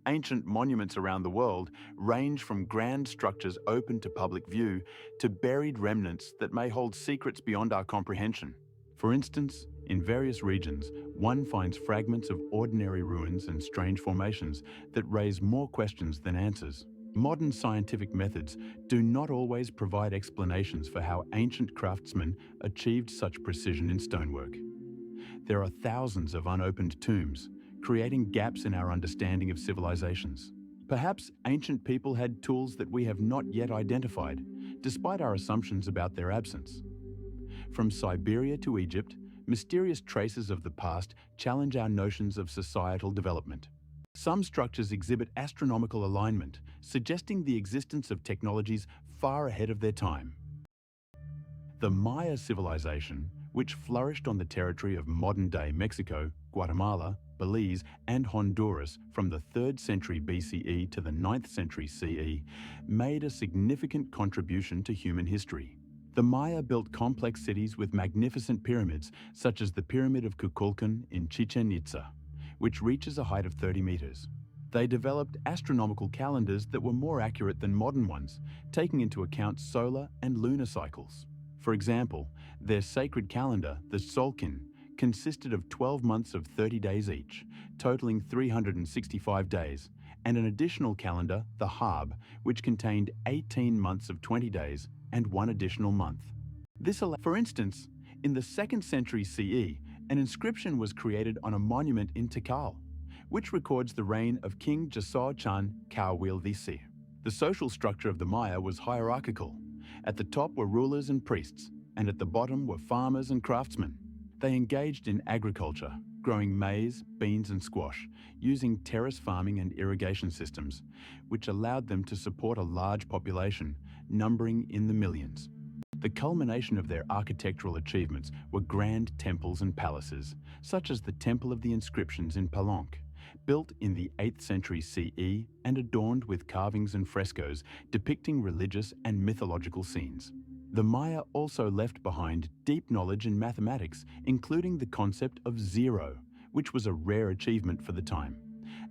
Ancient monuments around the world range from grand structures open to public view to buried remnants that may hold secrets beyond our comprehension. For instance, in various regions, one finds fragments of ordinary ruins and strange formations that raise more questions than answers. Modern scientific methods do not always provide explanations for how ancient craftsmen achieved such precision in stonework. There are thousands of unopened tombs, creating gaps in our understanding of civilizations. Perhaps ancient people had tools that we have not yet identified, despite our assumptions about their absence. From Siberia to Egypt, mysterious traces of the past challenge our notions of societal development. Some structures exhibit astronomical alignment, suggesting the existence of technologies far ahead of their time. The Maya civilization, which flourished on the territory of modern-day Mexico, Guatemala, Belize, and Honduras from the 3rd century BCE to the 9th century CE, made a significant contribution to human history. The Maya built complex cities with magnificent pyramids, such as the Pyramid of Kukulkan in Chichen Itza, which reaches a height of 30 meters. They developed astronomical calendars that were more accurate than modern ones, taking into account solar and lunar cycles. For example, their sacred calendar, the Solkin, consisted of 12 months of 30 days each, totaling 365 days, and an additional calendar, the Hab, which contained 18 months of 20 days and one additional month. For instance, in the 2nd century CE, an inscription was created on a monument in Tikal, which records the reign of King Jasor Chan Kawil Visi. The social structure of the Maya was hierarchical. At the top were rulers and priests, and at the bottom were farmers and craftsmen. They engaged in agriculture, growing maize, beans, and squash, using terrace farming and irrigation systems, which allowed them to support a large population, numbering in the millions. The culmination of their architectural achievements were grand temples and palaces, such as the Temple of the Inscriptions in Palenque, built in the 8th century CE and adorned with carvings and frescoes depicting religious and mythological scenes. The Maya also left behind deep knowledge in mathematics, including the concept of zero, which was a rare achievement for the time,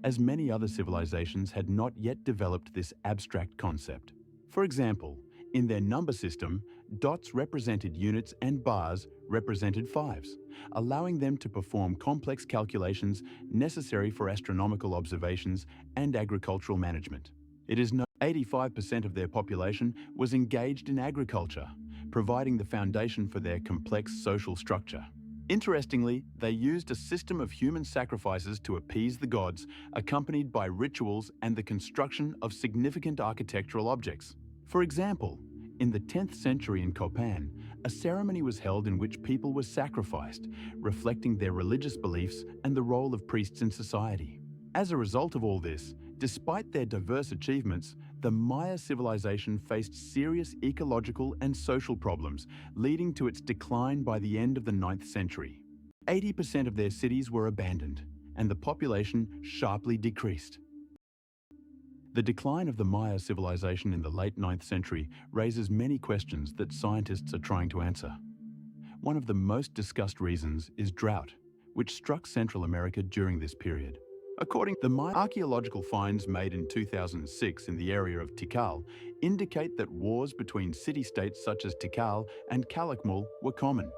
as many other civilizations had not yet developed this abstract concept. For example, in their number system, dots represented units and bars represented fives, allowing them to perform complex calculations necessary for astronomical observations and agricultural management. It is known 85% of their population was engaged in agriculture, providing the foundation for their complex social structure. Interestingly, they used a system of human sacrifices to appease the gods, accompanied by rituals and the construction of significant architectural objects. For example, in the 10th century in Copan, a ceremony was held in which people were sacrificed, reflecting their religious beliefs and the role of priests in society. As a result of all this, despite their diverse achievements, the Maya civilization faced serious ecological and social problems, leading to its decline by the end of the 9th century. 80% of their cities were abandoned, and the population sharply decreased. The decline of the Maya civilization in the late 9th century raises many questions that scientists are trying to answer. One of the most discussed reasons is drought, which struck Central America during this period. According to the Maya, archaeological finds made in 2006 in the area of Tikal indicate that wars between city-states such as Tikal and Calakmul were common.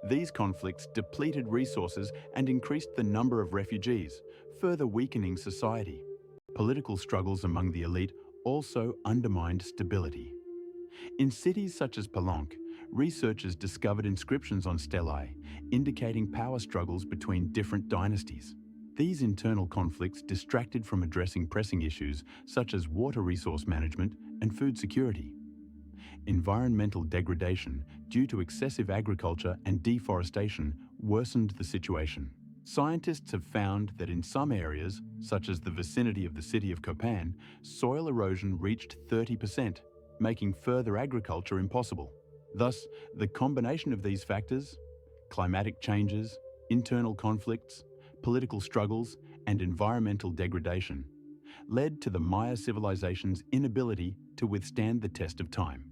These conflicts depleted resources and increased the number of refugees, further weakening society. Political struggles among the elite also undermined stability. In cities such as Palenque, researchers discovered inscriptions on stelae, indicating power struggles between different dynasties. These internal conflicts distracted from addressing pressing issues such as water resource management and food security. Environmental degradation due to excessive agriculture and deforestation worsened the situation. Scientists have found that in some areas, such as the vicinity of the city of Copan, soil erosion reached 30%, making further agriculture impossible. Thus, the combination of these factors, climatic changes, internal conflicts, political struggles, and environmental degradation, led to the Maya civilization's inability to withstand the test of time.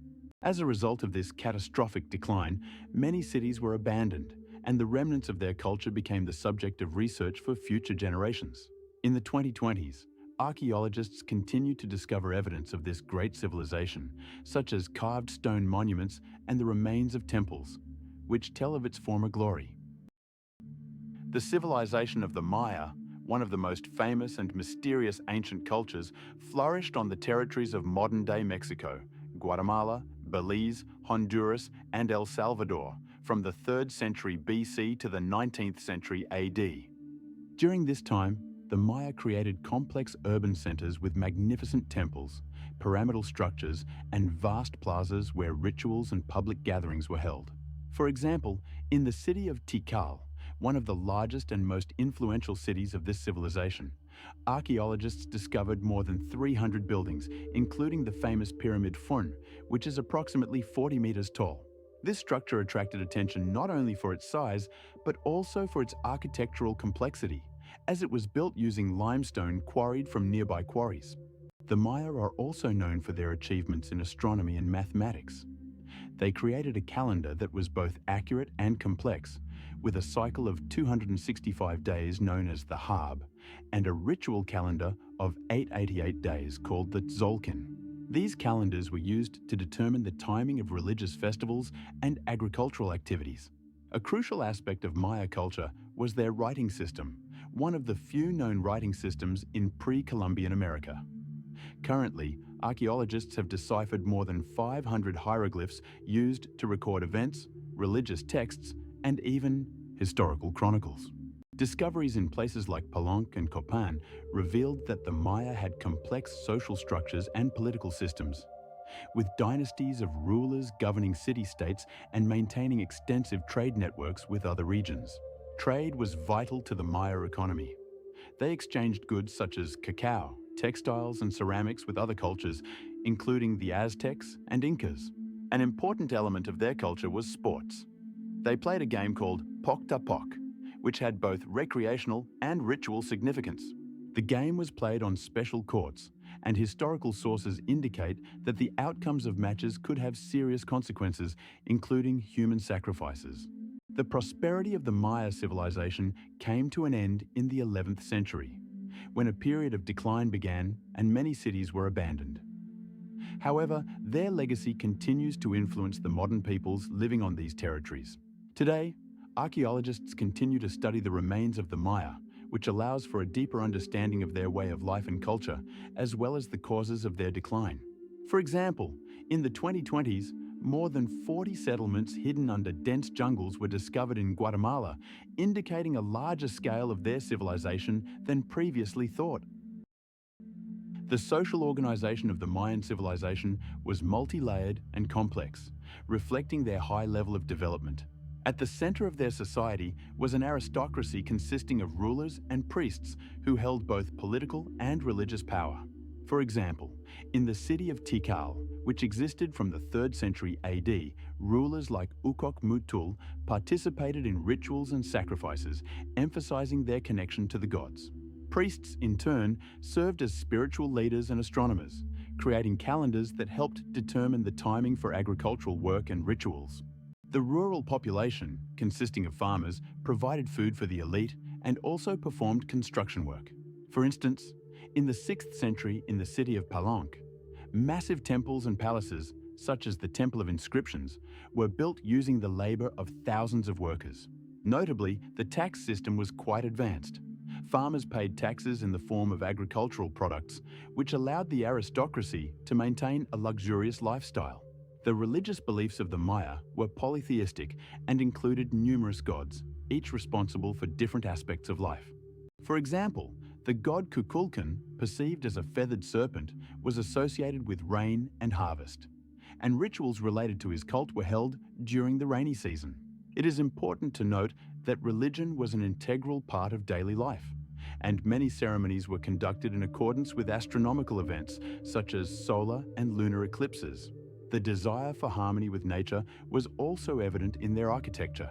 As a result of this catastrophic decline, many cities were abandoned, and the remnants of their culture became the subject of research for future generations. In the 2020s, archaeologists continue to discover evidence of this great civilization, such as carved stone monuments and the remains of temples, which tell of its former glory. The civilization of the Maya, one of the most famous and mysterious ancient cultures, flourished on the territories of modern-day Mexico, Guatemala, Belize, Honduras, and El Salvador, from the 3rd century BC to the 19th century AD. During this time, the Maya created complex urban centers with magnificent temples, pyramidal structures, and vast plazas where rituals and public gatherings were held. For example, in the city of Tikal, one of the largest and most influential cities of this civilization, archaeologists discovered more than 300 buildings, including the famous Pyramid Fun, which is approximately 40 meters tall. This structure attracted attention not only for its size, but also for its architectural complexity, as it was built using limestone quarried from nearby quarries. The Maya are also known for their achievements in astronomy and mathematics. They created a calendar that was both accurate and complex, with a cycle of 265 days known as the Hab, and a ritual calendar of 888 days called the Tzolk'in. These calendars were used to determine the timing of religious festivals and agricultural activities. A crucial aspect of Maya culture was their writing system, one of the few known writing systems in pre-Columbian America. Currently, archaeologists have deciphered more than 500 hieroglyphs used to record events, religious texts, and even historical chronicles. Discoveries in places like Palenque and Copan revealed that the Maya had complex social structures and political systems, with dynasties of rulers governing city-states and maintaining extensive trade networks with other regions. Trade was vital to the Maya economy. They exchanged goods such as cacao, textiles, and ceramics with other cultures, including the Aztecs and Incas. An important element of their culture was sports. They played a game called Poc ta Poc, which had both recreational and ritual significance. The game was played on special courts, and historical sources indicate that the outcomes of matches could have serious consequences, including human sacrifices. The prosperity of the Maya civilization came to an end in the 11th century, when a period of decline began and many cities were abandoned. However, their legacy continues to influence the modern peoples living on these territories. Today, archaeologists continue to study the remains of the Maya, which allows for a deeper understanding of their way of life and culture, as well as the causes of their decline. For example, in the 2020s, more than 40 settlements hidden under dense jungles were discovered in Guatemala, indicating a larger scale of their civilization than previously thought. The social organization of the Mayan civilization was multi-layered and complex, reflecting their high level of development. At the center of their society was an aristocracy consisting of rulers and priests who held both political and religious power. For example, in the city of Tikal, which existed from the 3rd century AD, rulers like Ukok Mutul participated in rituals and sacrifices, emphasizing their connection to the gods. Priests, in turn, served as spiritual leaders and astronomers, creating calendars that helped determine the timing for agricultural work and rituals. The rural population, consisting of farmers, provided food for the elite and also performed construction work. For instance, in the 6th century in the city of Palenque, massive temples and palaces, such as the Temple of Inscriptions, were built using the labor of thousands of workers. Notably, the tax system was quite advanced. Farmers paid taxes in the form of agricultural products, which allowed the aristocracy to maintain a luxurious lifestyle. The religious beliefs of the Maya were polytheistic and included numerous gods, each responsible for different aspects of life. For example, the god Kukulkan, perceived as a feathered serpent, was associated with rain and harvest, and rituals related to his cult were held during the rainy season. It is important to note that religion was an integral part of daily life, and many ceremonies were conducted in accordance with astronomical events such as solar and lunar eclipses. The desire for harmony with nature was also evident in their architecture.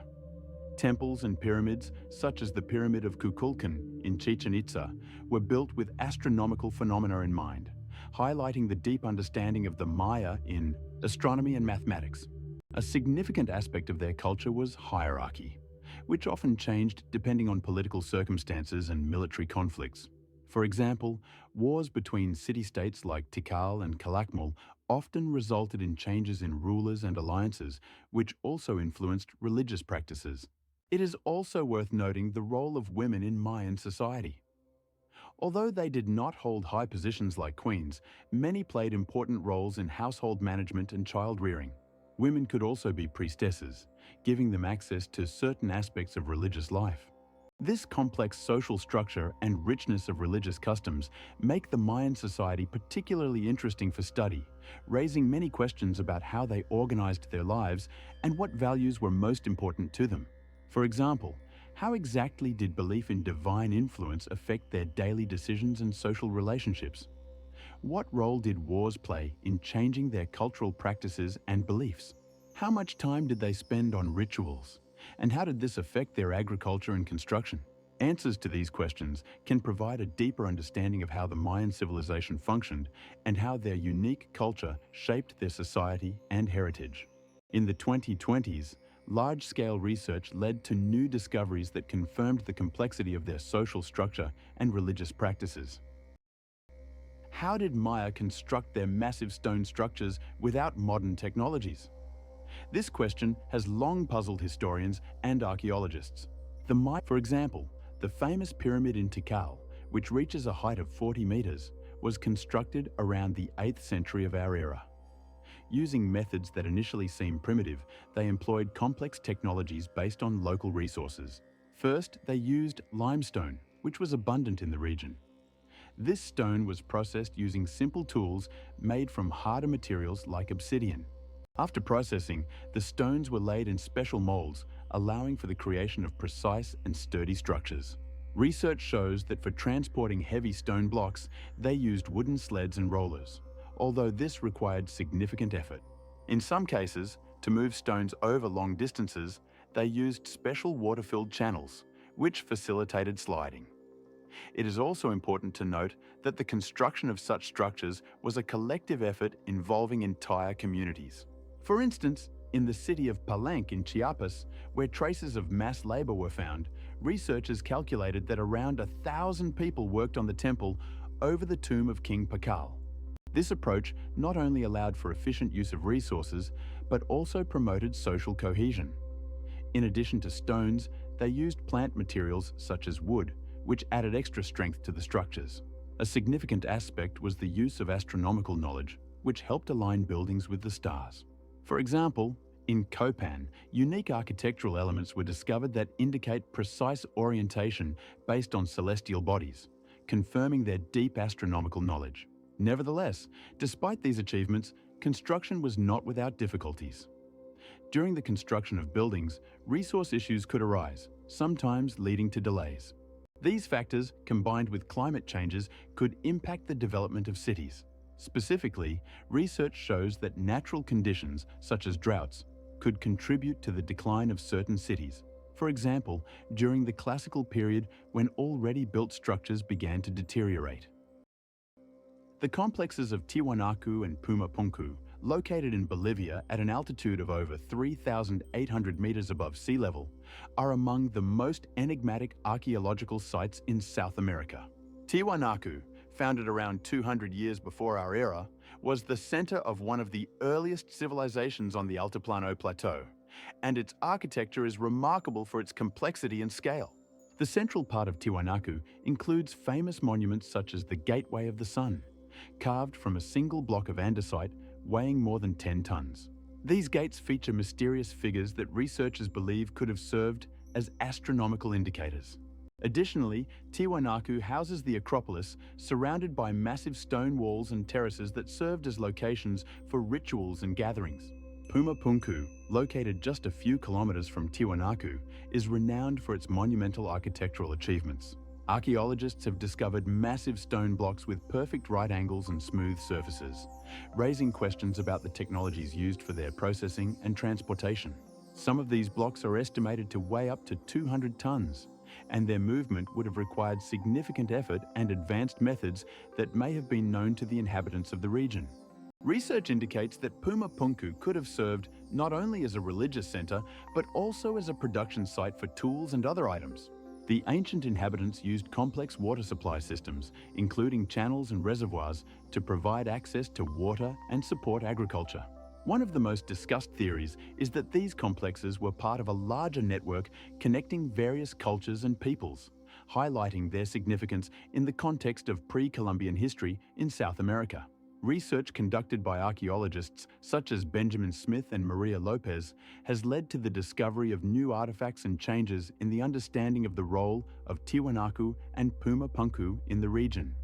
Temples and pyramids, such as the Pyramid of Kukulkan in Chichen Itza, were built with astronomical phenomena in mind, highlighting the deep understanding of the Maya in astronomy and mathematics. A significant aspect of their culture was hierarchy, which often changed depending on political circumstances and military conflicts. For example, wars between city-states like Tikal and Calakmul often resulted in changes in rulers and alliances, which also influenced religious practices. It is also worth noting the role of women in Mayan society. Although they did not hold high positions like queens, many played important roles in household management and child rearing. Women could also be priestesses, giving them access to certain aspects of religious life. This complex social structure and richness of religious customs make the Mayan society particularly interesting for study, raising many questions about how they organized their lives and what values were most important to them. For example, how exactly did belief in divine influence affect their daily decisions and social relationships? What role did wars play in changing their cultural practices and beliefs? How much time did they spend on rituals? And how did this affect their agriculture and construction? Answers to these questions can provide a deeper understanding of how the Mayan civilization functioned and how their unique culture shaped their society and heritage. In the 2020s, large-scale research led to new discoveries that confirmed the complexity of their social structure and religious practices. How did Maya construct their massive stone structures without modern technologies? This question has long puzzled historians and archaeologists. For example, the famous pyramid in Tikal, which reaches a height of 40 meters, was constructed around the 8th century of our era. Using methods that initially seemed primitive, they employed complex technologies based on local resources. First, they used limestone, which was abundant in the region. This stone was processed using simple tools made from harder materials like obsidian. After processing, the stones were laid in special molds, allowing for the creation of precise and sturdy structures. Research shows that for transporting heavy stone blocks, they used wooden sleds and rollers, although this required significant effort. In some cases, to move stones over long distances, they used special water-filled channels, which facilitated sliding. It is also important to note that the construction of such structures was a collective effort involving entire communities. For instance, in the city of Palenque in Chiapas, where traces of mass labor were found, researchers calculated that around 1,000 people worked on the temple over the tomb of King Pakal. This approach not only allowed for efficient use of resources, but also promoted social cohesion. In addition to stones, they used plant materials such as wood, which added extra strength to the structures. A significant aspect was the use of astronomical knowledge, which helped align buildings with the stars. For example, in Copan, unique architectural elements were discovered that indicate precise orientation based on celestial bodies, confirming their deep astronomical knowledge. Nevertheless, despite these achievements, construction was not without difficulties. During the construction of buildings, resource issues could arise, sometimes leading to delays. These factors, combined with climate changes, could impact the development of cities. Specifically, research shows that natural conditions, such as droughts, could contribute to the decline of certain cities. For example, during the classical period when already built structures began to deteriorate. The complexes of Tiwanaku and Pumapunku, located in Bolivia at an altitude of over 3,800 meters above sea level, are among the most enigmatic archaeological sites in South America. Tiwanaku, founded around 200 years before our era, was the center of one of the earliest civilizations on the Altiplano Plateau, and its architecture is remarkable for its complexity and scale. The central part of Tiwanaku includes famous monuments such as the Gateway of the Sun, carved from a single block of andesite weighing more than 10 tons. These gates feature mysterious figures that researchers believe could have served as astronomical indicators. Additionally, Tiwanaku houses the Acropolis, surrounded by massive stone walls and terraces that served as locations for rituals and gatherings. Pumapunku, located just a few kilometers from Tiwanaku, is renowned for its monumental architectural achievements. Archaeologists have discovered massive stone blocks with perfect right angles and smooth surfaces, raising questions about the technologies used for their processing and transportation. Some of these blocks are estimated to weigh up to 200 tons, and their movement would have required significant effort and advanced methods that may have been known to the inhabitants of the region. Research indicates that Pumapunku could have served not only as a religious center, but also as a production site for tools and other items. The ancient inhabitants used complex water supply systems, including channels and reservoirs, to provide access to water and support agriculture. One of the most discussed theories is that these complexes were part of a larger network connecting various cultures and peoples, highlighting their significance in the context of pre-Columbian history in South America. Research conducted by archaeologists such as Benjamin Smith and Maria Lopez has led to the discovery of new artifacts and changes in the understanding of the role of Tiwanaku and Puma Punku in the region.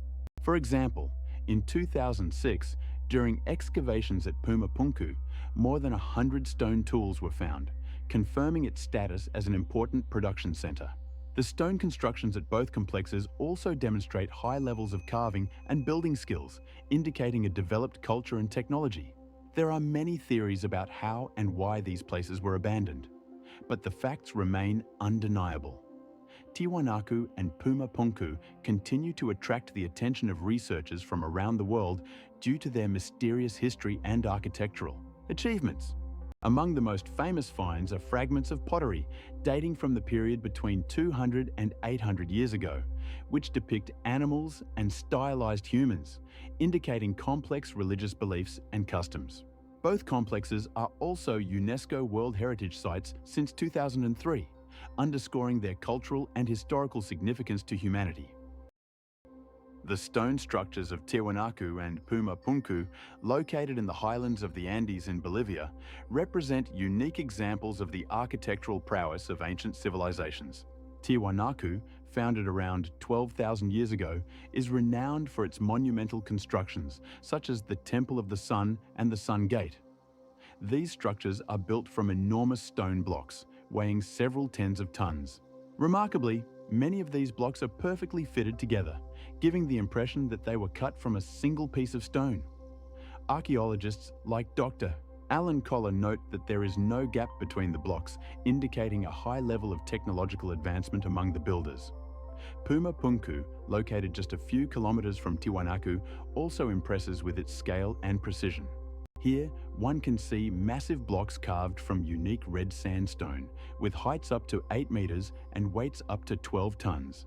For example, in 2006, during excavations at Puma Punku, more than 100 stone tools were found, confirming its status as an important production center. The stone constructions at both complexes also demonstrate high levels of carving and building skills, indicating a developed culture and technology. There are many theories about how and why these places were abandoned, but the facts remain undeniable. Tiwanaku and Puma Punku continue to attract the attention of researchers from around the world due to their mysterious history and architectural achievements. Among the most famous finds are fragments of pottery dating from the period between 200 and 800 years ago, which depict animals and stylized humans, indicating complex religious beliefs and customs. Both complexes are also UNESCO World Heritage Sites since 2003, underscoring their cultural and historical significance to humanity. The stone structures of Tiwanaku and Puma Punku, located in the highlands of the Andes in Bolivia, represent unique examples of the architectural prowess of ancient civilizations. Tiwanaku, founded around 12,000 years ago, is renowned for its monumental constructions, such as the Temple of the Sun and the Sun Gate. These structures are built from enormous stone blocks, weighing several tens of tons. Remarkably, many of these blocks are perfectly fitted together, giving the impression that they were cut from a single piece of stone. Archaeologists like Dr. Alan Koller note that there is no gap between the blocks, indicating a high level of technological advancement among the builders. Puma Punku, located just a few kilometers from Tiwanaku, also impresses with its scale and precision. Here, one can see massive blocks carved from unique red sandstone, with heights up to 8 meters and weights up to 12 tons.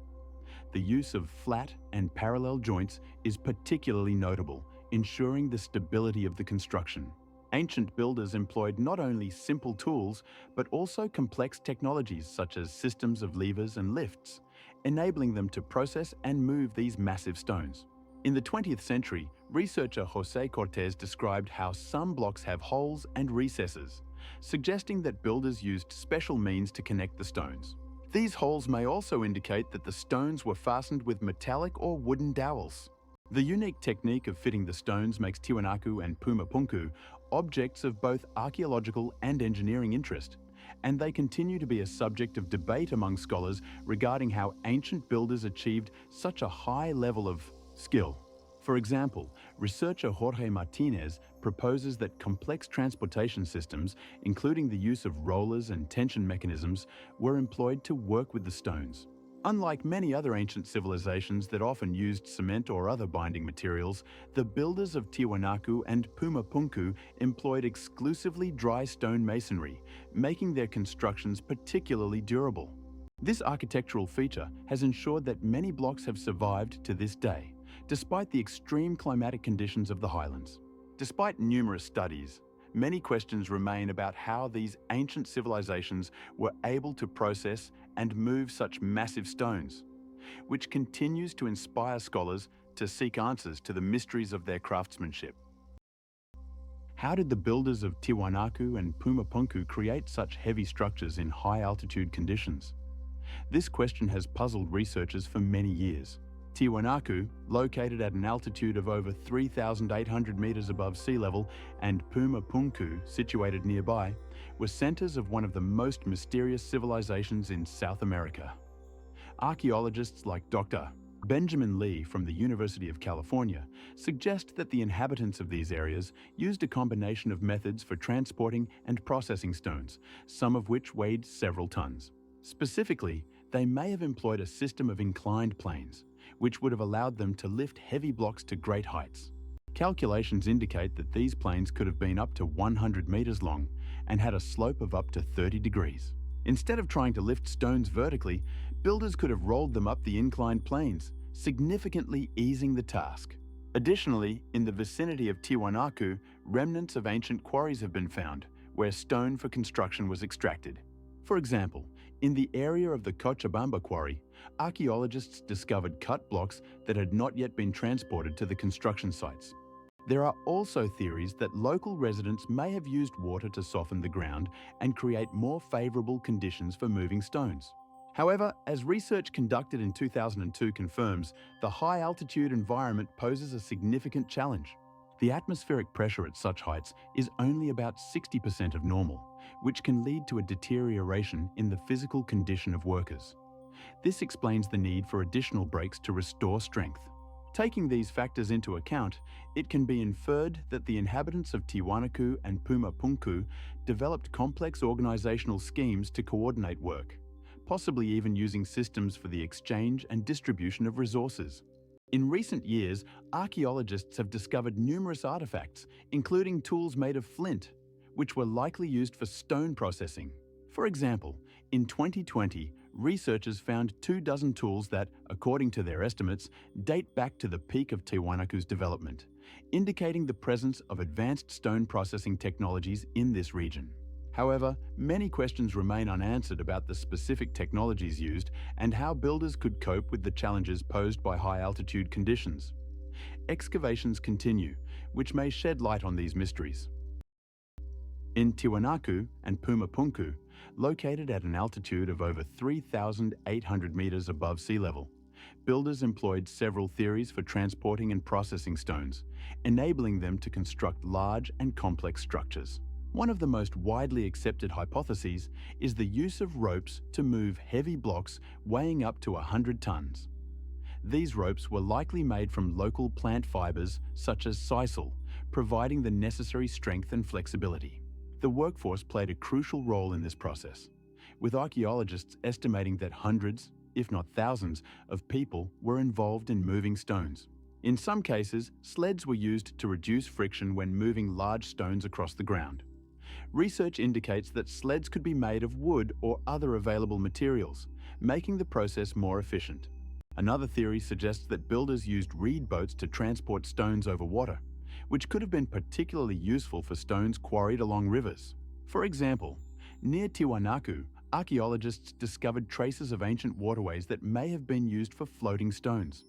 The use of flat and parallel joints is particularly notable, ensuring the stability of the construction. Ancient builders employed not only simple tools, but also complex technologies such as systems of levers and lifts, enabling them to process and move these massive stones. In the 20th century, researcher José Cortés described how some blocks have holes and recesses, suggesting that builders used special means to connect the stones. These holes may also indicate that the stones were fastened with metallic or wooden dowels. The unique technique of fitting the stones makes Tiwanaku and Puma Punku objects of both archaeological and engineering interest, and they continue to be a subject of debate among scholars regarding how ancient builders achieved such a high level of skill. For example, researcher Jorge Martinez proposes that complex transportation systems, including the use of rollers and tension mechanisms, were employed to work with the stones. Unlike many other ancient civilizations that often used cement or other binding materials, the builders of Tiwanaku and Puma Punku employed exclusively dry stone masonry, making their constructions particularly durable. This architectural feature has ensured that many blocks have survived to this day, despite the extreme climatic conditions of the highlands. Despite numerous studies, many questions remain about how these ancient civilizations were able to process and move such massive stones, which continues to inspire scholars to seek answers to the mysteries of their craftsmanship. How did the builders of Tiwanaku and Puma Punku create such heavy structures in high-altitude conditions? This question has puzzled researchers for many years. Tiwanaku, located at an altitude of over 3,800 meters above sea level, and Puma Punku, situated nearby, were centers of one of the most mysterious civilizations in South America. Archaeologists like Dr. Benjamin Lee from the University of California suggest that the inhabitants of these areas used a combination of methods for transporting and processing stones, some of which weighed several tons. Specifically, they may have employed a system of inclined planes, which would have allowed them to lift heavy blocks to great heights. Calculations indicate that these planes could have been up to 100 meters long and had a slope of up to 30 degrees. Instead of trying to lift stones vertically, builders could have rolled them up the inclined planes, significantly easing the task. Additionally, in the vicinity of Tiwanaku, remnants of ancient quarries have been found, where stone for construction was extracted. For example, in the area of the Cochabamba quarry, archaeologists discovered cut blocks that had not yet been transported to the construction sites. There are also theories that local residents may have used water to soften the ground and create more favorable conditions for moving stones. However, as research conducted in 2002 confirms, the high-altitude environment poses a significant challenge. The atmospheric pressure at such heights is only about 60% of normal, which can lead to a deterioration in the physical condition of workers. This explains the need for additional breaks to restore strength. Taking these factors into account, it can be inferred that the inhabitants of Tiwanaku and Pumapunku developed complex organizational schemes to coordinate work, possibly even using systems for the exchange and distribution of resources. In recent years, archaeologists have discovered numerous artifacts, including tools made of flint, which were likely used for stone processing. For example, in 2020, researchers found 24 tools that, according to their estimates, date back to the peak of Tiwanaku's development, indicating the presence of advanced stone processing technologies in this region. However, many questions remain unanswered about the specific technologies used and how builders could cope with the challenges posed by high-altitude conditions. Excavations continue, which may shed light on these mysteries. In Tiwanaku and Pumapunku, located at an altitude of over 3,800 meters above sea level, builders employed several theories for transporting and processing stones, enabling them to construct large and complex structures. One of the most widely accepted hypotheses is the use of ropes to move heavy blocks weighing up to 100 tons. These ropes were likely made from local plant fibers such as sisal, providing the necessary strength and flexibility. The workforce played a crucial role in this process, with archaeologists estimating that hundreds, if not thousands, of people were involved in moving stones. In some cases, sleds were used to reduce friction when moving large stones across the ground. Research indicates that sleds could be made of wood or other available materials, making the process more efficient. Another theory suggests that builders used reed boats to transport stones over water, which could have been particularly useful for stones quarried along rivers. For example, near Tiwanaku, archaeologists discovered traces of ancient waterways that may have been used for floating stones.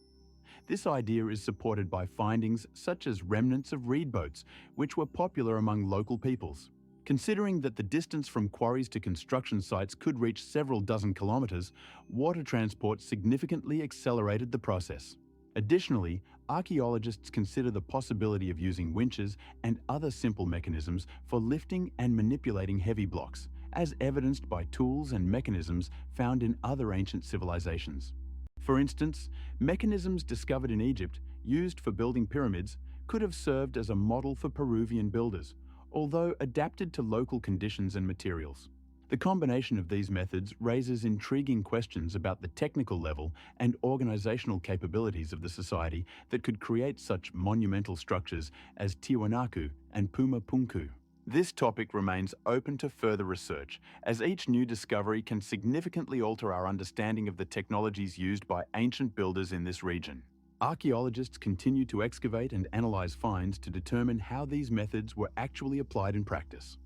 This idea is supported by findings such as remnants of reed boats, which were popular among local peoples. Considering that the distance from quarries to construction sites could reach several dozen kilometers, water transport significantly accelerated the process. Additionally, archaeologists consider the possibility of using winches and other simple mechanisms for lifting and manipulating heavy blocks, as evidenced by tools and mechanisms found in other ancient civilizations. For instance, mechanisms discovered in Egypt, used for building pyramids, could have served as a model for Peruvian builders, although adapted to local conditions and materials. The combination of these methods raises intriguing questions about the technical level and organizational capabilities of the society that could create such monumental structures as Tiwanaku and Pumapunku. This topic remains open to further research, as each new discovery can significantly alter our understanding of the technologies used by ancient builders in this region. Archaeologists continue to excavate and analyze finds to determine how these methods were actually applied in practice.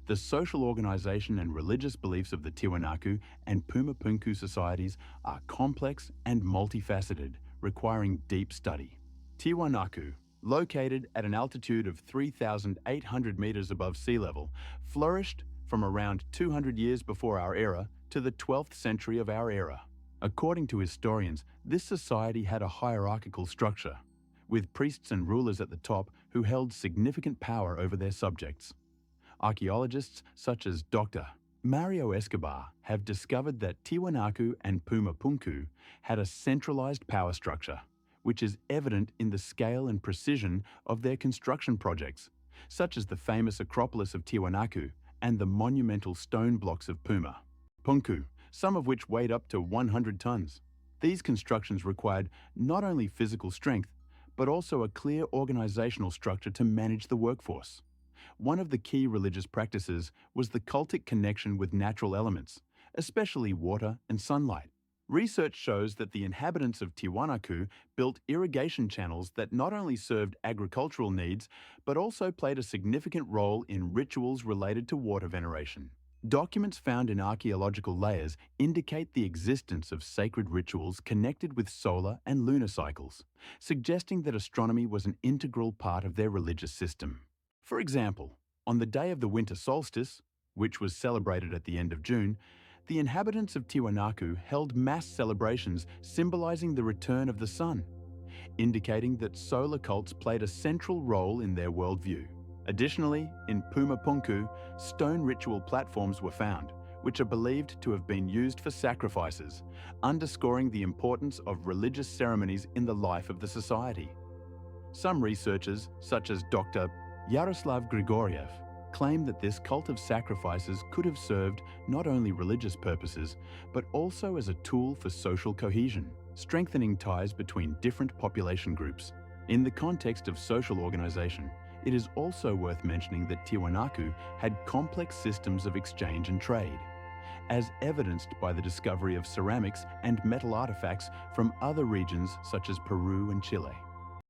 The social organization and religious beliefs of the Tiwanaku and Pumapunku societies are complex and multifaceted, requiring deep study. Tiwanaku, located at an altitude of 3,800 meters above sea level, flourished from around 200 years before our era to the 12th century of our era. According to historians, this society had a hierarchical structure, with priests and rulers at the top who held significant power over their subjects. Archaeologists such as Dr. Mario Escobar have discovered that Tiwanaku and Pumapunku had a centralized power structure, which is evident in the scale and precision of their construction projects, such as the famous Acropolis of Tiwanaku and the monumental stone blocks of Pumapunku, some of which weighed up to 100 tons. These constructions required not only physical strength, but also a clear organizational structure to manage the workforce. One of the key religious practices was the cultic connection with natural elements, especially water and sunlight. Research shows that the inhabitants of Tiwanaku built irrigation channels that not only served agricultural needs, but also played a significant role in rituals related to water veneration. Documents found in archaeological layers indicate the existence of sacred rituals connected with solar and lunar cycles, suggesting that astronomy was an integral part of their religious system. For example, on the day of the winter solstice, which was celebrated at the end of June, the inhabitants of Tiwanaku held mass celebrations symbolizing the return of the sun, indicating that solar cults played a central role in their worldview. Additionally, in Pumapunku, stone ritual platforms were found, which are believed to have been used for sacrifices, underscoring the importance of religious ceremonies in the life of the society. Some researchers, such as Dr. Yaroslav Grigoriev, claim that this cult of sacrifices could have served not only religious purposes, but also as a tool for social cohesion, strengthening ties between different population groups. In the context of social organization, it is also worth mentioning that Tiwanaku had complex systems of exchange and trade, as evidenced by the discovery of ceramics and metal artifacts from other regions such as Peru and Chile.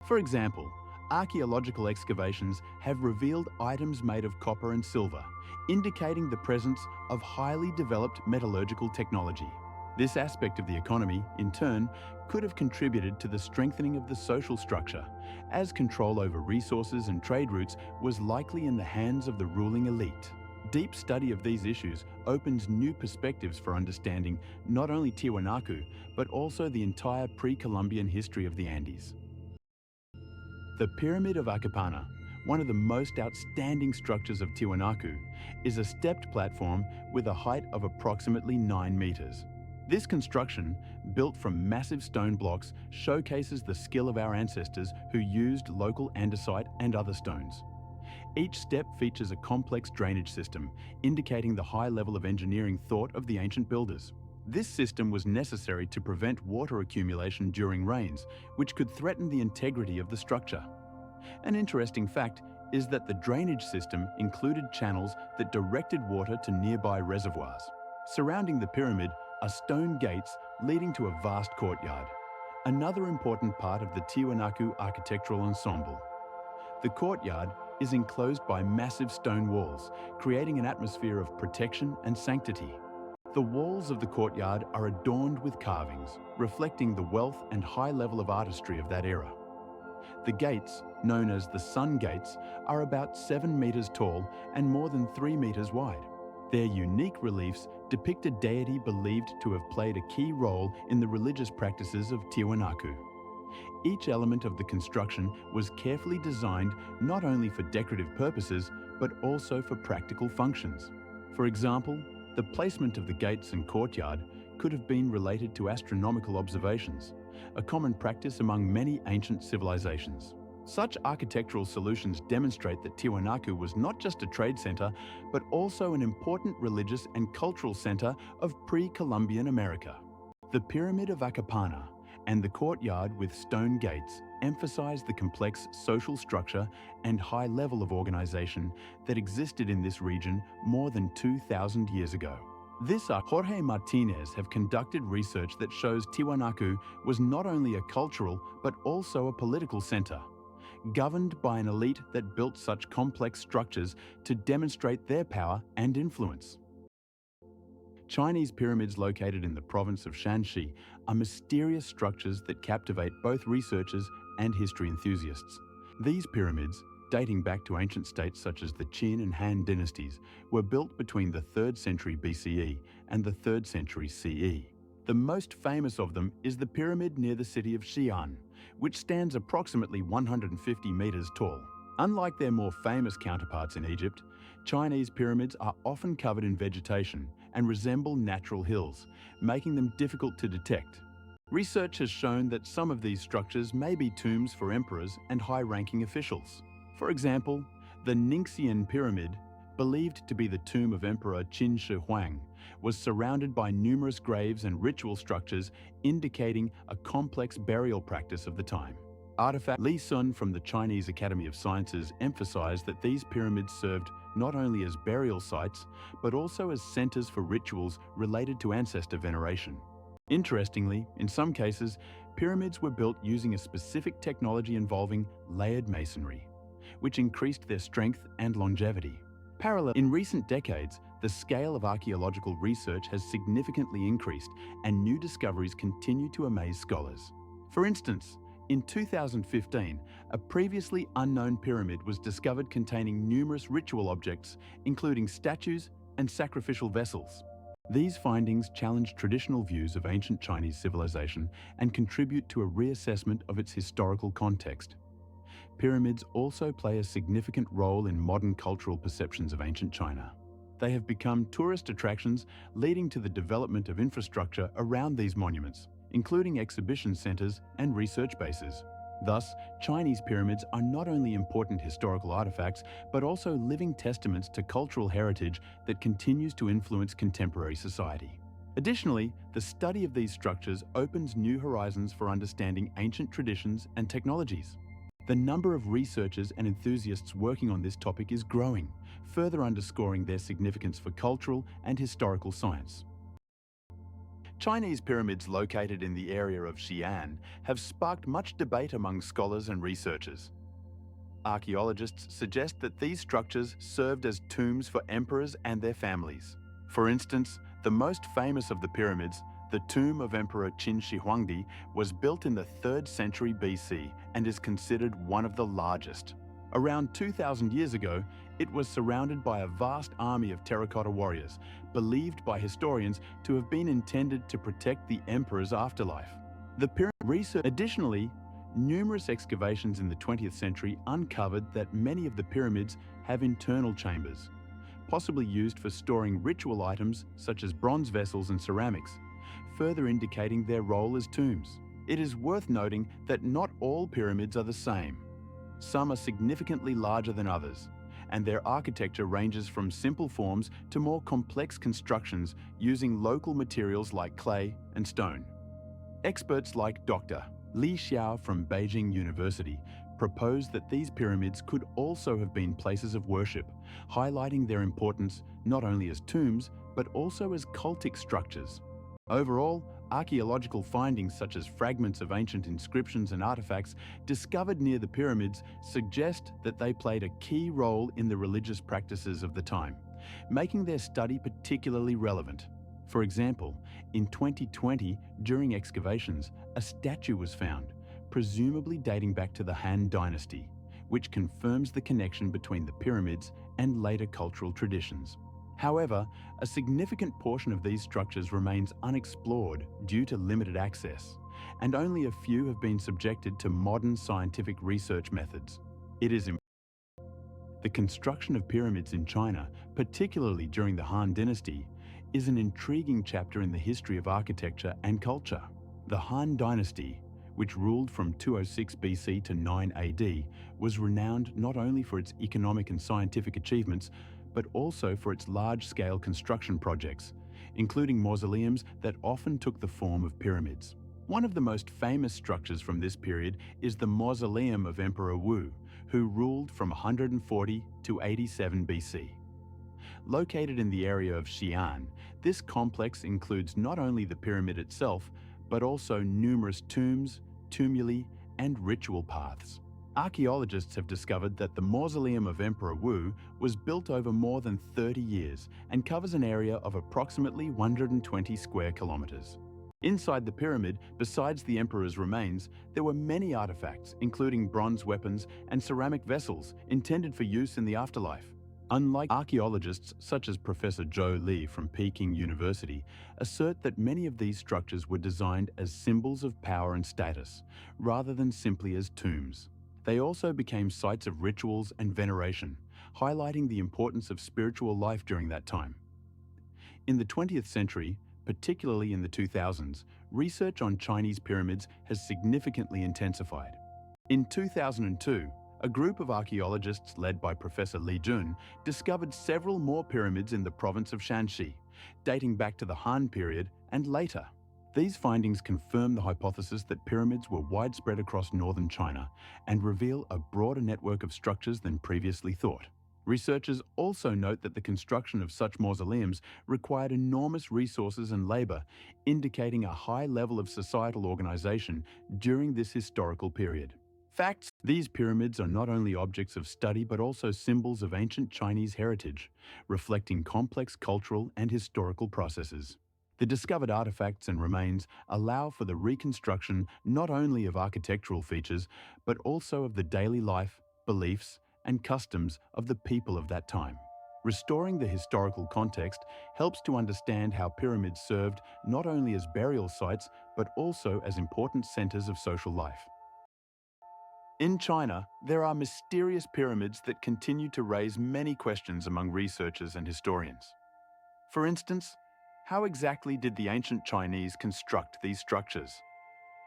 For example, archaeological excavations have revealed items made of copper and silver, indicating the presence of highly developed metallurgical technology. This aspect of the economy, in turn, could have contributed to the strengthening of the social structure, as control over resources and trade routes was likely in the hands of the ruling elite. Deep study of these issues opens new perspectives for understanding not only Tiwanaku, but also the entire pre-Columbian history of the Andes. The Pyramid of Acapana, one of the most outstanding structures of Tiwanaku, is a stepped platform with a height of approximately 9 meters. This construction, built from massive stone blocks, showcases the skill of our ancestors who used local andesite and other stones. Each step features a complex drainage system, indicating the high level of engineering thought of the ancient builders. This system was necessary to prevent water accumulation during rains, which could threaten the integrity of the structure. An interesting fact is that the drainage system included channels that directed water to nearby reservoirs. Surrounding the pyramid are stone gates leading to a vast courtyard, another important part of the Tiwanaku architectural ensemble. The courtyard is enclosed by massive stone walls, creating an atmosphere of protection and sanctity. The walls of the courtyard are adorned with carvings, reflecting the wealth and high level of artistry of that era. The gates, known as the Sun Gates, are about 7 meters tall and more than 3 meters wide. Their unique reliefs depict a deity believed to have played a key role in the religious practices of Tiwanaku. Each element of the construction was carefully designed not only for decorative purposes, but also for practical functions. For example, the placement of the gates and courtyard could have been related to astronomical observations, a common practice among many ancient civilizations. Such architectural solutions demonstrate that Tiwanaku was not just a trade center, but also an important religious and cultural center of pre-Columbian America. The Pyramid of Acapana and the courtyard with stone gates emphasize the complex social structure and high level of organization that existed in this region more than 2,000 years ago. Jorge Martinez have conducted research that shows Tiwanaku was not only a cultural but also a political center, governed by an elite that built such complex structures to demonstrate their power and influence. Chinese pyramids located in the province of Shanxi are mysterious structures that captivate both researchers and history enthusiasts. These pyramids, dating back to ancient states such as the Qin and Han dynasties, were built between the 3rd century BCE and the 3rd century CE. The most famous of them is the pyramid near the city of Xi'an, which stands approximately 150 meters tall. Unlike their more famous counterparts in Egypt, Chinese pyramids are often covered in vegetation and resemble natural hills, making them difficult to detect. Research has shown that some of these structures may be tombs for emperors and high-ranking officials. For example, the Ningxian pyramid, believed to be the tomb of Emperor Qin Shi Huang, was surrounded by numerous graves and ritual structures indicating a complex burial practice of the time. Artifact Li Sun from the Chinese Academy of Sciences emphasized that these pyramids served not only as burial sites, but also as centers for rituals related to ancestor veneration. Interestingly, in some cases, pyramids were built using a specific technology involving layered masonry, which increased their strength and longevity. In recent decades, the scale of archaeological research has significantly increased, and new discoveries continue to amaze scholars. For instance, in 2015, a previously unknown pyramid was discovered containing numerous ritual objects, including statues and sacrificial vessels. These findings challenge traditional views of ancient Chinese civilization and contribute to a reassessment of its historical context. Pyramids also play a significant role in modern cultural perceptions of ancient China. They have become tourist attractions, leading to the development of infrastructure around these monuments, including exhibition centers and research bases. Thus, Chinese pyramids are not only important historical artifacts, but also living testaments to cultural heritage that continues to influence contemporary society. Additionally, the study of these structures opens new horizons for understanding ancient traditions and technologies. The number of researchers and enthusiasts working on this topic is growing, further underscoring their significance for cultural and historical science. Chinese pyramids located in the area of Xi'an have sparked much debate among scholars and researchers. Archaeologists suggest that these structures served as tombs for emperors and their families. For instance, the most famous of the pyramids, the tomb of Emperor Qin Shi Huangdi, was built in the 3rd century BC and is considered one of the largest. Around 2,000 years ago, it was surrounded by a vast army of terracotta warriors, believed by historians to have been intended to protect the emperor's afterlife. Additionally, numerous excavations in the 20th century uncovered that many of the pyramids have internal chambers, possibly used for storing ritual items such as bronze vessels and ceramics, further indicating their role as tombs. It is worth noting that not all pyramids are the same. Some are significantly larger than others, and their architecture ranges from simple forms to more complex constructions using local materials like clay and stone. Experts like Dr. Li Xiao from Beijing University propose that these pyramids could also have been places of worship, highlighting their importance not only as tombs, but also as cultic structures. Overall, archaeological findings such as fragments of ancient inscriptions and artifacts discovered near the pyramids suggest that they played a key role in the religious practices of the time, making their study particularly relevant. For example, in 2020, during excavations, a statue was found, presumably dating back to the Han Dynasty, which confirms the connection between the pyramids and later cultural traditions. However, a significant portion of these structures remains unexplored due to limited access, and only a few have been subjected to modern scientific research methods. The construction of pyramids in China, particularly during the Han Dynasty, is an intriguing chapter in the history of architecture and culture. The Han Dynasty, which ruled from 206 BC to 9 AD, was renowned not only for its economic and scientific achievements, but also for its large-scale construction projects, including mausoleums that often took the form of pyramids. One of the most famous structures from this period is the Mausoleum of Emperor Wu, who ruled from 140 to 87 BC. Located in the area of Xi'an, this complex includes not only the pyramid itself, but also numerous tombs, tumuli, and ritual paths. Archaeologists have discovered that the Mausoleum of Emperor Wu was built over more than 30 years and covers an area of approximately 120 square kilometers. Inside the pyramid, besides the emperor's remains, there were many artifacts, including bronze weapons and ceramic vessels intended for use in the afterlife. Unlike archaeologists such as Professor Zhou Li from Peking University assert that many of these structures were designed as symbols of power and status, rather than simply as tombs. They also became sites of rituals and veneration, highlighting the importance of spiritual life during that time. In the 20th century, particularly in the 2000s, research on Chinese pyramids has significantly intensified. In 2002, a group of archaeologists led by Professor Li Jun discovered several more pyramids in the province of Shanxi, dating back to the Han period and later. These findings confirm the hypothesis that pyramids were widespread across northern China and reveal a broader network of structures than previously thought. Researchers also note that the construction of such mausoleums required enormous resources and labor, indicating a high level of societal organization during this historical period. Facts: these pyramids are not only objects of study but also symbols of ancient Chinese heritage, reflecting complex cultural and historical processes. The discovered artifacts and remains allow for the reconstruction not only of architectural features, but also of the daily life, beliefs, and customs of the people of that time. Restoring the historical context helps to understand how pyramids served not only as burial sites, but also as important centers of social life. In China, there are mysterious pyramids that continue to raise many questions among researchers and historians. For instance, how exactly did the ancient Chinese construct these structures?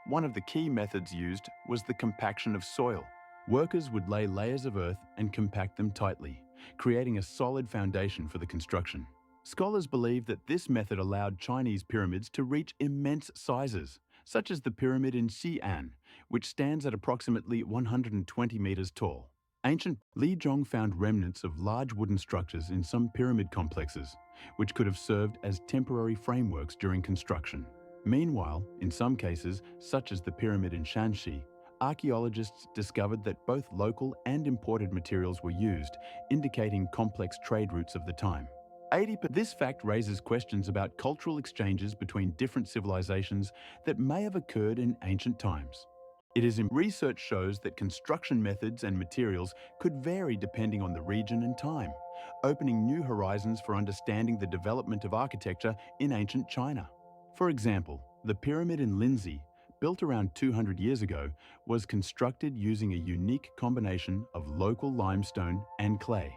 One of the key methods used was the compaction of soil. Workers would lay layers of earth and compact them tightly, creating a solid foundation for the construction. Scholars believe that this method allowed Chinese pyramids to reach immense sizes, such as the pyramid in Xi'an, which stands at approximately 120 meters tall. Ancient Li Zhong found remnants of large wooden structures in some pyramid complexes, which could have served as temporary frameworks during construction. Meanwhile, in some cases, such as the pyramid in Shanxi, archaeologists discovered that both local and imported materials were used, indicating complex trade routes of the time. This fact raises questions about cultural exchanges between different civilizations that may have occurred in ancient times. Research shows that construction methods and materials could vary depending on the region and time, opening new horizons for understanding the development of architecture in ancient China. For example, the pyramid in Linzi, built around 200 years ago, was constructed using a unique combination of local limestone and clay,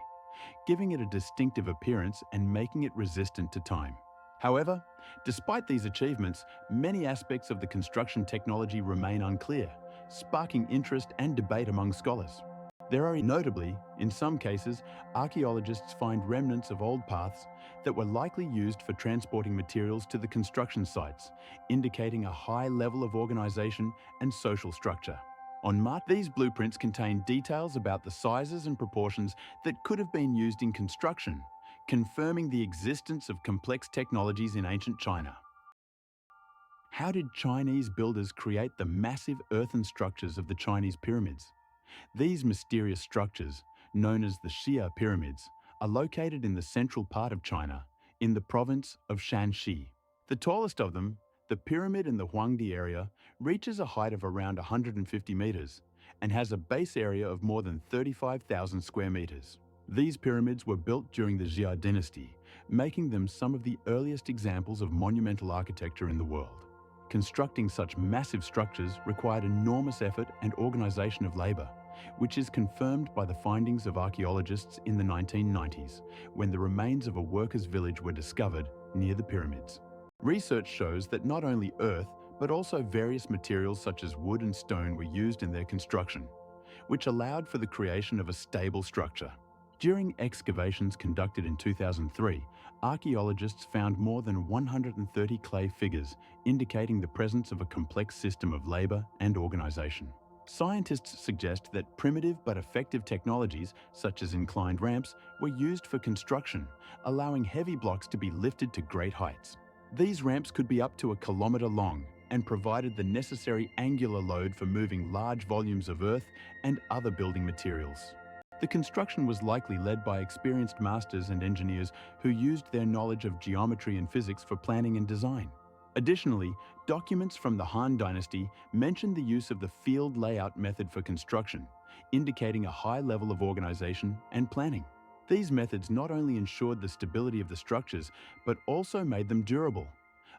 giving it a distinctive appearance and making it resistant to time. However, despite these achievements, many aspects of the construction technology remain unclear, sparking interest and debate among scholars. Notably, in some cases, archaeologists find remnants of old paths that were likely used for transporting materials to the construction sites, indicating a high level of organization and social structure. These blueprints contain details about the sizes and proportions that could have been used in construction, confirming the existence of complex technologies in ancient China. How did Chinese builders create the massive earthen structures of the Chinese pyramids? These mysterious structures, known as the Xia pyramids, are located in the central part of China, in the province of Shanxi. The tallest of them, the pyramid in the Huangdi area, reaches a height of around 150 meters and has a base area of more than 35,000 square meters. These pyramids were built during the Xia dynasty, making them some of the earliest examples of monumental architecture in the world. Constructing such massive structures required enormous effort and organization of labor, which is confirmed by the findings of archaeologists in the 1990s, when the remains of a workers' village were discovered near the pyramids. Research shows that not only earth, but also various materials such as wood and stone were used in their construction, which allowed for the creation of a stable structure. During excavations conducted in 2003, archaeologists found more than 130 clay figures, indicating the presence of a complex system of labor and organization. Scientists suggest that primitive but effective technologies, such as inclined ramps, were used for construction, allowing heavy blocks to be lifted to great heights. These ramps could be up to 1 kilometer long and provided the necessary angular load for moving large volumes of earth and other building materials. The construction was likely led by experienced masters and engineers who used their knowledge of geometry and physics for planning and design. Additionally, documents from the Han Dynasty mention the use of the field layout method for construction, indicating a high level of organization and planning. These methods not only ensured the stability of the structures, but also made them durable,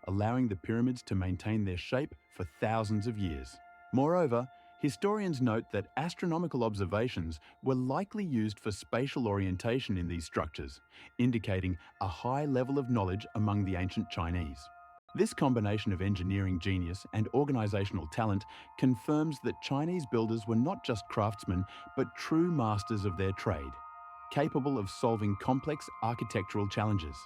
allowing the pyramids to maintain their shape for thousands of years. Moreover, historians note that astronomical observations were likely used for spatial orientation in these structures, indicating a high level of knowledge among the ancient Chinese. This combination of engineering genius and organizational talent confirms that Chinese builders were not just craftsmen, but true masters of their trade, capable of solving complex architectural challenges.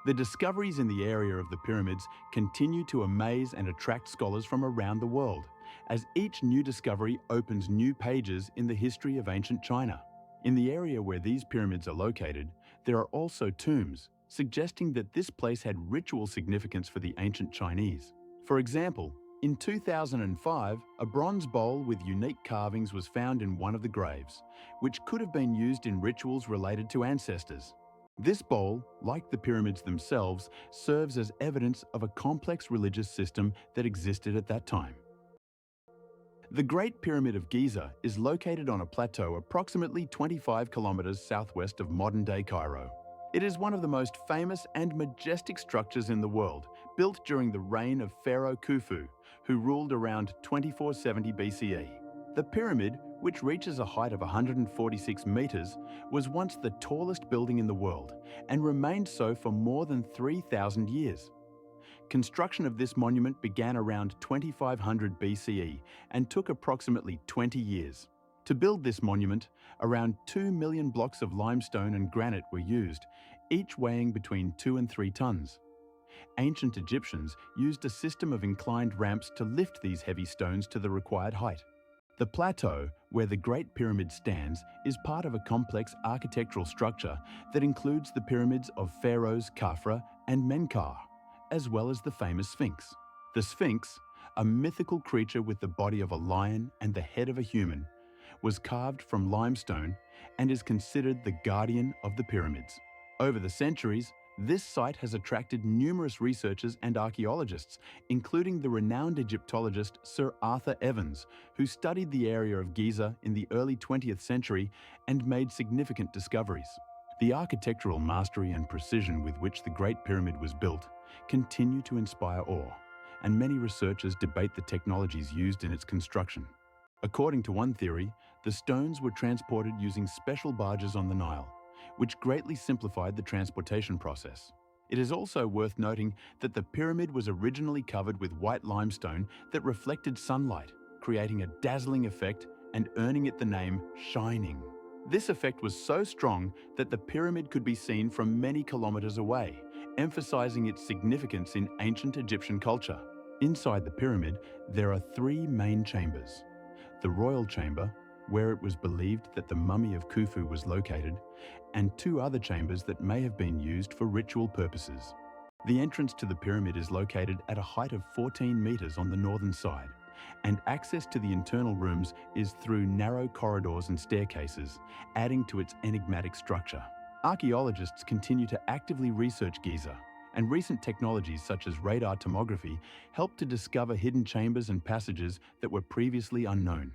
The discoveries in the area of the pyramids continue to amaze and attract scholars from around the world, as each new discovery opens new pages in the history of ancient China. In the area where these pyramids are located, there are also tombs, suggesting that this place had ritual significance for the ancient Chinese. For example, in 2005, a bronze bowl with unique carvings was found in one of the graves, which could have been used in rituals related to ancestors. This bowl, like the pyramids themselves, serves as evidence of a complex religious system that existed at that time. The Great Pyramid of Giza is located on a plateau approximately 25 kilometers southwest of modern-day Cairo. It is one of the most famous and majestic structures in the world, built during the reign of Pharaoh Khufu, who ruled around 2470 BCE. The pyramid, which reaches a height of 146 meters, was once the tallest building in the world and remained so for more than 3,000 years. Construction of this monument began around 2500 BCE and took approximately 20 years. To build this monument, around 2 million blocks of limestone and granite were used, each weighing between 2 and 3 tons. Ancient Egyptians used a system of inclined ramps to lift these heavy stones to the required height. The plateau, where the Great Pyramid stands, is part of a complex architectural structure that includes the pyramids of pharaohs Khafra and Menkaure, as well as the famous Sphinx. The Sphinx, a mythical creature with the body of a lion and the head of a human, was carved from limestone and is considered the guardian of the pyramids. Over the centuries, this site has attracted numerous researchers and archaeologists, including the renowned Egyptologist Sir Arthur Evans, who studied the area of Giza in the early 20th century and made significant discoveries. The architectural mastery and precision with which the Great Pyramid was built continue to inspire awe, and many researchers debate the technologies used in its construction. According to one theory, the stones were transported using special barges on the Nile, which greatly simplified the transportation process. It is also worth noting that the pyramid was originally covered with white limestone that reflected sunlight, creating a dazzling effect and earning it the name shining. This effect was so strong that the pyramid could be seen from many kilometers away, emphasizing its significance in ancient Egyptian culture. Inside the pyramid, there are 3 main chambers: the royal chamber, where it was believed that the mummy of Khufu was located, and 2 other chambers that may have been used for ritual purposes. The entrance to the pyramid is located at a height of 14 meters on the northern side, and access to the internal rooms is through narrow corridors and staircases, adding to its enigmatic structure. Archaeologists continue to actively research Giza, and recent technologies such as radar tomography help to discover hidden chambers and passages that were previously unknown.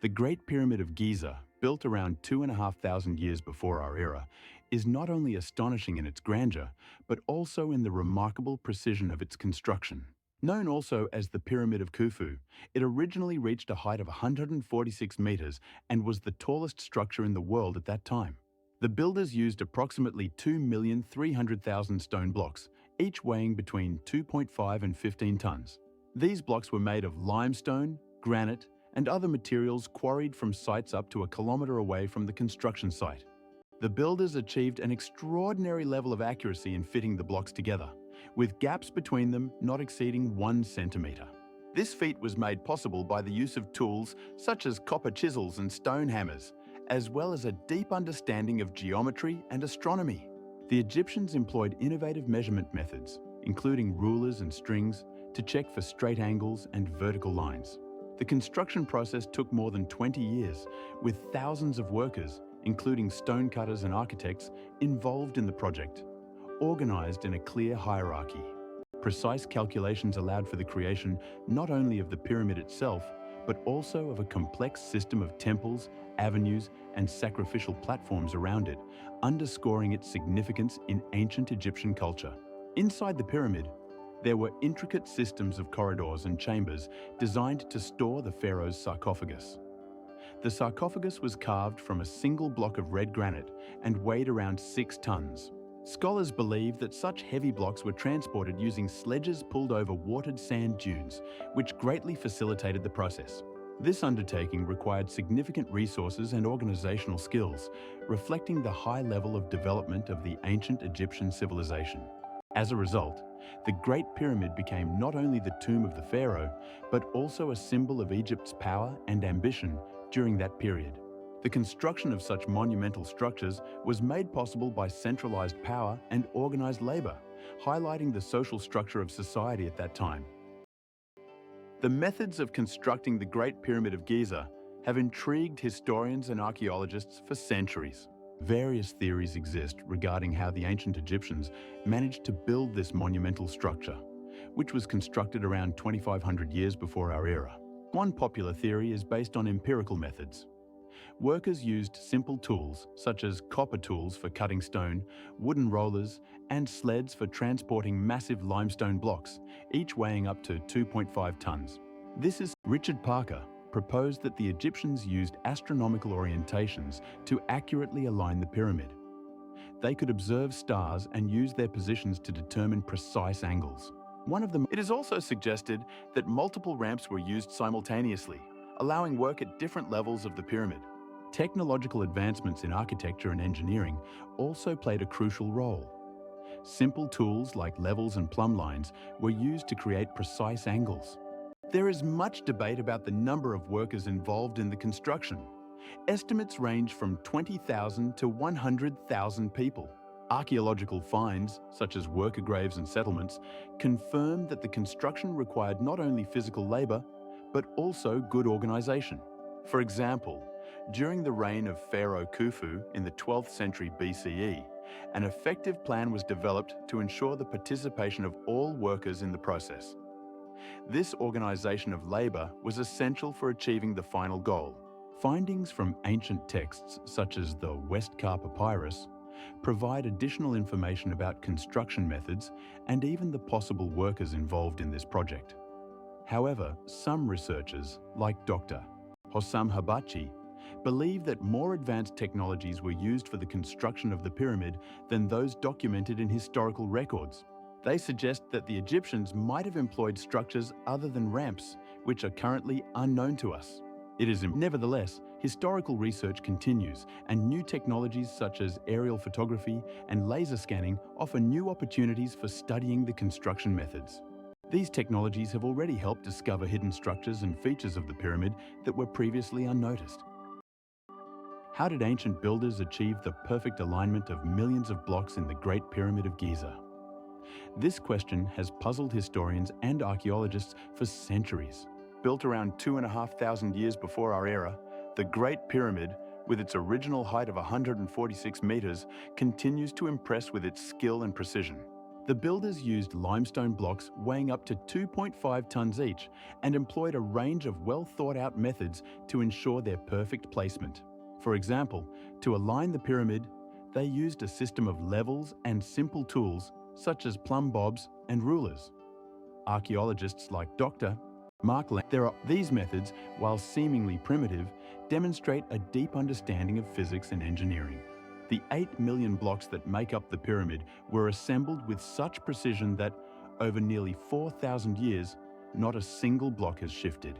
The Great Pyramid of Giza, built around 2,500 years before our era, is not only astonishing in its grandeur, but also in the remarkable precision of its construction. Known also as the Pyramid of Khufu, it originally reached a height of 146 meters and was the tallest structure in the world at that time. The builders used approximately 2,300,000 stone blocks, each weighing between 2.5 and 15 tons. These blocks were made of limestone, granite, and other materials quarried from sites up to a kilometer away from the construction site. The builders achieved an extraordinary level of accuracy in fitting the blocks together, with gaps between them not exceeding 1 centimeter. This feat was made possible by the use of tools such as copper chisels and stone hammers, as well as a deep understanding of geometry and astronomy. The Egyptians employed innovative measurement methods, including rulers and strings, to check for straight angles and vertical lines. The construction process took more than 20 years, with thousands of workers, including stonecutters and architects, involved in the project, organized in a clear hierarchy. Precise calculations allowed for the creation not only of the pyramid itself, but also of a complex system of temples, avenues, and sacrificial platforms around it, underscoring its significance in ancient Egyptian culture. Inside the pyramid, there were intricate systems of corridors and chambers designed to store the pharaoh's sarcophagus. The sarcophagus was carved from a single block of red granite and weighed around 6 tons. Scholars believe that such heavy blocks were transported using sledges pulled over watered sand dunes, which greatly facilitated the process. This undertaking required significant resources and organizational skills, reflecting the high level of development of the ancient Egyptian civilization. As a result, the Great Pyramid became not only the tomb of the pharaoh, but also a symbol of Egypt's power and ambition during that period. The construction of such monumental structures was made possible by centralized power and organized labor, highlighting the social structure of society at that time. The methods of constructing the Great Pyramid of Giza have intrigued historians and archaeologists for centuries. Various theories exist regarding how the ancient Egyptians managed to build this monumental structure, which was constructed around 2,500 years before our era. One popular theory is based on empirical methods. Workers used simple tools, such as copper tools for cutting stone, wooden rollers, and sleds for transporting massive limestone blocks, each weighing up to 2.5 tons. Richard Parker proposed that the Egyptians used astronomical orientations to accurately align the pyramid. They could observe stars and use their positions to determine precise angles. It is also suggested that multiple ramps were used simultaneously, allowing work at different levels of the pyramid. Technological advancements in architecture and engineering also played a crucial role. Simple tools like levels and plumb lines were used to create precise angles. There is much debate about the number of workers involved in the construction. Estimates range from 20,000 to 100,000 people. Archaeological finds, such as worker graves and settlements, confirm that the construction required not only physical labor, but also good organization. For example, during the reign of Pharaoh Khufu in the 12th century BCE, an effective plan was developed to ensure the participation of all workers in the process. This organization of labor was essential for achieving the final goal. Findings from ancient texts, such as the Westcar Papyrus, provide additional information about construction methods and even the possible workers involved in this project. However, some researchers, like Dr. Hossam Habachi, believe that more advanced technologies were used for the construction of the pyramid than those documented in historical records. They suggest that the Egyptians might have employed structures other than ramps, which are currently unknown to us. Nevertheless, historical research continues, and new technologies such as aerial photography and laser scanning offer new opportunities for studying the construction methods. These technologies have already helped discover hidden structures and features of the pyramid that were previously unnoticed. How did ancient builders achieve the perfect alignment of millions of blocks in the Great Pyramid of Giza? This question has puzzled historians and archaeologists for centuries. Built around 2,500 years before our era, the Great Pyramid, with its original height of 146 meters, continues to impress with its skill and precision. The builders used limestone blocks weighing up to 2.5 tons each and employed a range of well-thought-out methods to ensure their perfect placement. For example, to align the pyramid, they used a system of levels and simple tools such as plumb bobs and rulers. Archaeologists like Dr. Mark Lang. These methods, while seemingly primitive, demonstrate a deep understanding of physics and engineering. The 8 million blocks that make up the pyramid were assembled with such precision that, over nearly 4,000 years, not a single block has shifted.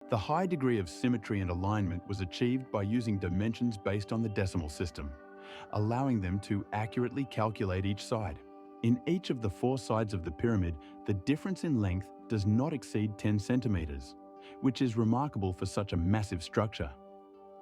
The high degree of symmetry and alignment was achieved by using dimensions based on the decimal system, allowing them to accurately calculate each side. In each of the 4 sides of the pyramid, the difference in length does not exceed 10 centimeters, which is remarkable for such a massive structure.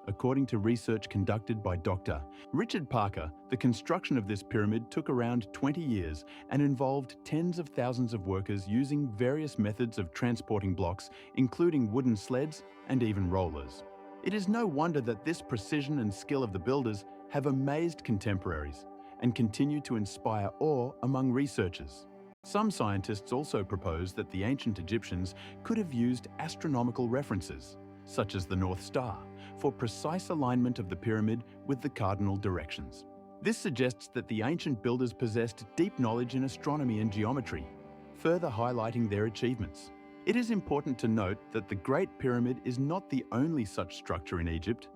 According to research conducted by Dr. Richard Parker, the construction of this pyramid took around 20 years and involved tens of thousands of workers using various methods of transporting blocks, including wooden sleds and even rollers. It is no wonder that this precision and skill of the builders have amazed contemporaries and continue to inspire awe among researchers. Some scientists also propose that the ancient Egyptians could have used astronomical references, such as the North Star, for precise alignment of the pyramid with the cardinal directions. This suggests that the ancient builders possessed deep knowledge in astronomy and geometry, further highlighting their achievements. It is important to note that the Great Pyramid is not the only such structure in Egypt,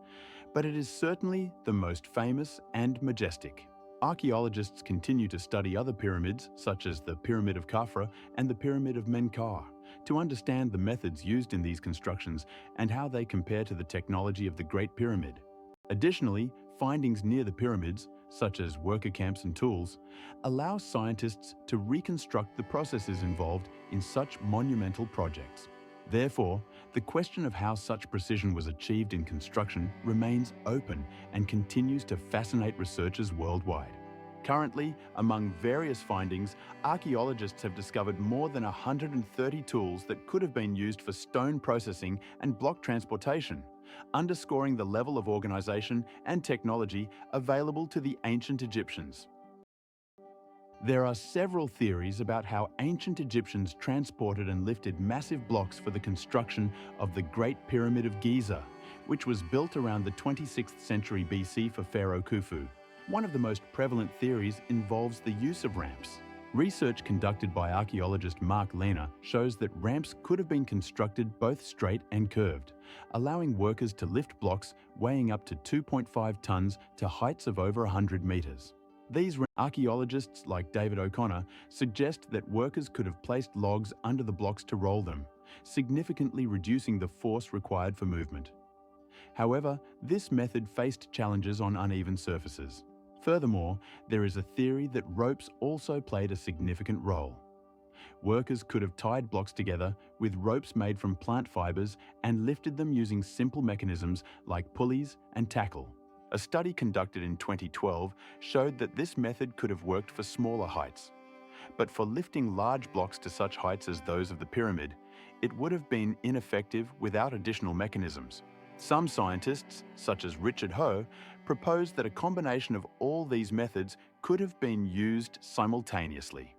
but it is certainly the most famous and majestic. Archaeologists continue to study other pyramids, such as the Pyramid of Khafra and the Pyramid of Menkaure, to understand the methods used in these constructions and how they compare to the technology of the Great Pyramid. Additionally, findings near the pyramids, such as worker camps and tools, allow scientists to reconstruct the processes involved in such monumental projects. Therefore, the question of how such precision was achieved in construction remains open and continues to fascinate researchers worldwide. Currently, among various findings, archaeologists have discovered more than 130 tools that could have been used for stone processing and block transportation, underscoring the level of organization and technology available to the ancient Egyptians. There are several theories about how ancient Egyptians transported and lifted massive blocks for the construction of the Great Pyramid of Giza, which was built around the 26th century BC for Pharaoh Khufu. One of the most prevalent theories involves the use of ramps. Research conducted by archaeologist Mark Lehner shows that ramps could have been constructed both straight and curved, allowing workers to lift blocks weighing up to 2.5 tons to heights of over 100 meters. These archaeologists like David O'Connor suggest that workers could have placed logs under the blocks to roll them, significantly reducing the force required for movement. However, this method faced challenges on uneven surfaces. Furthermore, there is a theory that ropes also played a significant role. Workers could have tied blocks together with ropes made from plant fibers and lifted them using simple mechanisms like pulleys and tackle. A study conducted in 2012 showed that this method could have worked for smaller heights. But for lifting large blocks to such heights as those of the pyramid, it would have been ineffective without additional mechanisms. Some scientists, such as Richard Ho, propose that a combination of all these methods could have been used simultaneously.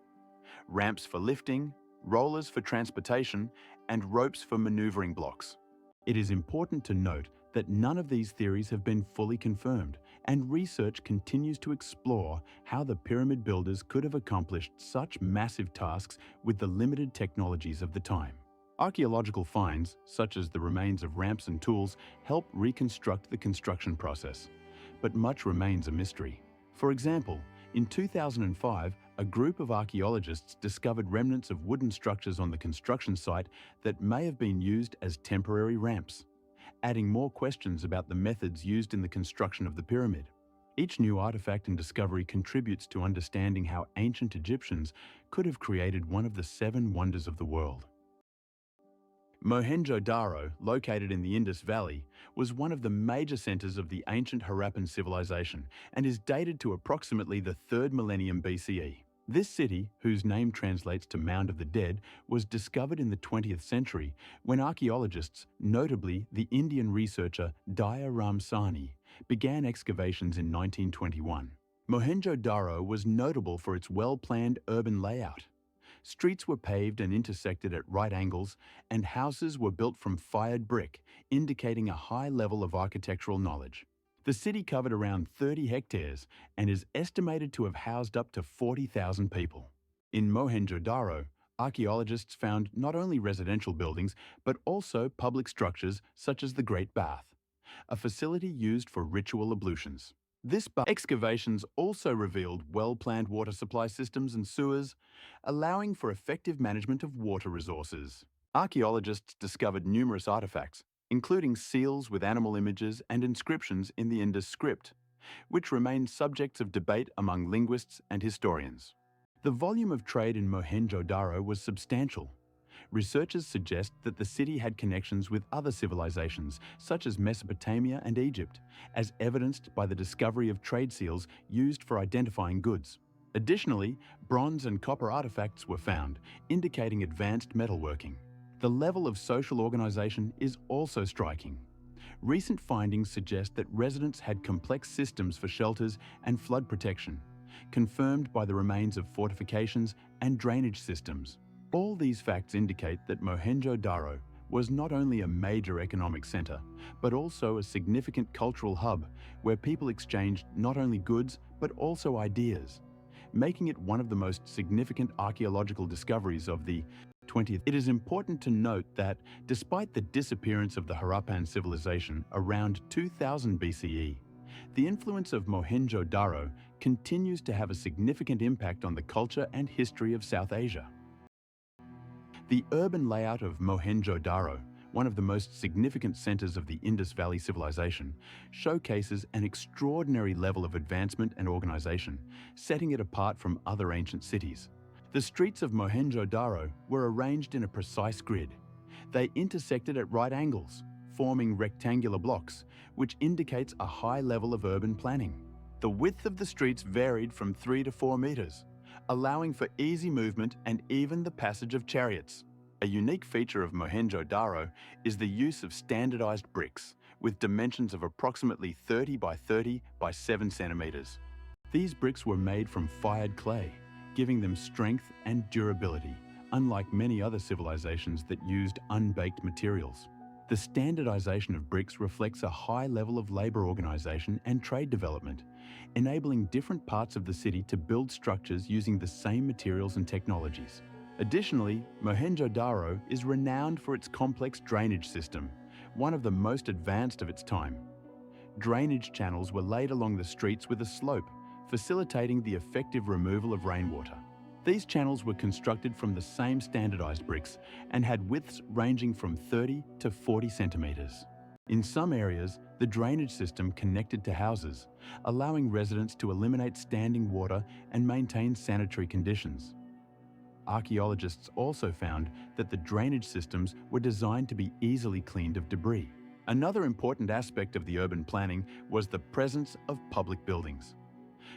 Ramps for lifting, rollers for transportation, and ropes for maneuvering blocks. It is important to note that none of these theories have been fully confirmed, and research continues to explore how the pyramid builders could have accomplished such massive tasks with the limited technologies of the time. Archaeological finds, such as the remains of ramps and tools, help reconstruct the construction process, but much remains a mystery. For example, in 2005, a group of archaeologists discovered remnants of wooden structures on the construction site that may have been used as temporary ramps, adding more questions about the methods used in the construction of the pyramid. Each new artifact and discovery contributes to understanding how ancient Egyptians could have created one of the 7 wonders of the world. Mohenjo-Daro, located in the Indus Valley, was one of the major centers of the ancient Harappan civilization and is dated to approximately the 3rd millennium BCE. This city, whose name translates to Mound of the Dead, was discovered in the 20th century when archaeologists, notably the Indian researcher Daya Ramsani, began excavations in 1921. Mohenjo-Daro was notable for its well-planned urban layout. Streets were paved and intersected at right angles, and houses were built from fired brick, indicating a high level of architectural knowledge. The city covered around 30 hectares and is estimated to have housed up to 40,000 people. In Mohenjo-Daro, archaeologists found not only residential buildings, but also public structures such as the Great Bath, a facility used for ritual ablutions. Excavations also revealed well-planned water supply systems and sewers, allowing for effective management of water resources. Archaeologists discovered numerous artifacts, including seals with animal images and inscriptions in the Indus script, which remain subjects of debate among linguists and historians. The volume of trade in Mohenjo-Daro was substantial. Researchers suggest that the city had connections with other civilizations, such as Mesopotamia and Egypt, as evidenced by the discovery of trade seals used for identifying goods. Additionally, bronze and copper artifacts were found, indicating advanced metalworking. The level of social organization is also striking. Recent findings suggest that residents had complex systems for shelters and flood protection, confirmed by the remains of fortifications and drainage systems. All these facts indicate that Mohenjo-Daro was not only a major economic center, but also a significant cultural hub where people exchanged not only goods, but also ideas, making it one of the most significant archaeological discoveries of the 20th. It is important to note that despite the disappearance of the Harappan civilization around 2000 BCE, the influence of Mohenjo-Daro continues to have a significant impact on the culture and history of South Asia. The urban layout of Mohenjo-Daro, one of the most significant centers of the Indus Valley civilization, showcases an extraordinary level of advancement and organization, setting it apart from other ancient cities. The streets of Mohenjo-Daro were arranged in a precise grid. They intersected at right angles, forming rectangular blocks, which indicates a high level of urban planning. The width of the streets varied from 3 to 4 meters, allowing for easy movement and even the passage of chariots. A unique feature of Mohenjo-Daro is the use of standardized bricks, with dimensions of approximately 30 by 30 by 7 centimeters. These bricks were made from fired clay, giving them strength and durability, unlike many other civilizations that used unbaked materials. The standardization of bricks reflects a high level of labor organization and trade development, enabling different parts of the city to build structures using the same materials and technologies. Additionally, Mohenjo-Daro is renowned for its complex drainage system, one of the most advanced of its time. Drainage channels were laid along the streets with a slope, facilitating the effective removal of rainwater. These channels were constructed from the same standardized bricks and had widths ranging from 30 to 40 centimeters. In some areas, the drainage system connected to houses, allowing residents to eliminate standing water and maintain sanitary conditions. Archaeologists also found that the drainage systems were designed to be easily cleaned of debris. Another important aspect of the urban planning was the presence of public buildings.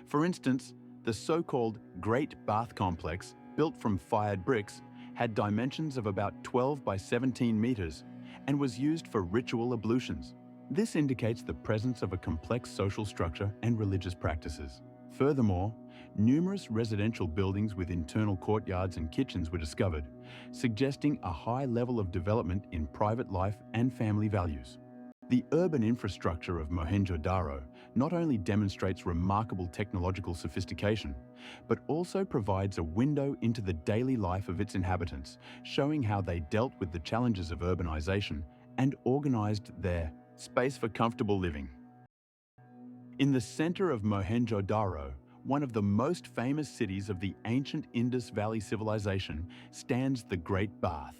For instance, the so-called Great Bath Complex, built from fired bricks, had dimensions of about 12 by 17 meters and was used for ritual ablutions. This indicates the presence of a complex social structure and religious practices. Furthermore, numerous residential buildings with internal courtyards and kitchens were discovered, suggesting a high level of development in private life and family values. The urban infrastructure of Mohenjo-Daro not only demonstrates remarkable technological sophistication, but also provides a window into the daily life of its inhabitants, showing how they dealt with the challenges of urbanization and organized their space for comfortable living. In the center of Mohenjo-Daro, one of the most famous cities of the ancient Indus Valley civilization, stands the Great Bath,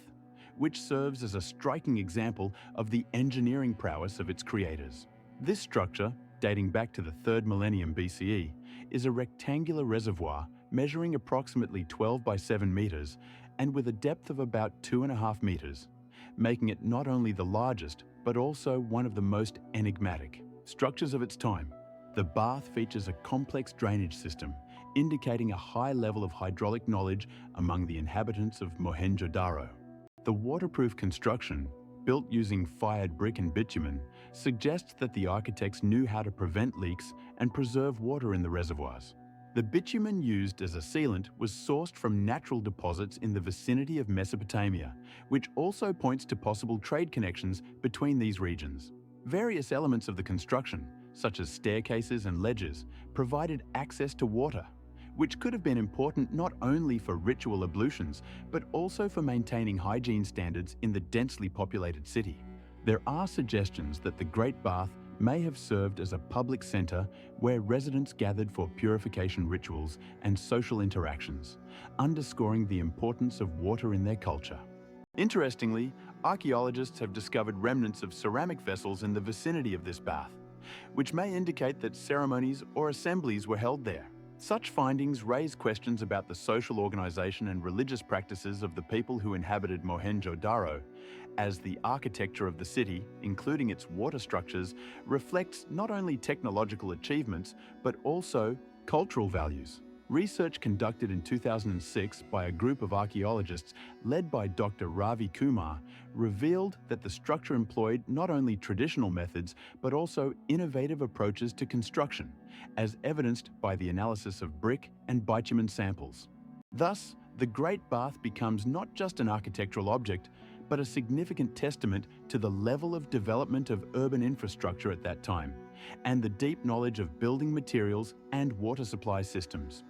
which serves as a striking example of the engineering prowess of its creators. This structure, dating back to the 3rd millennium BCE, is a rectangular reservoir measuring approximately 12 by 7 meters and with a depth of about 2.5 meters, making it not only the largest, but also one of the most enigmatic structures of its time. The bath features a complex drainage system, indicating a high level of hydraulic knowledge among the inhabitants of Mohenjo-Daro. The waterproof construction, built using fired brick and bitumen, suggests that the architects knew how to prevent leaks and preserve water in the reservoirs. The bitumen used as a sealant was sourced from natural deposits in the vicinity of Mesopotamia, which also points to possible trade connections between these regions. Various elements of the construction, such as staircases and ledges, provided access to water, which could have been important not only for ritual ablutions, but also for maintaining hygiene standards in the densely populated city. There are suggestions that the Great Bath may have served as a public center where residents gathered for purification rituals and social interactions, underscoring the importance of water in their culture. Interestingly, archaeologists have discovered remnants of ceramic vessels in the vicinity of this bath, which may indicate that ceremonies or assemblies were held there. Such findings raise questions about the social organization and religious practices of the people who inhabited Mohenjo-Daro, as the architecture of the city, including its water structures, reflects not only technological achievements, but also cultural values. Research conducted in 2006 by a group of archaeologists led by Dr. Ravi Kumar revealed that the structure employed not only traditional methods, but also innovative approaches to construction, as evidenced by the analysis of brick and bitumen samples. Thus, the Great Bath becomes not just an architectural object, but a significant testament to the level of development of urban infrastructure at that time, and the deep knowledge of building materials and water supply systems.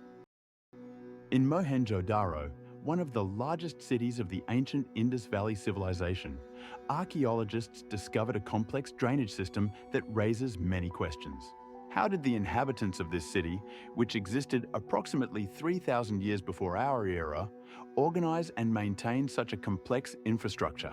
In Mohenjo-Daro, one of the largest cities of the ancient Indus Valley civilization, archaeologists discovered a complex drainage system that raises many questions. How did the inhabitants of this city, which existed approximately 3,000 years before our era, organize and maintain such a complex infrastructure?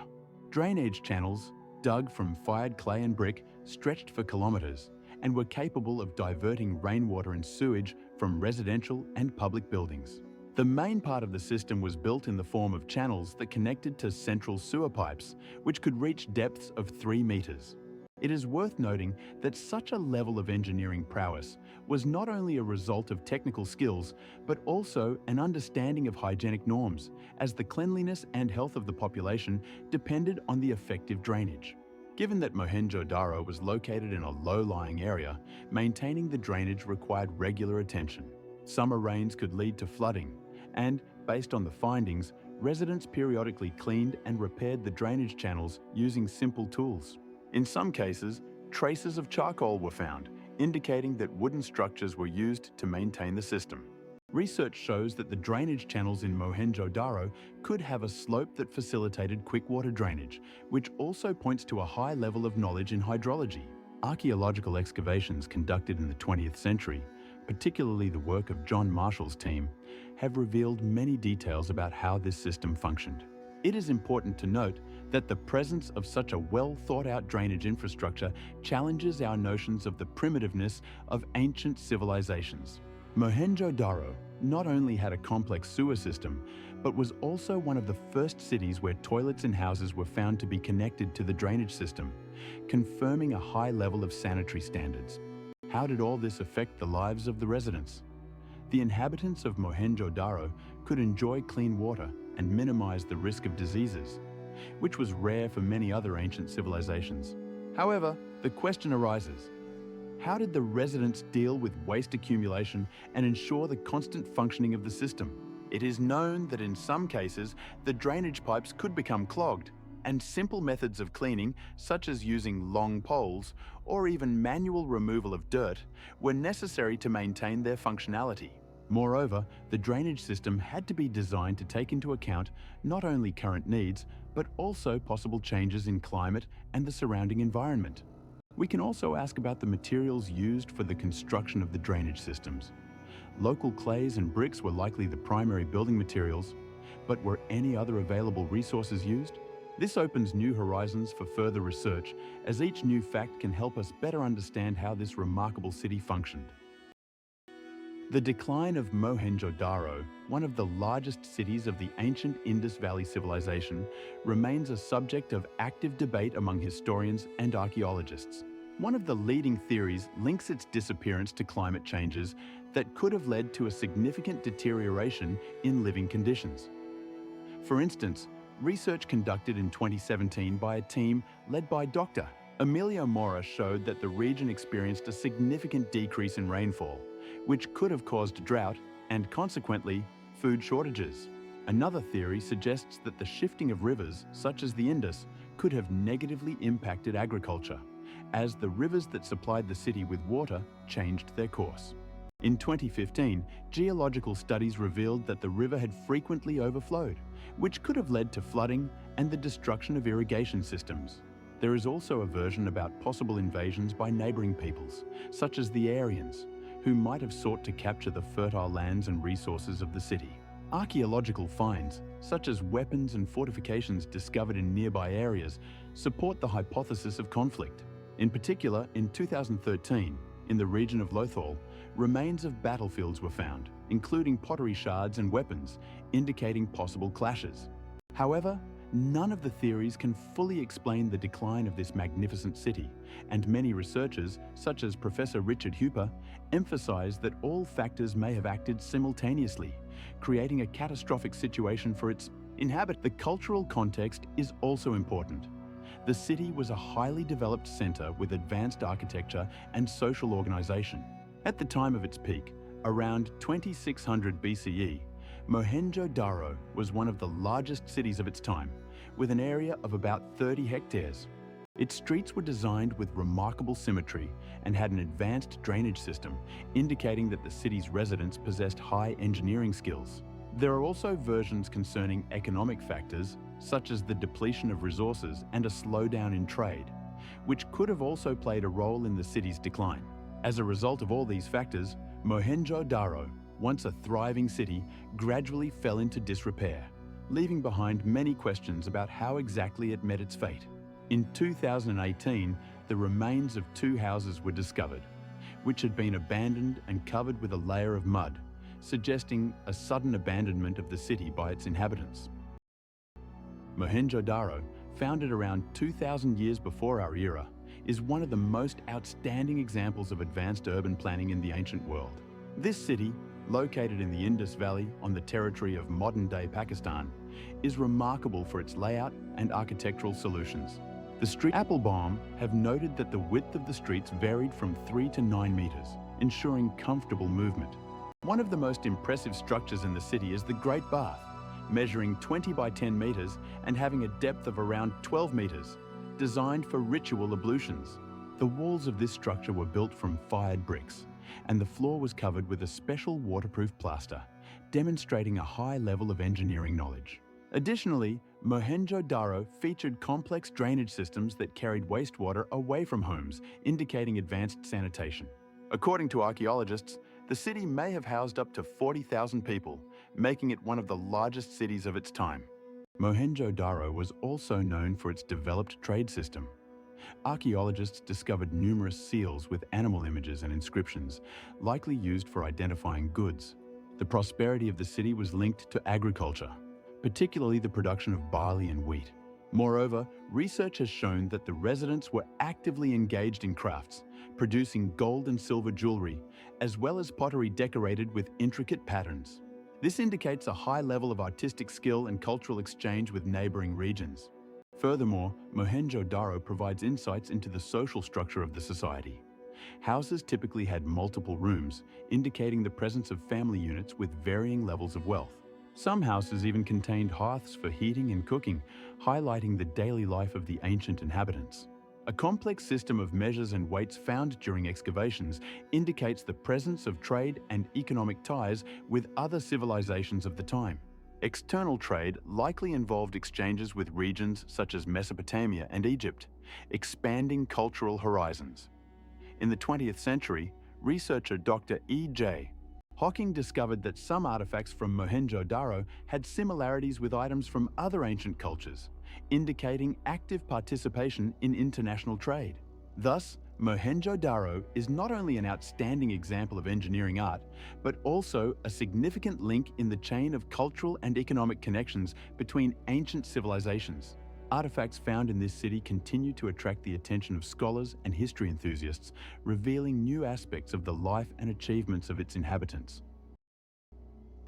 Drainage channels, dug from fired clay and brick, stretched for kilometers and were capable of diverting rainwater and sewage from residential and public buildings. The main part of the system was built in the form of channels that connected to central sewer pipes, which could reach depths of 3 meters. It is worth noting that such a level of engineering prowess was not only a result of technical skills, but also an understanding of hygienic norms, as the cleanliness and health of the population depended on the effective drainage. Given that Mohenjo-Daro was located in a low-lying area, maintaining the drainage required regular attention. Summer rains could lead to flooding, and, based on the findings, residents periodically cleaned and repaired the drainage channels using simple tools. In some cases, traces of charcoal were found, indicating that wooden structures were used to maintain the system. Research shows that the drainage channels in Mohenjo-Daro could have a slope that facilitated quick water drainage, which also points to a high level of knowledge in hydrology. Archaeological excavations conducted in the 20th century, particularly the work of John Marshall's team, have revealed many details about how this system functioned. It is important to note that the presence of such a well-thought-out drainage infrastructure challenges our notions of the primitiveness of ancient civilizations. Mohenjo-Daro not only had a complex sewer system, but was also one of the first cities where toilets and houses were found to be connected to the drainage system, confirming a high level of sanitary standards. How did all this affect the lives of the residents? The inhabitants of Mohenjo-Daro could enjoy clean water and minimize the risk of diseases, which was rare for many other ancient civilizations. However, the question arises: how did the residents deal with waste accumulation and ensure the constant functioning of the system? It is known that in some cases, the drainage pipes could become clogged, and simple methods of cleaning, such as using long poles or even manual removal of dirt, were necessary to maintain their functionality. Moreover, the drainage system had to be designed to take into account not only current needs, but also possible changes in climate and the surrounding environment. We can also ask about the materials used for the construction of the drainage systems. Local clays and bricks were likely the primary building materials, but were any other available resources used? This opens new horizons for further research, as each new fact can help us better understand how this remarkable city functioned. The decline of Mohenjo-Daro, one of the largest cities of the ancient Indus Valley civilization, remains a subject of active debate among historians and archaeologists. One of the leading theories links its disappearance to climate changes that could have led to a significant deterioration in living conditions. For instance, research conducted in 2017 by a team led by Dr. Emilio Mora showed that the region experienced a significant decrease in rainfall, which could have caused drought and, consequently, food shortages. Another theory suggests that the shifting of rivers, such as the Indus, could have negatively impacted agriculture, as the rivers that supplied the city with water changed their course. In 2015, geological studies revealed that the river had frequently overflowed, which could have led to flooding and the destruction of irrigation systems. There is also a version about possible invasions by neighboring peoples, such as the Aryans, who might have sought to capture the fertile lands and resources of the city. Archaeological finds, such as weapons and fortifications discovered in nearby areas, support the hypothesis of conflict. In particular, in 2013, in the region of Lothal, remains of battlefields were found, including pottery shards and weapons, indicating possible clashes. However, none of the theories can fully explain the decline of this magnificent city, and many researchers, such as Professor Richard Hooper, emphasize that all factors may have acted simultaneously, creating a catastrophic situation for its inhabitants. The cultural context is also important. The city was a highly developed center with advanced architecture and social organization. At the time of its peak, around 2600 BCE, Mohenjo-Daro was one of the largest cities of its time, with an area of about 30 hectares. Its streets were designed with remarkable symmetry and had an advanced drainage system, indicating that the city's residents possessed high engineering skills. There are also versions concerning economic factors, such as the depletion of resources and a slowdown in trade, which could have also played a role in the city's decline. As a result of all these factors, Mohenjo-Daro, once a thriving city, gradually fell into disrepair, leaving behind many questions about how exactly it met its fate. In 2018, the remains of two houses were discovered, which had been abandoned and covered with a layer of mud, suggesting a sudden abandonment of the city by its inhabitants. Mohenjo-Daro, founded around 2,000 years before our era, is one of the most outstanding examples of advanced urban planning in the ancient world. This city, located in the Indus Valley on the territory of modern-day Pakistan, is remarkable for its layout and architectural solutions. The street Applebaum have noted that the width of the streets varied from 3 to 9 meters, ensuring comfortable movement. One of the most impressive structures in the city is the Great Bath, measuring 20 by 10 meters and having a depth of around 12 meters, designed for ritual ablutions. The walls of this structure were built from fired bricks, and the floor was covered with a special waterproof plaster, demonstrating a high level of engineering knowledge. Additionally, Mohenjo-Daro featured complex drainage systems that carried wastewater away from homes, indicating advanced sanitation. According to archaeologists, the city may have housed up to 40,000 people, making it one of the largest cities of its time. Mohenjo-Daro was also known for its developed trade system. Archaeologists discovered numerous seals with animal images and inscriptions, likely used for identifying goods. The prosperity of the city was linked to agriculture, particularly the production of barley and wheat. Moreover, research has shown that the residents were actively engaged in crafts, producing gold and silver jewelry, as well as pottery decorated with intricate patterns. This indicates a high level of artistic skill and cultural exchange with neighboring regions. Furthermore, Mohenjo-Daro provides insights into the social structure of the society. Houses typically had multiple rooms, indicating the presence of family units with varying levels of wealth. Some houses even contained hearths for heating and cooking, highlighting the daily life of the ancient inhabitants. A complex system of measures and weights found during excavations indicates the presence of trade and economic ties with other civilizations of the time. External trade likely involved exchanges with regions such as Mesopotamia and Egypt, expanding cultural horizons. In the 20th century, researcher Dr. E.J. Hawking discovered that some artifacts from Mohenjo-Daro had similarities with items from other ancient cultures, indicating active participation in international trade. Thus, Mohenjo-Daro is not only an outstanding example of engineering art, but also a significant link in the chain of cultural and economic connections between ancient civilizations. Artifacts found in this city continue to attract the attention of scholars and history enthusiasts, revealing new aspects of the life and achievements of its inhabitants.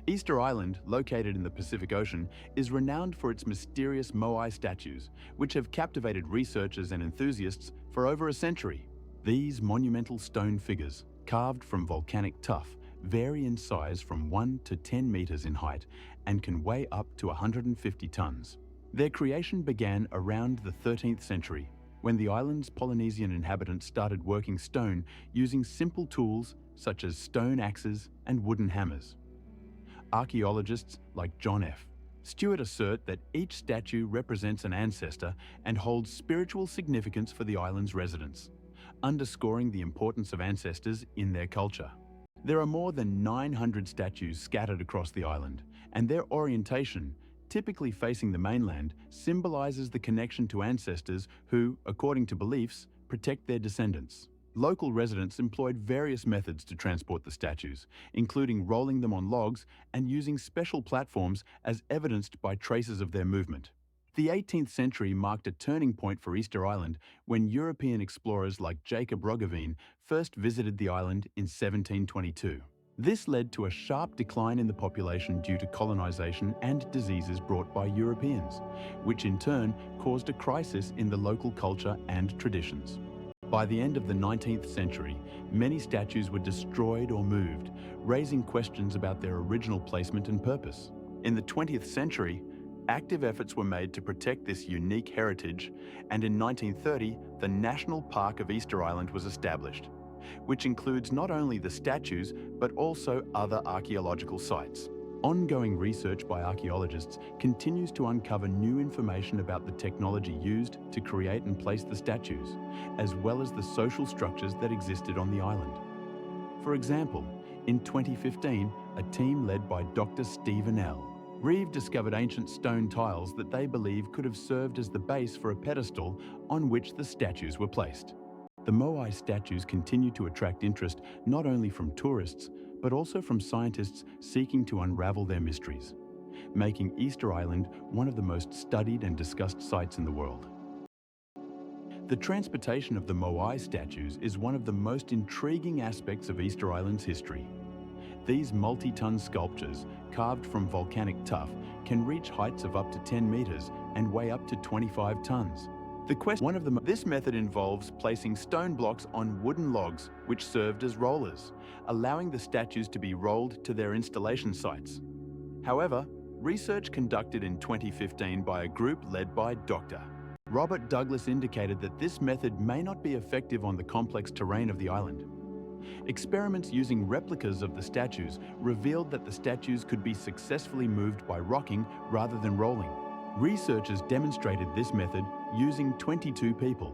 Easter Island, located in the Pacific Ocean, is renowned for its mysterious moai statues, which have captivated researchers and enthusiasts for over a century. These monumental stone figures, carved from volcanic tuff, vary in size from 1 to 10 meters in height and can weigh up to 150 tons. Their creation began around the 13th century, when the island's Polynesian inhabitants started working stone using simple tools such as stone axes and wooden hammers. Archaeologists like John F. Stewart assert that each statue represents an ancestor and holds spiritual significance for the island's residents, underscoring the importance of ancestors in their culture. There are more than 900 statues scattered across the island, and their orientation, typically facing the mainland, symbolizes the connection to ancestors who, according to beliefs, protect their descendants. Local residents employed various methods to transport the statues, including rolling them on logs and using special platforms as evidenced by traces of their movement. The 18th century marked a turning point for Easter Island when European explorers like Jacob Roggeveen first visited the island in 1722. This led to a sharp decline in the population due to colonization and diseases brought by Europeans, which in turn caused a crisis in the local culture and traditions. By the end of the 19th century, many statues were destroyed or moved, raising questions about their original placement and purpose. In the 20th century, active efforts were made to protect this unique heritage, and in 1930, the National Park of Easter Island was established, which includes not only the statues, but also other archaeological sites. Ongoing research by archaeologists continues to uncover new information about the technology used to create and place the statues, as well as the social structures that existed on the island. For example, in 2015, a team led by Dr. Stephen L. Reeve discovered ancient stone tiles that they believe could have served as the base for a pedestal on which the statues were placed. The Moai statues continue to attract interest not only from tourists, but also from scientists seeking to unravel their mysteries, making Easter Island one of the most studied and discussed sites in the world. The transportation of the Moai statues is one of the most intriguing aspects of Easter Island's history. These multi-ton sculptures, carved from volcanic tuff, can reach heights of up to 10 meters and weigh up to 25 tons. This method involves placing stone blocks on wooden logs which served as rollers, allowing the statues to be rolled to their installation sites. However, research conducted in 2015 by a group led by Dr. Robert Douglas indicated that this method may not be effective on the complex terrain of the island. Experiments using replicas of the statues revealed that the statues could be successfully moved by rocking rather than rolling. Researchers demonstrated this method using 22 people,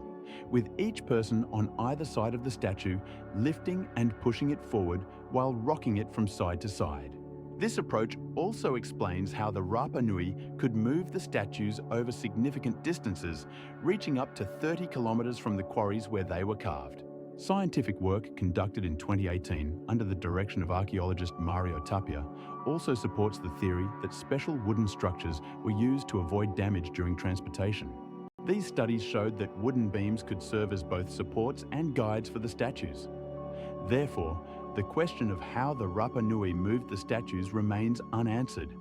with each person on either side of the statue lifting and pushing it forward while rocking it from side to side. This approach also explains how the Rapa Nui could move the statues over significant distances, reaching up to 30 kilometers from the quarries where they were carved. Scientific work conducted in 2018 under the direction of archaeologist Mario Tapia also supports the theory that special wooden structures were used to avoid damage during transportation. These studies showed that wooden beams could serve as both supports and guides for the statues. Therefore, the question of how the Rapa Nui moved the statues remains unanswered,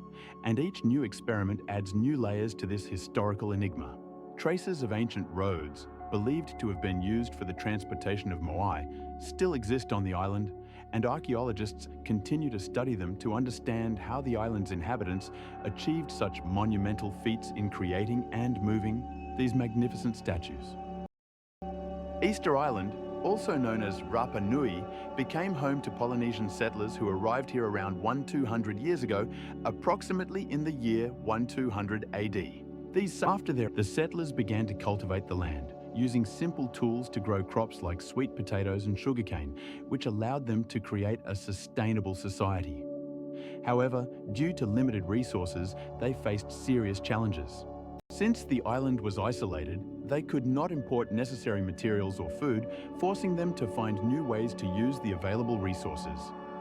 and each new experiment adds new layers to this historical enigma. Traces of ancient roads, believed to have been used for the transportation of Moai, still exist on the island, and archaeologists continue to study them to understand how the island's inhabitants achieved such monumental feats in creating and moving these magnificent statues. Easter Island, also known as Rapa Nui, became home to Polynesian settlers who arrived here around 1200 years ago, approximately in the year 1200 AD. The settlers began to cultivate the land, using simple tools to grow crops like sweet potatoes and sugarcane, which allowed them to create a sustainable society. However, due to limited resources, they faced serious challenges. Since the island was isolated, they could not import necessary materials or food, forcing them to find new ways to use the available resources.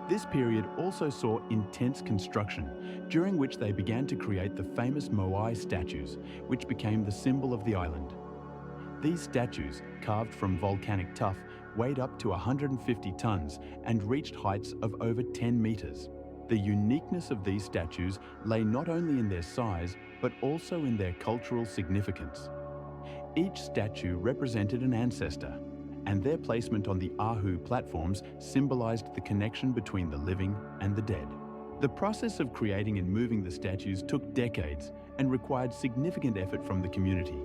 This period also saw intense construction, during which they began to create the famous Moai statues, which became the symbol of the island. These statues, carved from volcanic tuff, weighed up to 150 tons and reached heights of over 10 meters. The uniqueness of these statues lay not only in their size, but also in their cultural significance. Each statue represented an ancestor, and their placement on the Ahu platforms symbolized the connection between the living and the dead. The process of creating and moving the statues took decades and required significant effort from the community.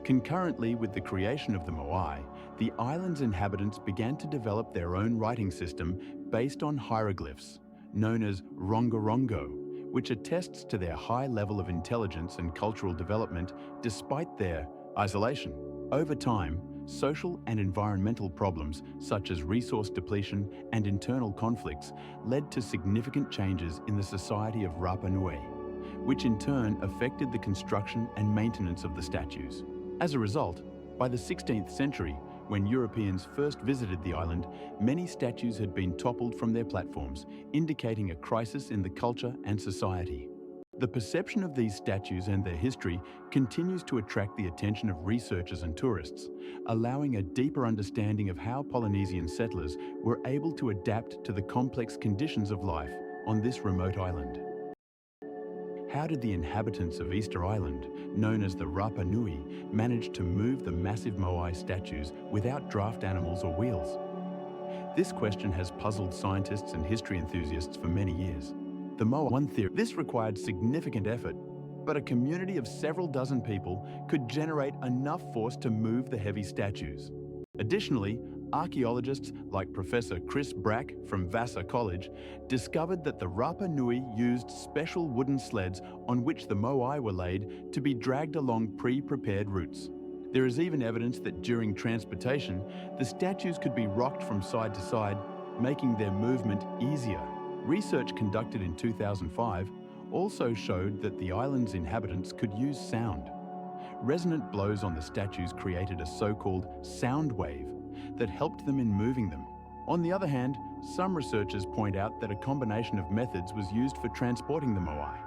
Concurrently with the creation of the Moai, the island's inhabitants began to develop their own writing system based on hieroglyphs, known as rongorongo, which attests to their high level of intelligence and cultural development despite their isolation. Over time, social and environmental problems such as resource depletion and internal conflicts led to significant changes in the society of Rapa Nui, which in turn affected the construction and maintenance of the statues. As a result, by the 16th century, when Europeans first visited the island, many statues had been toppled from their platforms, indicating a crisis in the culture and society. The perception of these statues and their history continues to attract the attention of researchers and tourists, allowing a deeper understanding of how Polynesian settlers were able to adapt to the complex conditions of life on this remote island. How did the inhabitants of Easter Island, known as the Rapa Nui, manage to move the massive Moai statues without draft animals or wheels? This question has puzzled scientists and history enthusiasts for many years. The Moai theory. This required significant effort, but a community of several dozen people could generate enough force to move the heavy statues. Additionally, archaeologists like Professor Chris Brack from Vassar College discovered that the Rapa Nui used special wooden sleds on which the Moai were laid to be dragged along pre-prepared routes. There is even evidence that during transportation, the statues could be rocked from side to side, making their movement easier. Research conducted in 2005 also showed that the island's inhabitants could use sound. Resonant blows on the statues created a so-called sound wave that helped them in moving them. On the other hand, some researchers point out that a combination of methods was used for transporting the moai.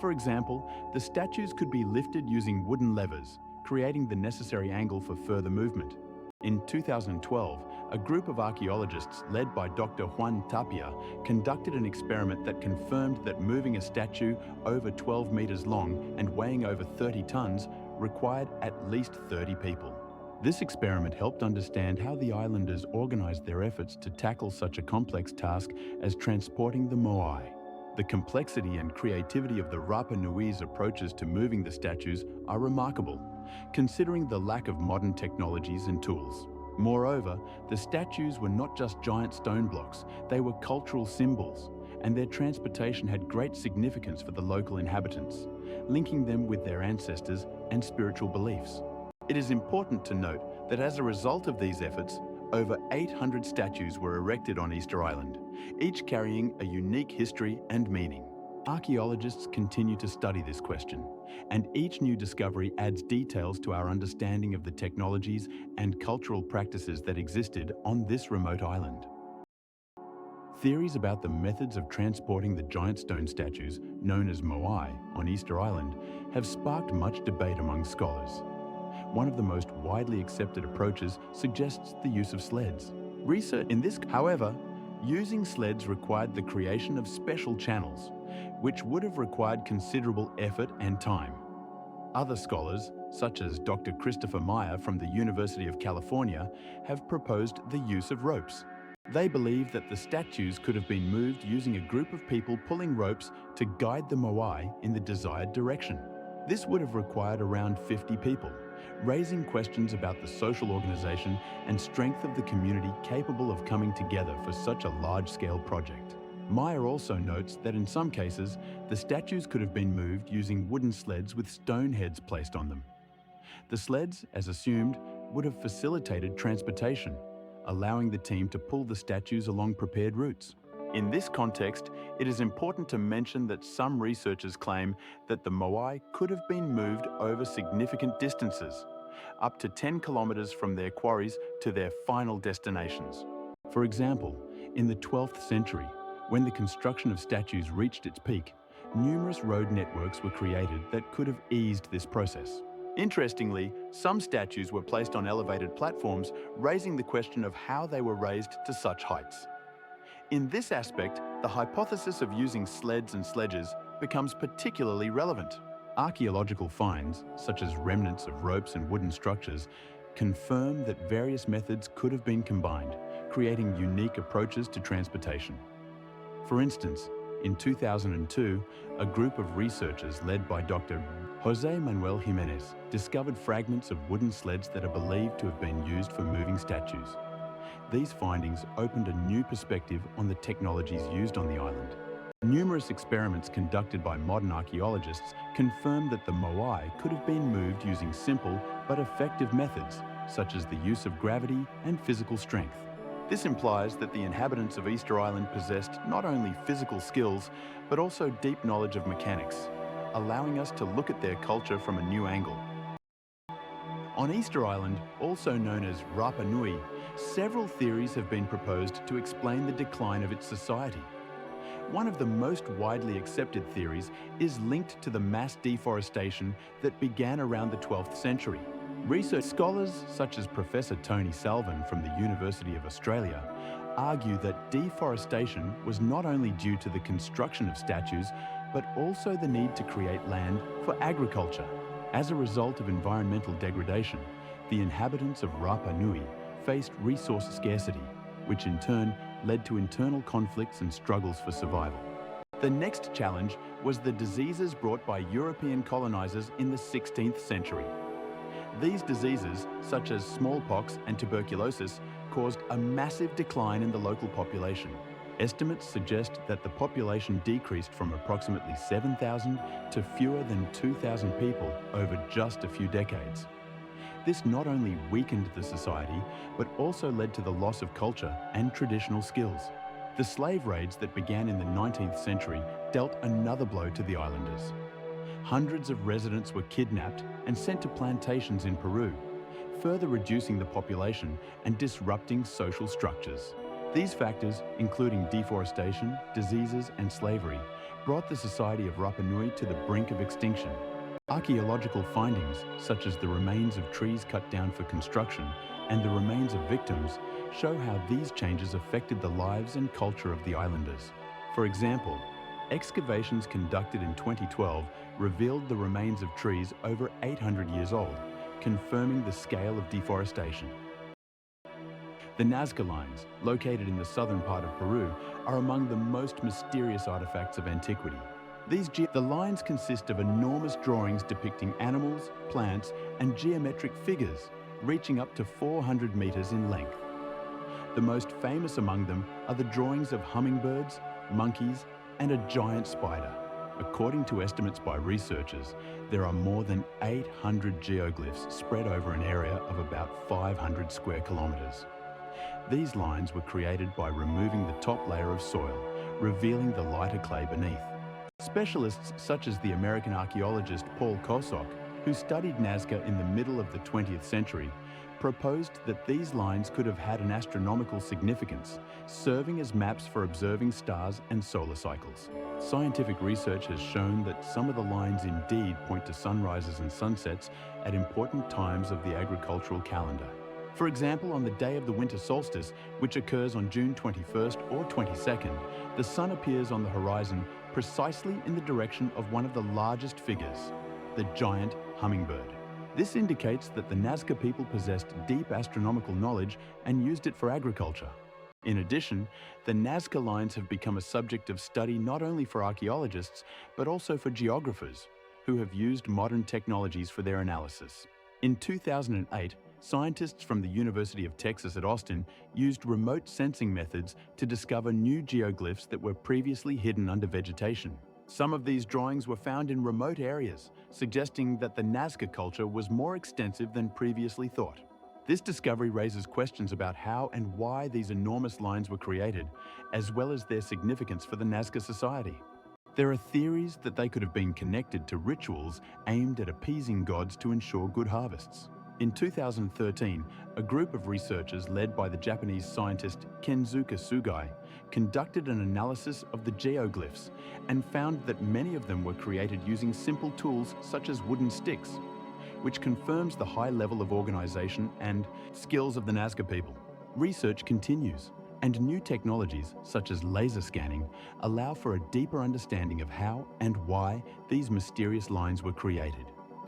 For example, the statues could be lifted using wooden levers, creating the necessary angle for further movement. In 2012, a group of archaeologists led by Dr. Juan Tapia conducted an experiment that confirmed that moving a statue over 12 meters long and weighing over 30 tons required at least 30 people. This experiment helped understand how the islanders organized their efforts to tackle such a complex task as transporting the moai. The complexity and creativity of the Rapa Nui's approaches to moving the statues are remarkable, considering the lack of modern technologies and tools. Moreover, the statues were not just giant stone blocks, they were cultural symbols, and their transportation had great significance for the local inhabitants, linking them with their ancestors and spiritual beliefs. It is important to note that as a result of these efforts, over 800 statues were erected on Easter Island, each carrying a unique history and meaning. Archaeologists continue to study this question, and each new discovery adds details to our understanding of the technologies and cultural practices that existed on this remote island. Theories about the methods of transporting the giant stone statues, known as moai, on Easter Island have sparked much debate among scholars. One of the most widely accepted approaches suggests the use of sleds. Research in this, however, using sleds required the creation of special channels, which would have required considerable effort and time. Other scholars, such as Dr. Christopher Meyer from the University of California, have proposed the use of ropes. They believe that the statues could have been moved using a group of people pulling ropes to guide the moai in the desired direction. This would have required around 50 people, raising questions about the social organization and strength of the community capable of coming together for such a large-scale project. Meyer also notes that in some cases, the statues could have been moved using wooden sleds with stone heads placed on them. The sleds, as assumed, would have facilitated transportation, allowing the team to pull the statues along prepared routes. In this context, it is important to mention that some researchers claim that the moai could have been moved over significant distances, up to 10 kilometers from their quarries to their final destinations. For example, in the 12th century, when the construction of statues reached its peak, numerous road networks were created that could have eased this process. Interestingly, some statues were placed on elevated platforms, raising the question of how they were raised to such heights. In this aspect, the hypothesis of using sleds and sledges becomes particularly relevant. Archaeological finds, such as remnants of ropes and wooden structures, confirm that various methods could have been combined, creating unique approaches to transportation. For instance, in 2002, a group of researchers led by Dr. José Manuel Jiménez discovered fragments of wooden sleds that are believed to have been used for moving statues. These findings opened a new perspective on the technologies used on the island. Numerous experiments conducted by modern archaeologists confirmed that the moai could have been moved using simple but effective methods, such as the use of gravity and physical strength. This implies that the inhabitants of Easter Island possessed not only physical skills, but also deep knowledge of mechanics, allowing us to look at their culture from a new angle. On Easter Island, also known as Rapa Nui, several theories have been proposed to explain the decline of its society. One of the most widely accepted theories is linked to the mass deforestation that began around the 12th century. Research scholars such as Professor Tony Salvin from the University of Australia argue that deforestation was not only due to the construction of statues, but also the need to create land for agriculture. As a result of environmental degradation, the inhabitants of Rapa Nui faced resource scarcity, which in turn led to internal conflicts and struggles for survival. The next challenge was the diseases brought by European colonizers in the 16th century. These diseases, such as smallpox and tuberculosis, caused a massive decline in the local population. Estimates suggest that the population decreased from approximately 7,000 to fewer than 2,000 people over just a few decades. This not only weakened the society, but also led to the loss of culture and traditional skills. The slave raids that began in the 19th century dealt another blow to the islanders. Hundreds of residents were kidnapped and sent to plantations in Peru, further reducing the population and disrupting social structures. These factors, including deforestation, diseases, and slavery, brought the society of Rapa Nui to the brink of extinction. Archaeological findings, such as the remains of trees cut down for construction and the remains of victims, show how these changes affected the lives and culture of the islanders. For example, excavations conducted in 2012 revealed the remains of trees over 800 years old, confirming the scale of deforestation. The Nazca Lines, located in the southern part of Peru, are among the most mysterious artifacts of antiquity. The lines consist of enormous drawings depicting animals, plants, and geometric figures, reaching up to 400 meters in length. The most famous among them are the drawings of hummingbirds, monkeys, and a giant spider. According to estimates by researchers, there are more than 800 geoglyphs spread over an area of about 500 square kilometers. These lines were created by removing the top layer of soil, revealing the lighter clay beneath. Specialists such as the American archaeologist Paul Kosok, who studied Nazca in the middle of the 20th century, proposed that these lines could have had an astronomical significance, serving as maps for observing stars and solar cycles. Scientific research has shown that some of the lines indeed point to sunrises and sunsets at important times of the agricultural calendar. For example, on the day of the winter solstice, which occurs on June 21st or 22nd, the sun appears on the horizon precisely in the direction of one of the largest figures, the giant hummingbird. This indicates that the Nazca people possessed deep astronomical knowledge and used it for agriculture. In addition, the Nazca lines have become a subject of study not only for archaeologists, but also for geographers, who have used modern technologies for their analysis. In 2008, scientists from the University of Texas at Austin used remote sensing methods to discover new geoglyphs that were previously hidden under vegetation. Some of these drawings were found in remote areas, suggesting that the Nazca culture was more extensive than previously thought. This discovery raises questions about how and why these enormous lines were created, as well as their significance for the Nazca society. There are theories that they could have been connected to rituals aimed at appeasing gods to ensure good harvests. In 2013, a group of researchers led by the Japanese scientist Kenzuka Sugai conducted an analysis of the geoglyphs and found that many of them were created using simple tools such as wooden sticks, which confirms the high level of organization and skills of the Nazca people. Research continues, and new technologies such as laser scanning allow for a deeper understanding of how and why these mysterious lines were created.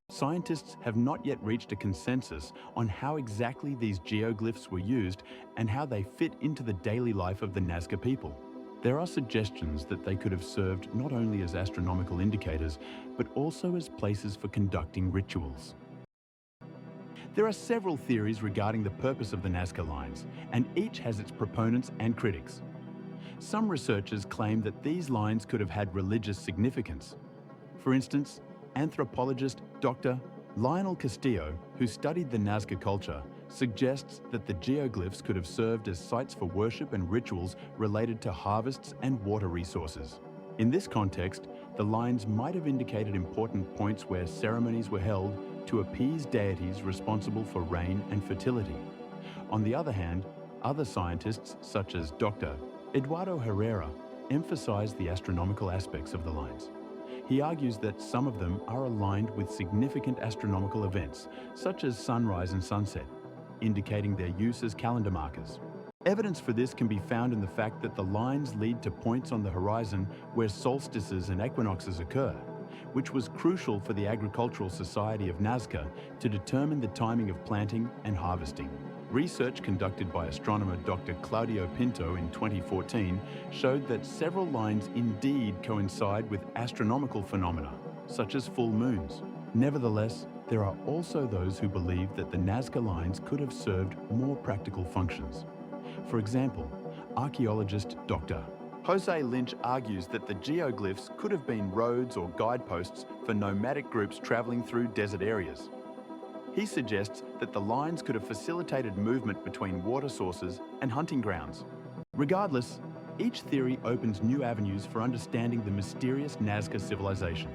Scientists have not yet reached a consensus on how exactly these geoglyphs were used and how they fit into the daily life of the Nazca people. There are suggestions that they could have served not only as astronomical indicators, but also as places for conducting rituals. There are several theories regarding the purpose of the Nazca lines, and each has its proponents and critics. Some researchers claim that these lines could have had religious significance. For instance, anthropologist Dr. Lionel Castillo, who studied the Nazca culture, suggests that the geoglyphs could have served as sites for worship and rituals related to harvests and water resources. In this context, the lines might have indicated important points where ceremonies were held to appease deities responsible for rain and fertility. On the other hand, other scientists, such as Dr. Eduardo Herrera, emphasize the astronomical aspects of the lines. He argues that some of them are aligned with significant astronomical events, such as sunrise and sunset, indicating their use as calendar markers. Evidence for this can be found in the fact that the lines lead to points on the horizon where solstices and equinoxes occur, which was crucial for the agricultural society of Nazca to determine the timing of planting and harvesting. Research conducted by astronomer Dr. Claudio Pinto in 2014 showed that several lines indeed coincide with astronomical phenomena, such as full moons. Nevertheless, there are also those who believe that the Nazca lines could have served more practical functions. For example, archaeologist Dr. Jose Lynch argues that the geoglyphs could have been roads or guideposts for nomadic groups traveling through desert areas. He suggests that the lines could have facilitated movement between water sources and hunting grounds. Regardless, each theory opens new avenues for understanding the mysterious Nazca civilization,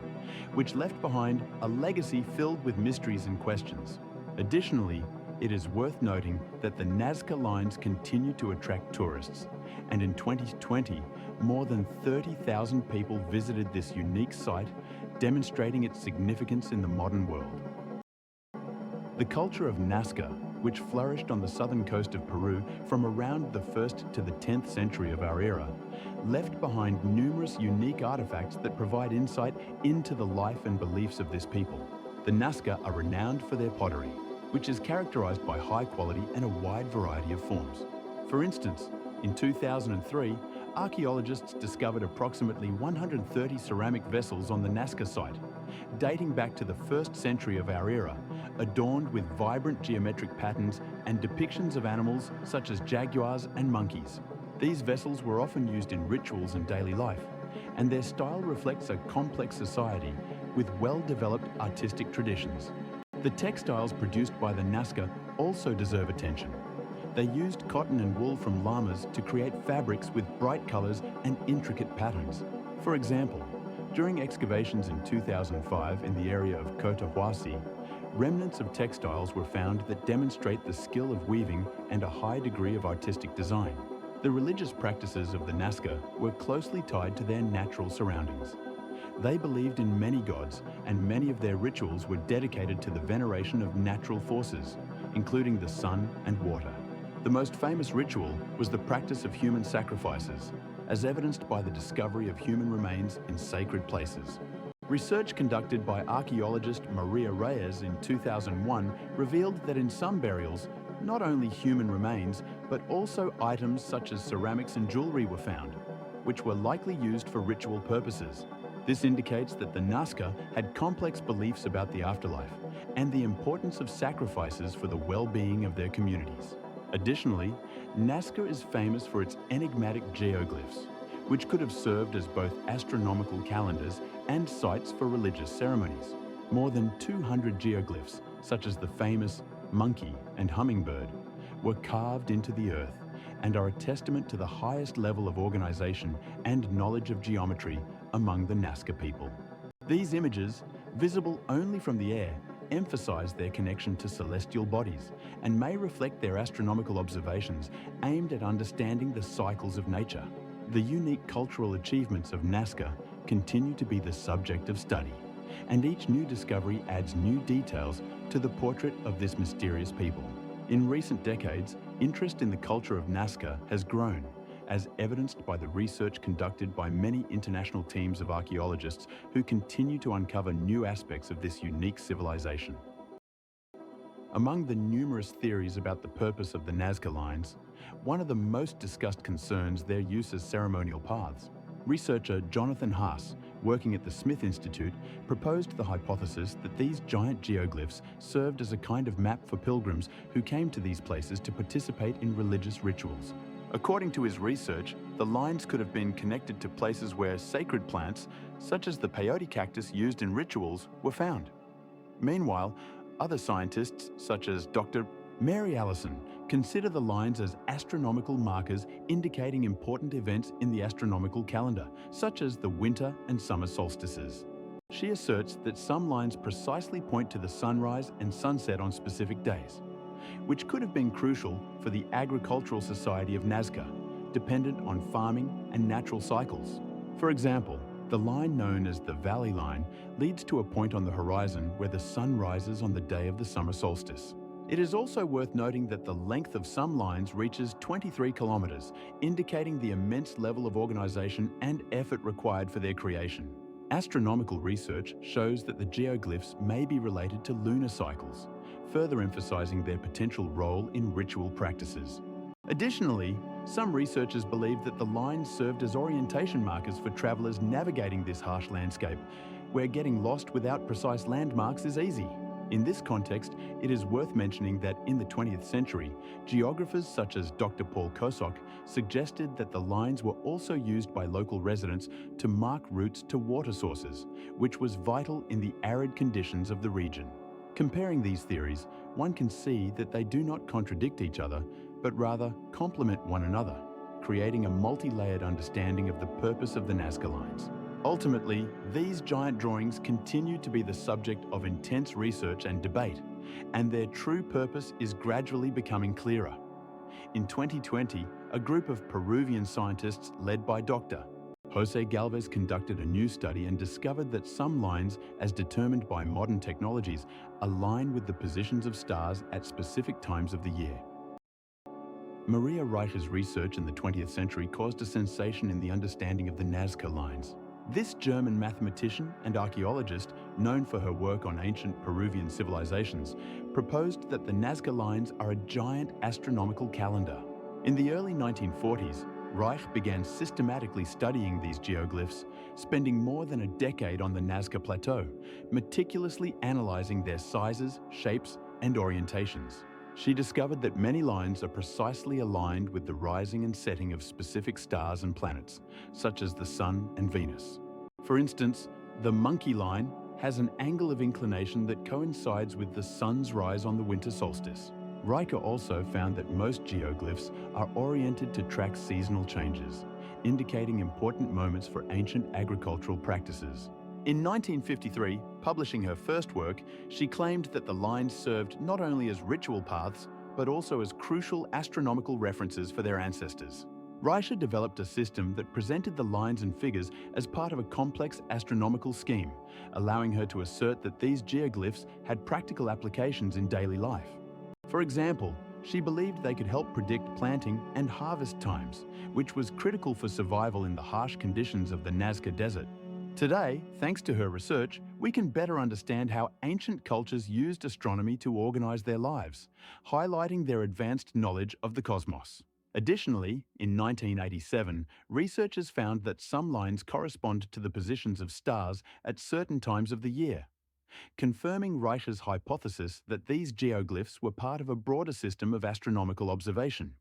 which left behind a legacy filled with mysteries and questions. Additionally, it is worth noting that the Nazca lines continue to attract tourists, and in 2020, more than 30,000 people visited this unique site, demonstrating its significance in the modern world. The culture of Nazca, which flourished on the southern coast of Peru from around the 1st to the 10th century of our era, left behind numerous unique artifacts that provide insight into the life and beliefs of this people. The Nazca are renowned for their pottery, which is characterized by high quality and a wide variety of forms. For instance, in 2003, archaeologists discovered approximately 130 ceramic vessels on the Nazca site, dating back to the 1st century of our era, adorned with vibrant geometric patterns and depictions of animals such as jaguars and monkeys. These vessels were often used in rituals and daily life, and their style reflects a complex society with well-developed artistic traditions. The textiles produced by the Nazca also deserve attention. They used cotton and wool from llamas to create fabrics with bright colors and intricate patterns. For example, during excavations in 2005 in the area of Cotahuasi, remnants of textiles were found that demonstrate the skill of weaving and a high degree of artistic design. The religious practices of the Nazca were closely tied to their natural surroundings. They believed in many gods, and many of their rituals were dedicated to the veneration of natural forces, including the sun and water. The most famous ritual was the practice of human sacrifices, as evidenced by the discovery of human remains in sacred places. Research conducted by archaeologist Maria Reyes in 2001 revealed that in some burials, not only human remains, but also items such as ceramics and jewelry were found, which were likely used for ritual purposes. This indicates that the Nazca had complex beliefs about the afterlife and the importance of sacrifices for the well-being of their communities. Additionally, Nazca is famous for its enigmatic geoglyphs, which could have served as both astronomical calendars and sites for religious ceremonies. More than 200 geoglyphs, such as the famous monkey and hummingbird, were carved into the earth and are a testament to the highest level of organization and knowledge of geometry among the Nazca people. These images, visible only from the air, emphasize their connection to celestial bodies and may reflect their astronomical observations aimed at understanding the cycles of nature. The unique cultural achievements of Nazca continue to be the subject of study, and each new discovery adds new details to the portrait of this mysterious people. In recent decades, interest in the culture of Nazca has grown, as evidenced by the research conducted by many international teams of archaeologists who continue to uncover new aspects of this unique civilization. Among the numerous theories about the purpose of the Nazca lines, one of the most discussed concerns their use as ceremonial paths. Researcher Jonathan Haas, working at the Smith Institute, proposed the hypothesis that these giant geoglyphs served as a kind of map for pilgrims who came to these places to participate in religious rituals. According to his research, the lines could have been connected to places where sacred plants, such as the peyote cactus used in rituals, were found. Meanwhile, other scientists, such as Dr. Mary Allison, consider the lines as astronomical markers indicating important events in the astronomical calendar, such as the winter and summer solstices. She asserts that some lines precisely point to the sunrise and sunset on specific days, which could have been crucial for the agricultural society of Nazca, dependent on farming and natural cycles. For example, the line known as the Valley Line leads to a point on the horizon where the sun rises on the day of the summer solstice. It is also worth noting that the length of some lines reaches 23 kilometers, indicating the immense level of organization and effort required for their creation. Astronomical research shows that the geoglyphs may be related to lunar cycles, further emphasizing their potential role in ritual practices. Additionally, some researchers believe that the lines served as orientation markers for travelers navigating this harsh landscape, where getting lost without precise landmarks is easy. In this context, it is worth mentioning that in the 20th century, geographers such as Dr. Paul Kosok suggested that the lines were also used by local residents to mark routes to water sources, which was vital in the arid conditions of the region. Comparing these theories, one can see that they do not contradict each other, but rather complement one another, creating a multi-layered understanding of the purpose of the Nazca Lines. Ultimately, these giant drawings continue to be the subject of intense research and debate, and their true purpose is gradually becoming clearer. In 2020, a group of Peruvian scientists led by Dr. José Galvez conducted a new study and discovered that some lines, as determined by modern technologies, align with the positions of stars at specific times of the year. Maria Reicher's research in the 20th century caused a sensation in the understanding of the Nazca Lines. This German mathematician and archaeologist, known for her work on ancient Peruvian civilizations, proposed that the Nazca Lines are a giant astronomical calendar. In the early 1940s, Reich began systematically studying these geoglyphs, spending more than a decade on the Nazca Plateau, meticulously analyzing their sizes, shapes, and orientations. She discovered that many lines are precisely aligned with the rising and setting of specific stars and planets, such as the Sun and Venus. For instance, the monkey line has an angle of inclination that coincides with the Sun's rise on the winter solstice. Riker also found that most geoglyphs are oriented to track seasonal changes, indicating important moments for ancient agricultural practices. In 1953, publishing her first work, she claimed that the lines served not only as ritual paths, but also as crucial astronomical references for their ancestors. Reicher developed a system that presented the lines and figures as part of a complex astronomical scheme, allowing her to assert that these geoglyphs had practical applications in daily life. For example, she believed they could help predict planting and harvest times, which was critical for survival in the harsh conditions of the Nazca Desert. Today, thanks to her research, we can better understand how ancient cultures used astronomy to organize their lives, highlighting their advanced knowledge of the cosmos. Additionally, in 1987, researchers found that some lines correspond to the positions of stars at certain times of the year, confirming Reicher's hypothesis that these geoglyphs were part of a broader system of astronomical observation.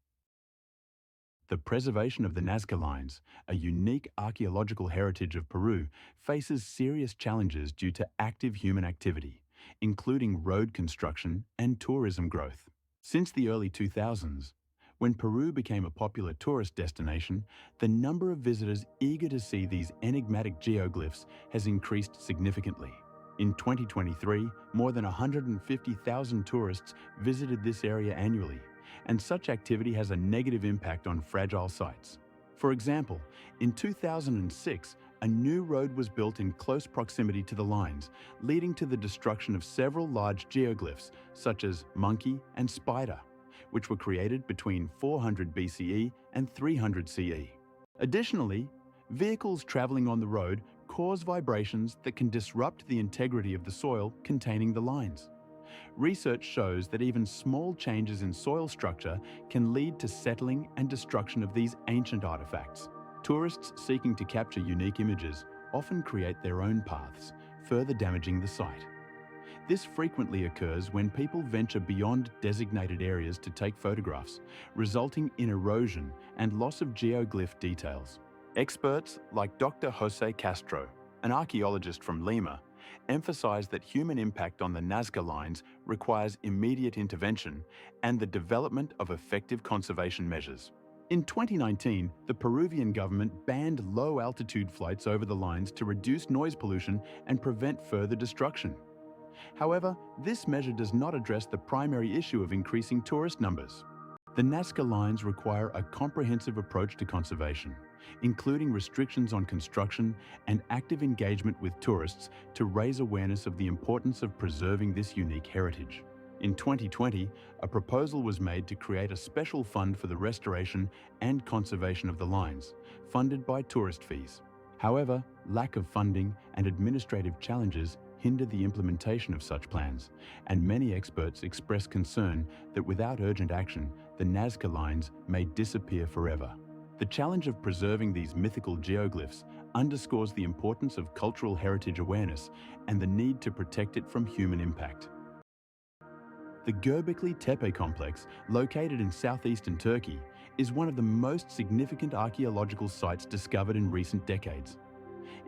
The preservation of the Nazca Lines, a unique archaeological heritage of Peru, faces serious challenges due to active human activity, including road construction and tourism growth. Since the early 2000s, when Peru became a popular tourist destination, the number of visitors eager to see these enigmatic geoglyphs has increased significantly. In 2023, more than 150,000 tourists visited this area annually, and such activity has a negative impact on fragile sites. For example, in 2006, a new road was built in close proximity to the lines, leading to the destruction of several large geoglyphs, such as monkey and spider, which were created between 400 BCE and 300 CE. Additionally, vehicles traveling on the road cause vibrations that can disrupt the integrity of the soil containing the lines. Research shows that even small changes in soil structure can lead to settling and destruction of these ancient artifacts. Tourists seeking to capture unique images often create their own paths, further damaging the site. This frequently occurs when people venture beyond designated areas to take photographs, resulting in erosion and loss of geoglyph details. Experts like Dr. José Castro, an archaeologist from Lima, emphasize that human impact on the Nazca Lines requires immediate intervention and the development of effective conservation measures. In 2019, the Peruvian government banned low-altitude flights over the lines to reduce noise pollution and prevent further destruction. However, this measure does not address the primary issue of increasing tourist numbers. The Nazca Lines require a comprehensive approach to conservation, including restrictions on construction and active engagement with tourists to raise awareness of the importance of preserving this unique heritage. In 2020, a proposal was made to create a special fund for the restoration and conservation of the lines, funded by tourist fees. However, lack of funding and administrative challenges hinder the implementation of such plans, and many experts express concern that without urgent action, the Nazca Lines may disappear forever. The challenge of preserving these mythical geoglyphs underscores the importance of cultural heritage awareness and the need to protect it from human impact. The Göbekli Tepe complex, located in southeastern Turkey, is one of the most significant archaeological sites discovered in recent decades.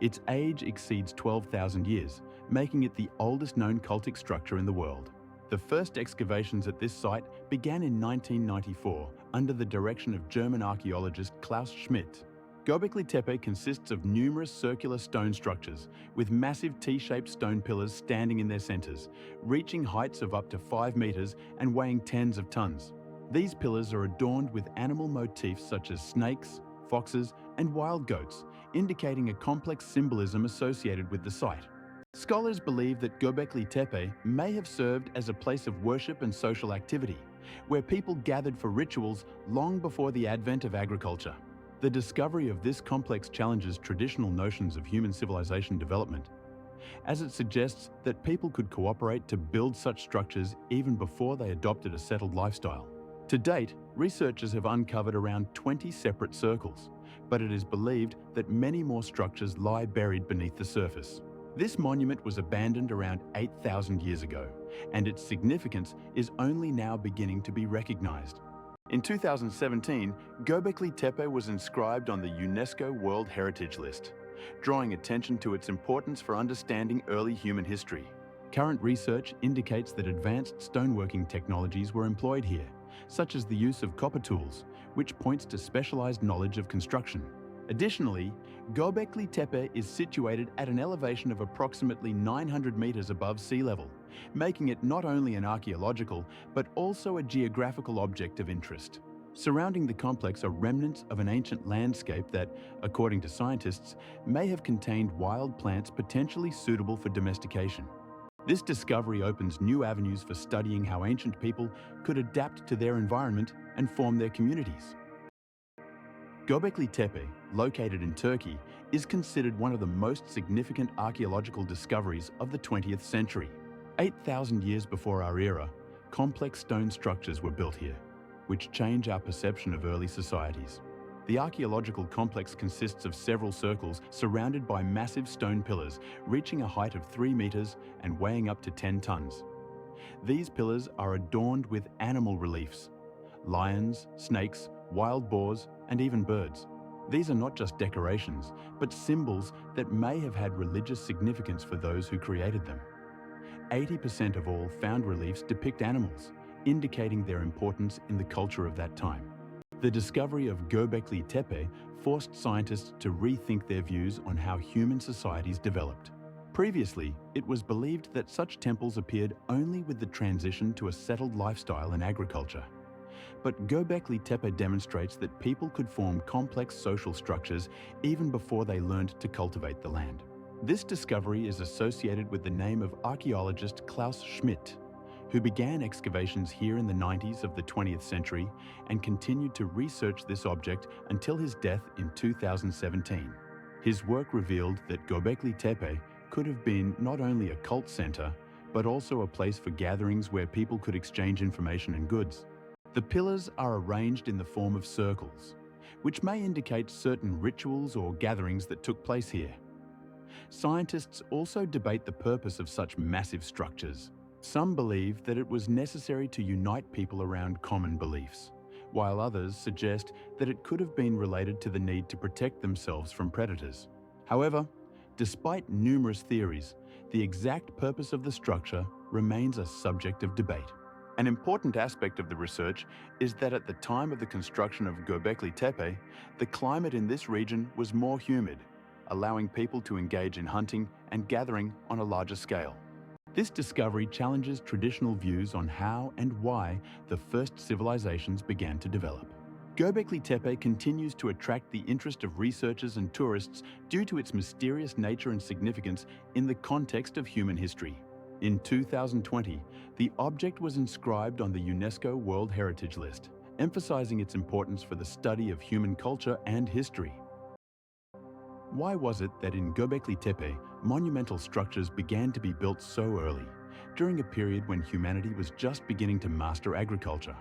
Its age exceeds 12,000 years, making it the oldest known cultic structure in the world. The first excavations at this site began in 1994 under the direction of German archaeologist Klaus Schmidt. Göbekli Tepe consists of numerous circular stone structures with massive T-shaped stone pillars standing in their centers, reaching heights of up to 5 meters and weighing tens of tons. These pillars are adorned with animal motifs such as snakes, foxes, and wild goats, indicating a complex symbolism associated with the site. Scholars believe that Göbekli Tepe may have served as a place of worship and social activity, where people gathered for rituals long before the advent of agriculture. The discovery of this complex challenges traditional notions of human civilization development, as it suggests that people could cooperate to build such structures even before they adopted a settled lifestyle. To date, researchers have uncovered around 20 separate circles, but it is believed that many more structures lie buried beneath the surface. This monument was abandoned around 8,000 years ago, and its significance is only now beginning to be recognized. In 2017, Göbekli Tepe was inscribed on the UNESCO World Heritage List, drawing attention to its importance for understanding early human history. Current research indicates that advanced stoneworking technologies were employed here, such as the use of copper tools, which points to specialized knowledge of construction. Additionally, Göbekli Tepe is situated at an elevation of approximately 900 meters above sea level, making it not only an archaeological, but also a geographical object of interest. Surrounding the complex are remnants of an ancient landscape that, according to scientists, may have contained wild plants potentially suitable for domestication. This discovery opens new avenues for studying how ancient people could adapt to their environment and form their communities. Göbekli Tepe, located in Turkey, is considered one of the most significant archaeological discoveries of the 20th century. 8,000 years before our era, complex stone structures were built here, which change our perception of early societies. The archaeological complex consists of several circles surrounded by massive stone pillars, reaching a height of 3 meters and weighing up to 10 tons. These pillars are adorned with animal reliefs: lions, snakes, wild boars, and even birds. These are not just decorations, but symbols that may have had religious significance for those who created them. 80% of all found reliefs depict animals, indicating their importance in the culture of that time. The discovery of Göbekli Tepe forced scientists to rethink their views on how human societies developed. Previously, it was believed that such temples appeared only with the transition to a settled lifestyle and agriculture. But Göbekli Tepe demonstrates that people could form complex social structures even before they learned to cultivate the land. This discovery is associated with the name of archaeologist Klaus Schmidt, who began excavations here in the 90s of the 20th century and continued to research this object until his death in 2017. His work revealed that Göbekli Tepe could have been not only a cult center, but also a place for gatherings where people could exchange information and goods. The pillars are arranged in the form of circles, which may indicate certain rituals or gatherings that took place here. Scientists also debate the purpose of such massive structures. Some believe that it was necessary to unite people around common beliefs, while others suggest that it could have been related to the need to protect themselves from predators. However, despite numerous theories, the exact purpose of the structure remains a subject of debate. An important aspect of the research is that at the time of the construction of Göbekli Tepe, the climate in this region was more humid, allowing people to engage in hunting and gathering on a larger scale. This discovery challenges traditional views on how and why the first civilizations began to develop. Göbekli Tepe continues to attract the interest of researchers and tourists due to its mysterious nature and significance in the context of human history. In 2020, the object was inscribed on the UNESCO World Heritage List, emphasizing its importance for the study of human culture and history. Why was it that in Göbekli Tepe, monumental structures began to be built so early, during a period when humanity was just beginning to master agriculture?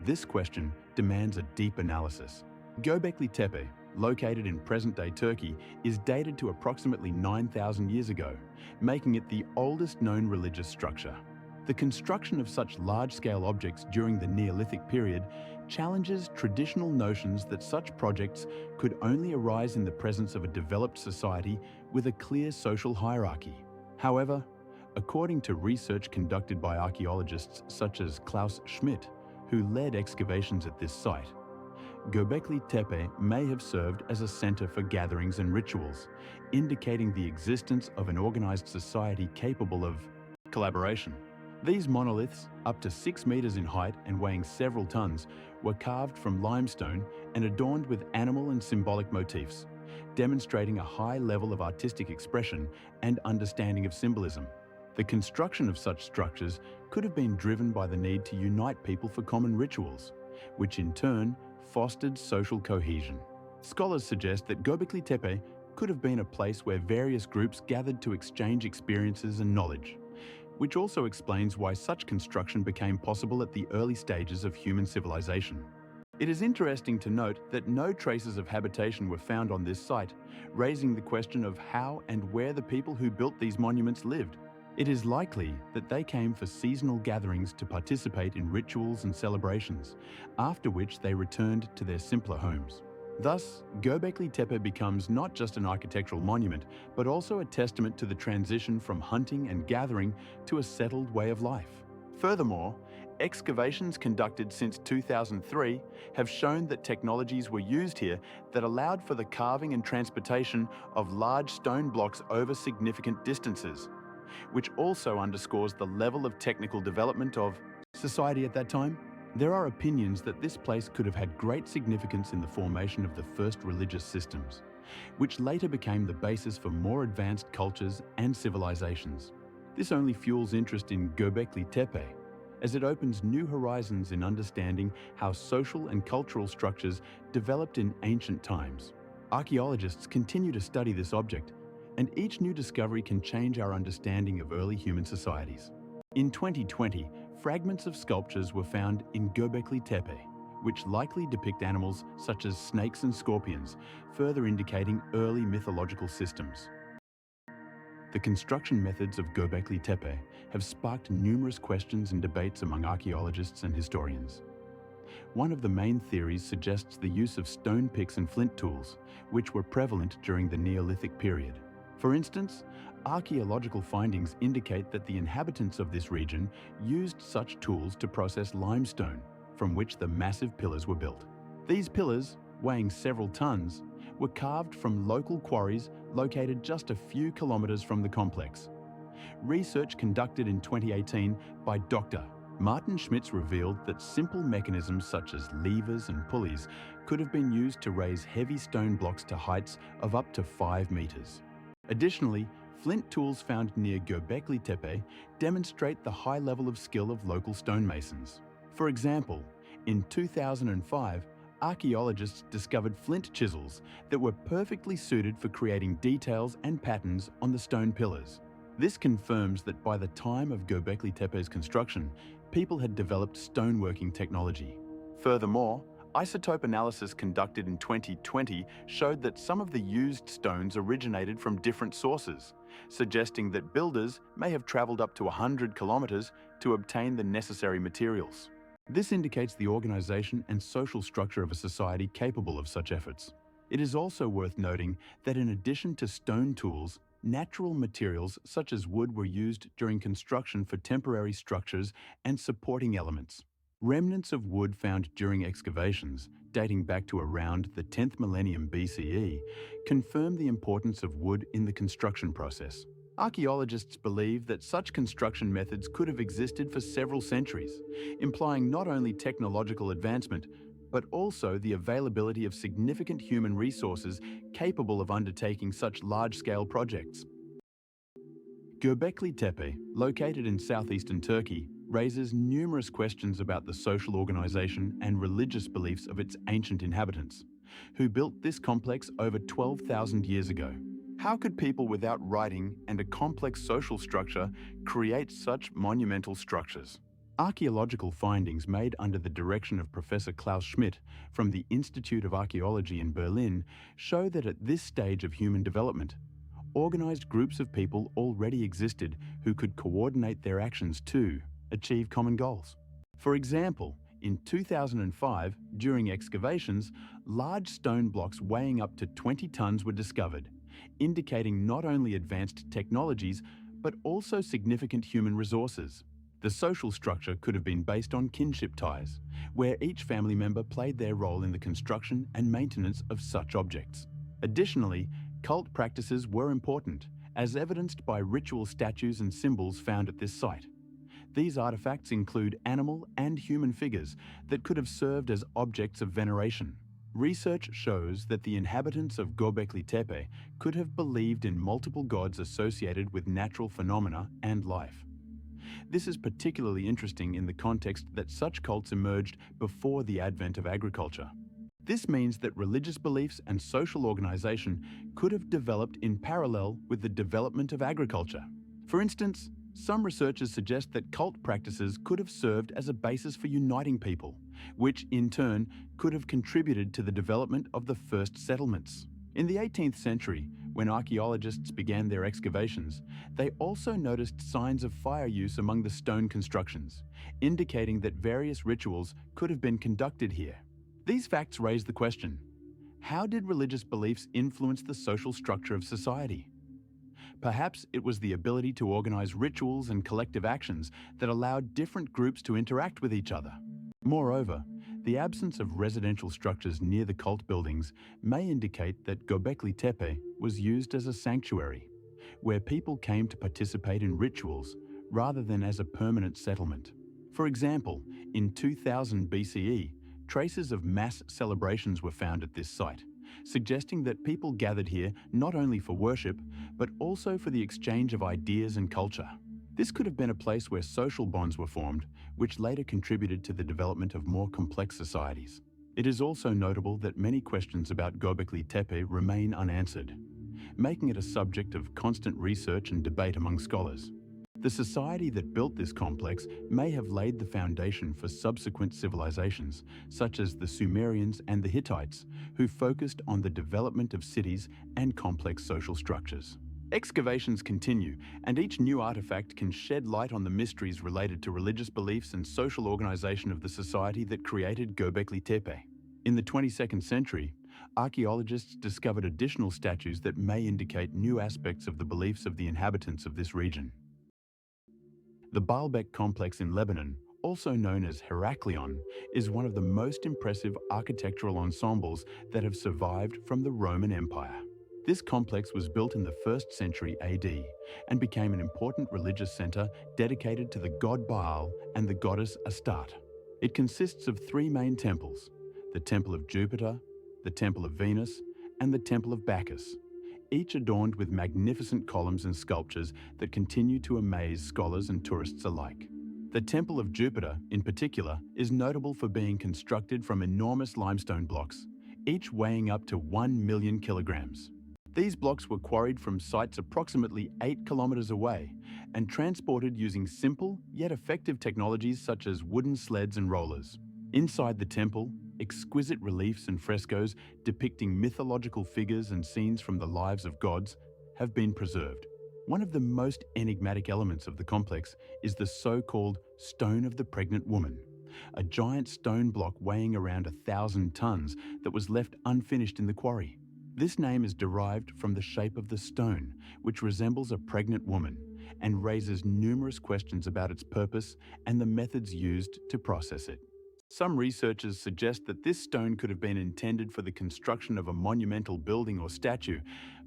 This question demands a deep analysis. Göbekli Tepe, located in present-day Turkey, is dated to approximately 9,000 years ago, making it the oldest known religious structure. The construction of such large-scale objects during the Neolithic period challenges traditional notions that such projects could only arise in the presence of a developed society with a clear social hierarchy. However, according to research conducted by archaeologists such as Klaus Schmidt, who led excavations at this site, Göbekli Tepe may have served as a center for gatherings and rituals, indicating the existence of an organized society capable of collaboration. These monoliths, up to 6 meters in height and weighing several tons, were carved from limestone and adorned with animal and symbolic motifs, demonstrating a high level of artistic expression and understanding of symbolism. The construction of such structures could have been driven by the need to unite people for common rituals, which in turn fostered social cohesion. Scholars suggest that Göbekli Tepe could have been a place where various groups gathered to exchange experiences and knowledge, which also explains why such construction became possible at the early stages of human civilization. It is interesting to note that no traces of habitation were found on this site, raising the question of how and where the people who built these monuments lived. It is likely that they came for seasonal gatherings to participate in rituals and celebrations, after which they returned to their simpler homes. Thus, Göbekli Tepe becomes not just an architectural monument, but also a testament to the transition from hunting and gathering to a settled way of life. Furthermore, excavations conducted since 2003 have shown that technologies were used here that allowed for the carving and transportation of large stone blocks over significant distances, which also underscores the level of technical development of society at that time. There are opinions that this place could have had great significance in the formation of the first religious systems, which later became the basis for more advanced cultures and civilizations. This only fuels interest in Göbekli Tepe, as it opens new horizons in understanding how social and cultural structures developed in ancient times. Archaeologists continue to study this object, and each new discovery can change our understanding of early human societies. In 2020, fragments of sculptures were found in Göbekli Tepe, which likely depict animals such as snakes and scorpions, further indicating early mythological systems. The construction methods of Göbekli Tepe have sparked numerous questions and debates among archaeologists and historians. One of the main theories suggests the use of stone picks and flint tools, which were prevalent during the Neolithic period. For instance, archaeological findings indicate that the inhabitants of this region used such tools to process limestone, from which the massive pillars were built. These pillars, weighing several tons, were carved from local quarries located just a few kilometers from the complex. Research conducted in 2018 by Dr. Martin Schmitz revealed that simple mechanisms such as levers and pulleys could have been used to raise heavy stone blocks to heights of up to 5 meters. Additionally, flint tools found near Göbekli Tepe demonstrate the high level of skill of local stonemasons. For example, in 2005, archaeologists discovered flint chisels that were perfectly suited for creating details and patterns on the stone pillars. This confirms that by the time of Göbekli Tepe's construction, people had developed stoneworking technology. Furthermore, isotope analysis conducted in 2020 showed that some of the used stones originated from different sources, suggesting that builders may have traveled up to 100 kilometers to obtain the necessary materials. This indicates the organization and social structure of a society capable of such efforts. It is also worth noting that in addition to stone tools, natural materials such as wood were used during construction for temporary structures and supporting elements. Remnants of wood found during excavations, dating back to around the 10th millennium BCE, confirm the importance of wood in the construction process. Archaeologists believe that such construction methods could have existed for several centuries, implying not only technological advancement, but also the availability of significant human resources capable of undertaking such large-scale projects. Göbekli Tepe, located in southeastern Turkey, raises numerous questions about the social organization and religious beliefs of its ancient inhabitants, who built this complex over 12,000 years ago. How could people without writing and a complex social structure create such monumental structures? Archaeological findings made under the direction of Professor Klaus Schmidt from the Institute of Archaeology in Berlin show that at this stage of human development, organized groups of people already existed who could coordinate their actions to achieve common goals. For example, In 2005, during excavations, large stone blocks weighing up to 20 tons were discovered, indicating not only advanced technologies, but also significant human resources. The social structure could have been based on kinship ties, where each family member played their role in the construction and maintenance of such objects. Additionally, cult practices were important, as evidenced by ritual statues and symbols found at this site. These artifacts include animal and human figures that could have served as objects of veneration. Research shows that the inhabitants of Göbekli Tepe could have believed in multiple gods associated with natural phenomena and life. This is particularly interesting in the context that such cults emerged before the advent of agriculture. This means that religious beliefs and social organization could have developed in parallel with the development of agriculture. For instance, some researchers suggest that cult practices could have served as a basis for uniting people, which in turn could have contributed to the development of the first settlements. In the 18th century, when archaeologists began their excavations, they also noticed signs of fire use among the stone constructions, indicating that various rituals could have been conducted here. These facts raise the question: how did religious beliefs influence the social structure of society? Perhaps it was the ability to organize rituals and collective actions that allowed different groups to interact with each other. Moreover, the absence of residential structures near the cult buildings may indicate that Göbekli Tepe was used as a sanctuary, where people came to participate in rituals rather than as a permanent settlement. For example, in 2000 BCE, traces of mass celebrations were found at this site, suggesting that people gathered here not only for worship, but also for the exchange of ideas and culture. This could have been a place where social bonds were formed, which later contributed to the development of more complex societies. It is also notable that many questions about Göbekli Tepe remain unanswered, making it a subject of constant research and debate among scholars. The society that built this complex may have laid the foundation for subsequent civilizations, such as the Sumerians and the Hittites, who focused on the development of cities and complex social structures. Excavations continue, and each new artifact can shed light on the mysteries related to religious beliefs and social organization of the society that created Göbekli Tepe. In the 22nd century, archaeologists discovered additional statues that may indicate new aspects of the beliefs of the inhabitants of this region. The Baalbek complex in Lebanon, also known as Heraklion, is one of the most impressive architectural ensembles that have survived from the Roman Empire. This complex was built in the 1st century AD and became an important religious center dedicated to the god Baal and the goddess Astarte. It consists of 3 main temples: the Temple of Jupiter, the Temple of Venus, and the Temple of Bacchus, each adorned with magnificent columns and sculptures that continue to amaze scholars and tourists alike. The Temple of Jupiter, in particular, is notable for being constructed from enormous limestone blocks, each weighing up to 1 million kilograms. These blocks were quarried from sites approximately 8 kilometers away and transported using simple yet effective technologies such as wooden sleds and rollers. Inside the temple, exquisite reliefs and frescoes depicting mythological figures and scenes from the lives of gods have been preserved. One of the most enigmatic elements of the complex is the so-called Stone of the Pregnant Woman, a giant stone block weighing around 1,000 tons that was left unfinished in the quarry. This name is derived from the shape of the stone, which resembles a pregnant woman, and raises numerous questions about its purpose and the methods used to process it. Some researchers suggest that this stone could have been intended for the construction of a monumental building or statue,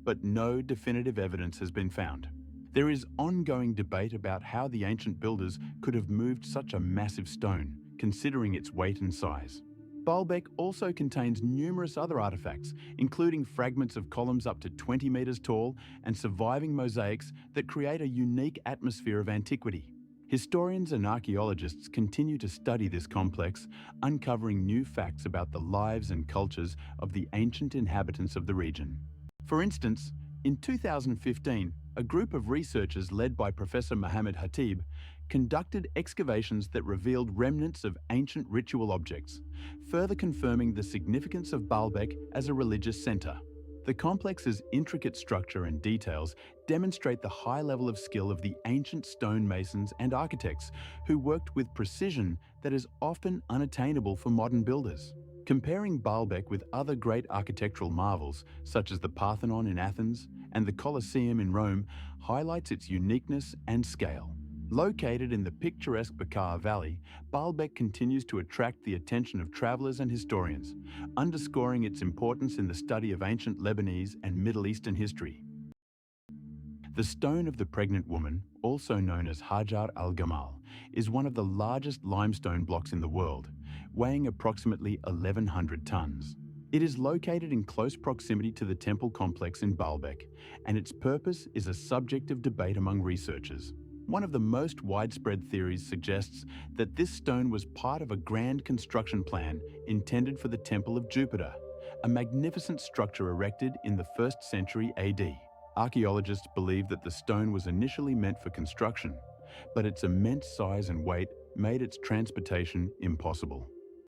but no definitive evidence has been found. There is ongoing debate about how the ancient builders could have moved such a massive stone, considering its weight and size. Baalbek also contains numerous other artifacts, including fragments of columns up to 20 meters tall and surviving mosaics that create a unique atmosphere of antiquity. Historians and archaeologists continue to study this complex, uncovering new facts about the lives and cultures of the ancient inhabitants of the region. For instance, in 2015, a group of researchers led by Professor Mohammed Hatib conducted excavations that revealed remnants of ancient ritual objects, further confirming the significance of Baalbek as a religious center. The complex's intricate structure and details demonstrate the high level of skill of the ancient stonemasons and architects who worked with precision that is often unattainable for modern builders. Comparing Baalbek with other great architectural marvels, such as the Parthenon in Athens and the Colosseum in Rome, highlights its uniqueness and scale. Located in the picturesque Bekaa Valley, Baalbek continues to attract the attention of travelers and historians, underscoring its importance in the study of ancient Lebanese and Middle Eastern history. The Stone of the Pregnant Woman, also known as Hajar al-Gamal, is one of the largest limestone blocks in the world, weighing approximately 1,100 tons. It is located in close proximity to the temple complex in Baalbek, and its purpose is a subject of debate among researchers. One of the most widespread theories suggests that this stone was part of a grand construction plan intended for the Temple of Jupiter, a magnificent structure erected in the 1st century AD. Archaeologists believe that the stone was initially meant for construction, but its immense size and weight made its transportation impossible.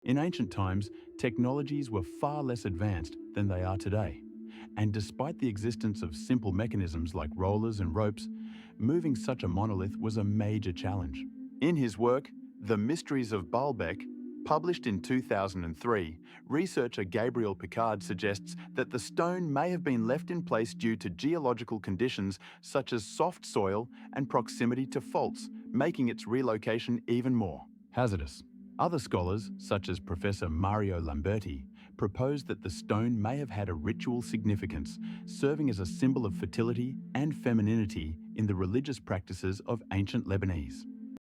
In ancient times, technologies were far less advanced than they are today, and despite the existence of simple mechanisms like rollers and ropes, moving such a monolith was a major challenge. In his work, The Mysteries of Baalbek, published in 2003, researcher Gabriel Picard suggests that the stone may have been left in place due to geological conditions such as soft soil and proximity to faults, making its relocation even more hazardous. Other scholars, such as Professor Mario Lamberti, propose that the stone may have had a ritual significance, serving as a symbol of fertility and femininity in the religious practices of ancient Lebanese.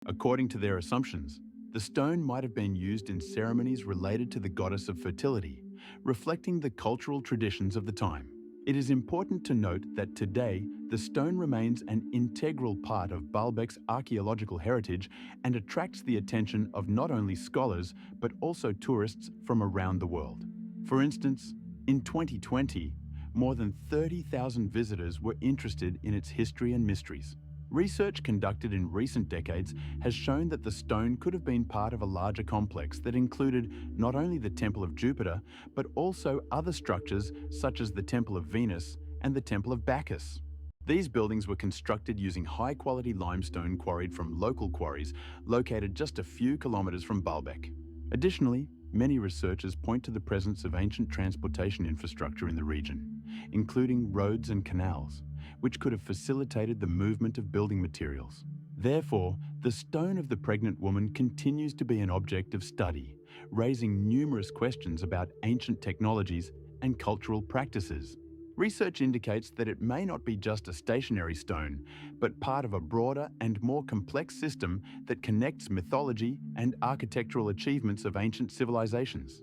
According to their assumptions, the stone might have been used in ceremonies related to the goddess of fertility, reflecting the cultural traditions of the time. It is important to note that today, the stone remains an integral part of Baalbek's archaeological heritage and attracts the attention of not only scholars, but also tourists from around the world. For instance, in 2020, more than 30,000 visitors were interested in its history and mysteries. Research conducted in recent decades has shown that the stone could have been part of a larger complex that included not only the Temple of Jupiter, but also other structures such as the Temple of Venus and the Temple of Bacchus. These buildings were constructed using high-quality limestone quarried from local quarries located just a few kilometers from Baalbek. Additionally, many researchers point to the presence of ancient transportation infrastructure in the region, including roads and canals, which could have facilitated the movement of building materials. Therefore, the Stone of the Pregnant Woman continues to be an object of study, raising numerous questions about ancient technologies and cultural practices. Research indicates that it may not be just a stationary stone, but part of a broader and more complex system that connects mythology and architectural achievements of ancient civilizations.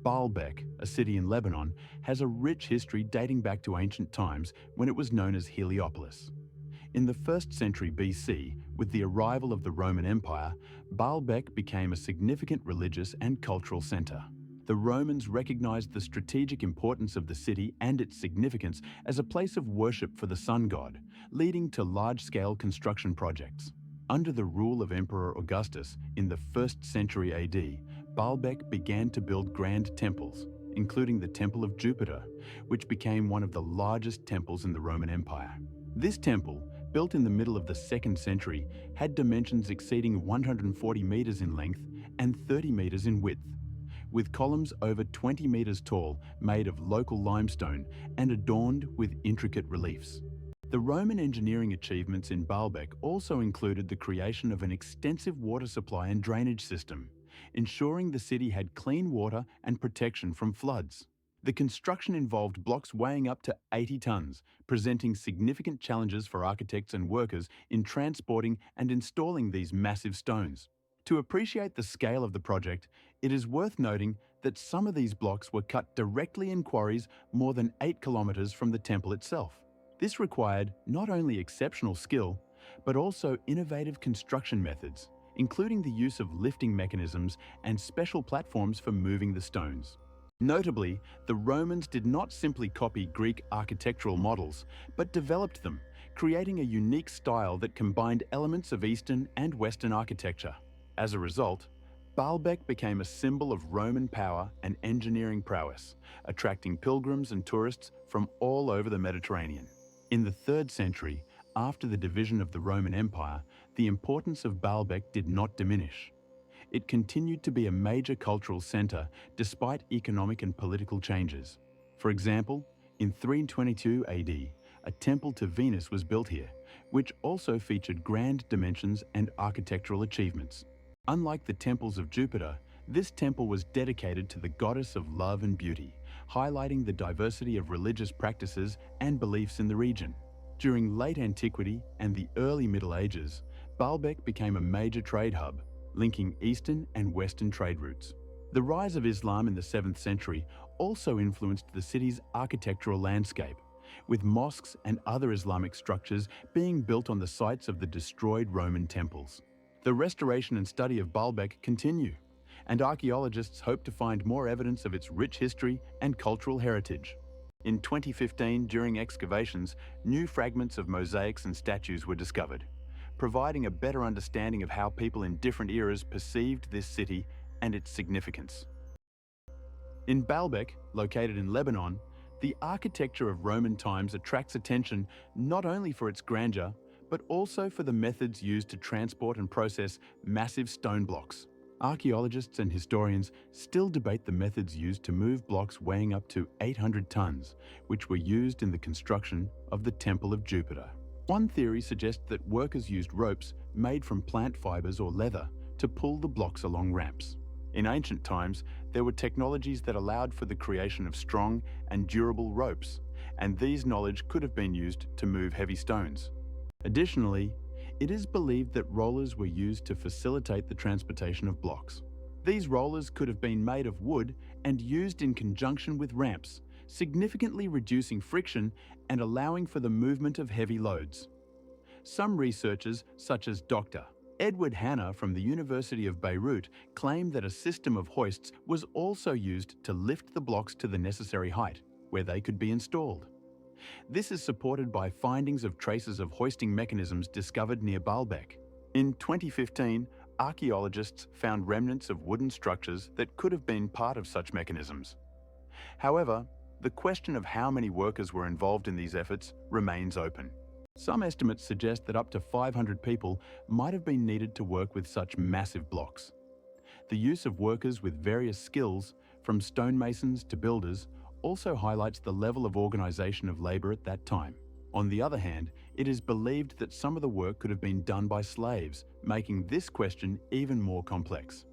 Baalbek, a city in Lebanon, has a rich history dating back to ancient times when it was known as Heliopolis. In the 1st century BC, with the arrival of the Roman Empire, Baalbek became a significant religious and cultural center. The Romans recognized the strategic importance of the city and its significance as a place of worship for the sun god, leading to large-scale construction projects. Under the rule of Emperor Augustus in the 1st century AD, Baalbek began to build grand temples, including the Temple of Jupiter, which became one of the largest temples in the Roman Empire. This temple, built in the middle of the 2nd century, had dimensions exceeding 140 meters in length and 30 meters in width, with columns over 20 meters tall made of local limestone and adorned with intricate reliefs. The Roman engineering achievements in Baalbek also included the creation of an extensive water supply and drainage system, ensuring the city had clean water and protection from floods. The construction involved blocks weighing up to 80 tons, presenting significant challenges for architects and workers in transporting and installing these massive stones. To appreciate the scale of the project, it is worth noting that some of these blocks were cut directly in quarries more than 8 kilometers from the temple itself. This required not only exceptional skill, but also innovative construction methods, including the use of lifting mechanisms and special platforms for moving the stones. Notably, the Romans did not simply copy Greek architectural models, but developed them, creating a unique style that combined elements of Eastern and Western architecture. As a result, Baalbek became a symbol of Roman power and engineering prowess, attracting pilgrims and tourists from all over the Mediterranean. In the 3rd century, after the division of the Roman Empire, the importance of Baalbek did not diminish. It continued to be a major cultural center despite economic and political changes. For example, in 322 AD, a temple to Venus was built here, which also featured grand dimensions and architectural achievements. Unlike the temples of Jupiter, this temple was dedicated to the goddess of love and beauty, highlighting the diversity of religious practices and beliefs in the region. During late antiquity and the early Middle Ages, Baalbek became a major trade hub, linking eastern and western trade routes. The rise of Islam in the 7th century also influenced the city's architectural landscape, with mosques and other Islamic structures being built on the sites of the destroyed Roman temples. The restoration and study of Baalbek continue, and archaeologists hope to find more evidence of its rich history and cultural heritage. In 2015, during excavations, new fragments of mosaics and statues were discovered, providing a better understanding of how people in different eras perceived this city and its significance. In Baalbek, located in Lebanon, the architecture of Roman times attracts attention not only for its grandeur, but also for the methods used to transport and process massive stone blocks. Archaeologists and historians still debate the methods used to move blocks weighing up to 800 tons, which were used in the construction of the Temple of Jupiter. One theory suggests that workers used ropes made from plant fibers or leather to pull the blocks along ramps. In ancient times, there were technologies that allowed for the creation of strong and durable ropes, and these knowledge could have been used to move heavy stones. Additionally, it is believed that rollers were used to facilitate the transportation of blocks. These rollers could have been made of wood and used in conjunction with ramps, significantly reducing friction and allowing for the movement of heavy loads. Some researchers, such as Dr. Edward Hanna from the University of Beirut, claim that a system of hoists was also used to lift the blocks to the necessary height, where they could be installed. This is supported by findings of traces of hoisting mechanisms discovered near Baalbek. In 2015, archaeologists found remnants of wooden structures that could have been part of such mechanisms. However, the question of how many workers were involved in these efforts remains open. Some estimates suggest that up to 500 people might have been needed to work with such massive blocks. The use of workers with various skills, from stonemasons to builders, also highlights the level of organization of labor at that time. On the other hand, it is believed that some of the work could have been done by slaves, making this question even more complex.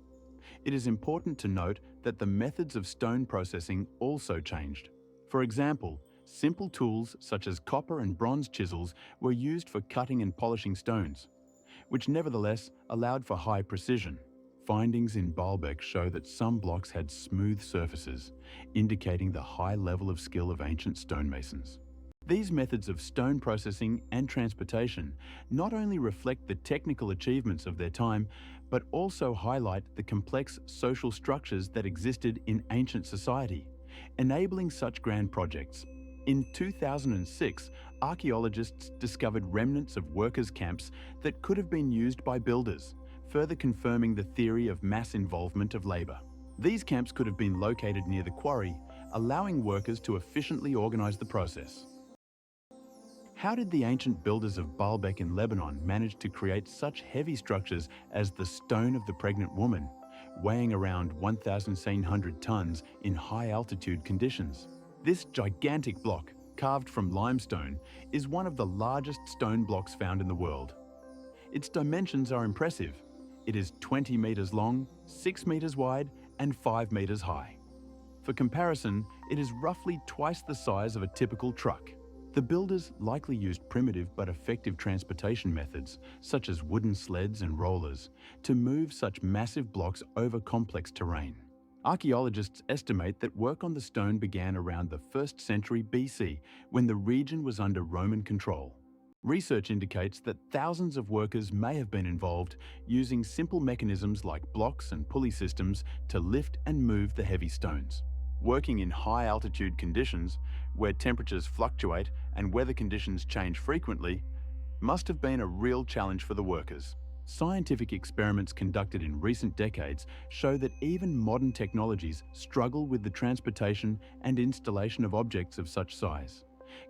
It is important to note that the methods of stone processing also changed. For example, simple tools such as copper and bronze chisels were used for cutting and polishing stones, which nevertheless allowed for high precision. Findings in Baalbek show that some blocks had smooth surfaces, indicating the high level of skill of ancient stonemasons. These methods of stone processing and transportation not only reflect the technical achievements of their time, but also highlight the complex social structures that existed in ancient society, enabling such grand projects. In 2006, archaeologists discovered remnants of workers' camps that could have been used by builders, further confirming the theory of mass involvement of labor. These camps could have been located near the quarry, allowing workers to efficiently organize the process. How did the ancient builders of Baalbek in Lebanon manage to create such heavy structures as the Stone of the Pregnant Woman, weighing around 1,700 tons in high-altitude conditions? This gigantic block, carved from limestone, is one of the largest stone blocks found in the world. Its dimensions are impressive. It is 20 meters long, 6 meters wide, and 5 meters high. For comparison, it is roughly twice the size of a typical truck. The builders likely used primitive but effective transportation methods, such as wooden sleds and rollers, to move such massive blocks over complex terrain. Archaeologists estimate that work on the stone began around the 1st century BC, when the region was under Roman control. Research indicates that thousands of workers may have been involved, using simple mechanisms like blocks and pulley systems to lift and move the heavy stones. Working in high-altitude conditions, where temperatures fluctuate and weather conditions change frequently, must have been a real challenge for the workers. Scientific experiments conducted in recent decades show that even modern technologies struggle with the transportation and installation of objects of such size,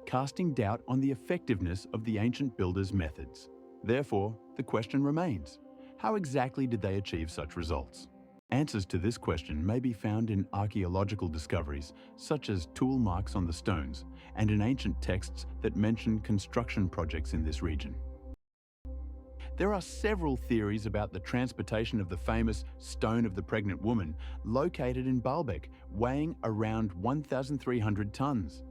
casting doubt on the effectiveness of the ancient builders' methods. Therefore, the question remains, how exactly did they achieve such results? Answers to this question may be found in archaeological discoveries, such as tool marks on the stones, and in ancient texts that mention construction projects in this region. There are several theories about the transportation of the famous Stone of the Pregnant Woman located in Baalbek, weighing around 1,300 tons.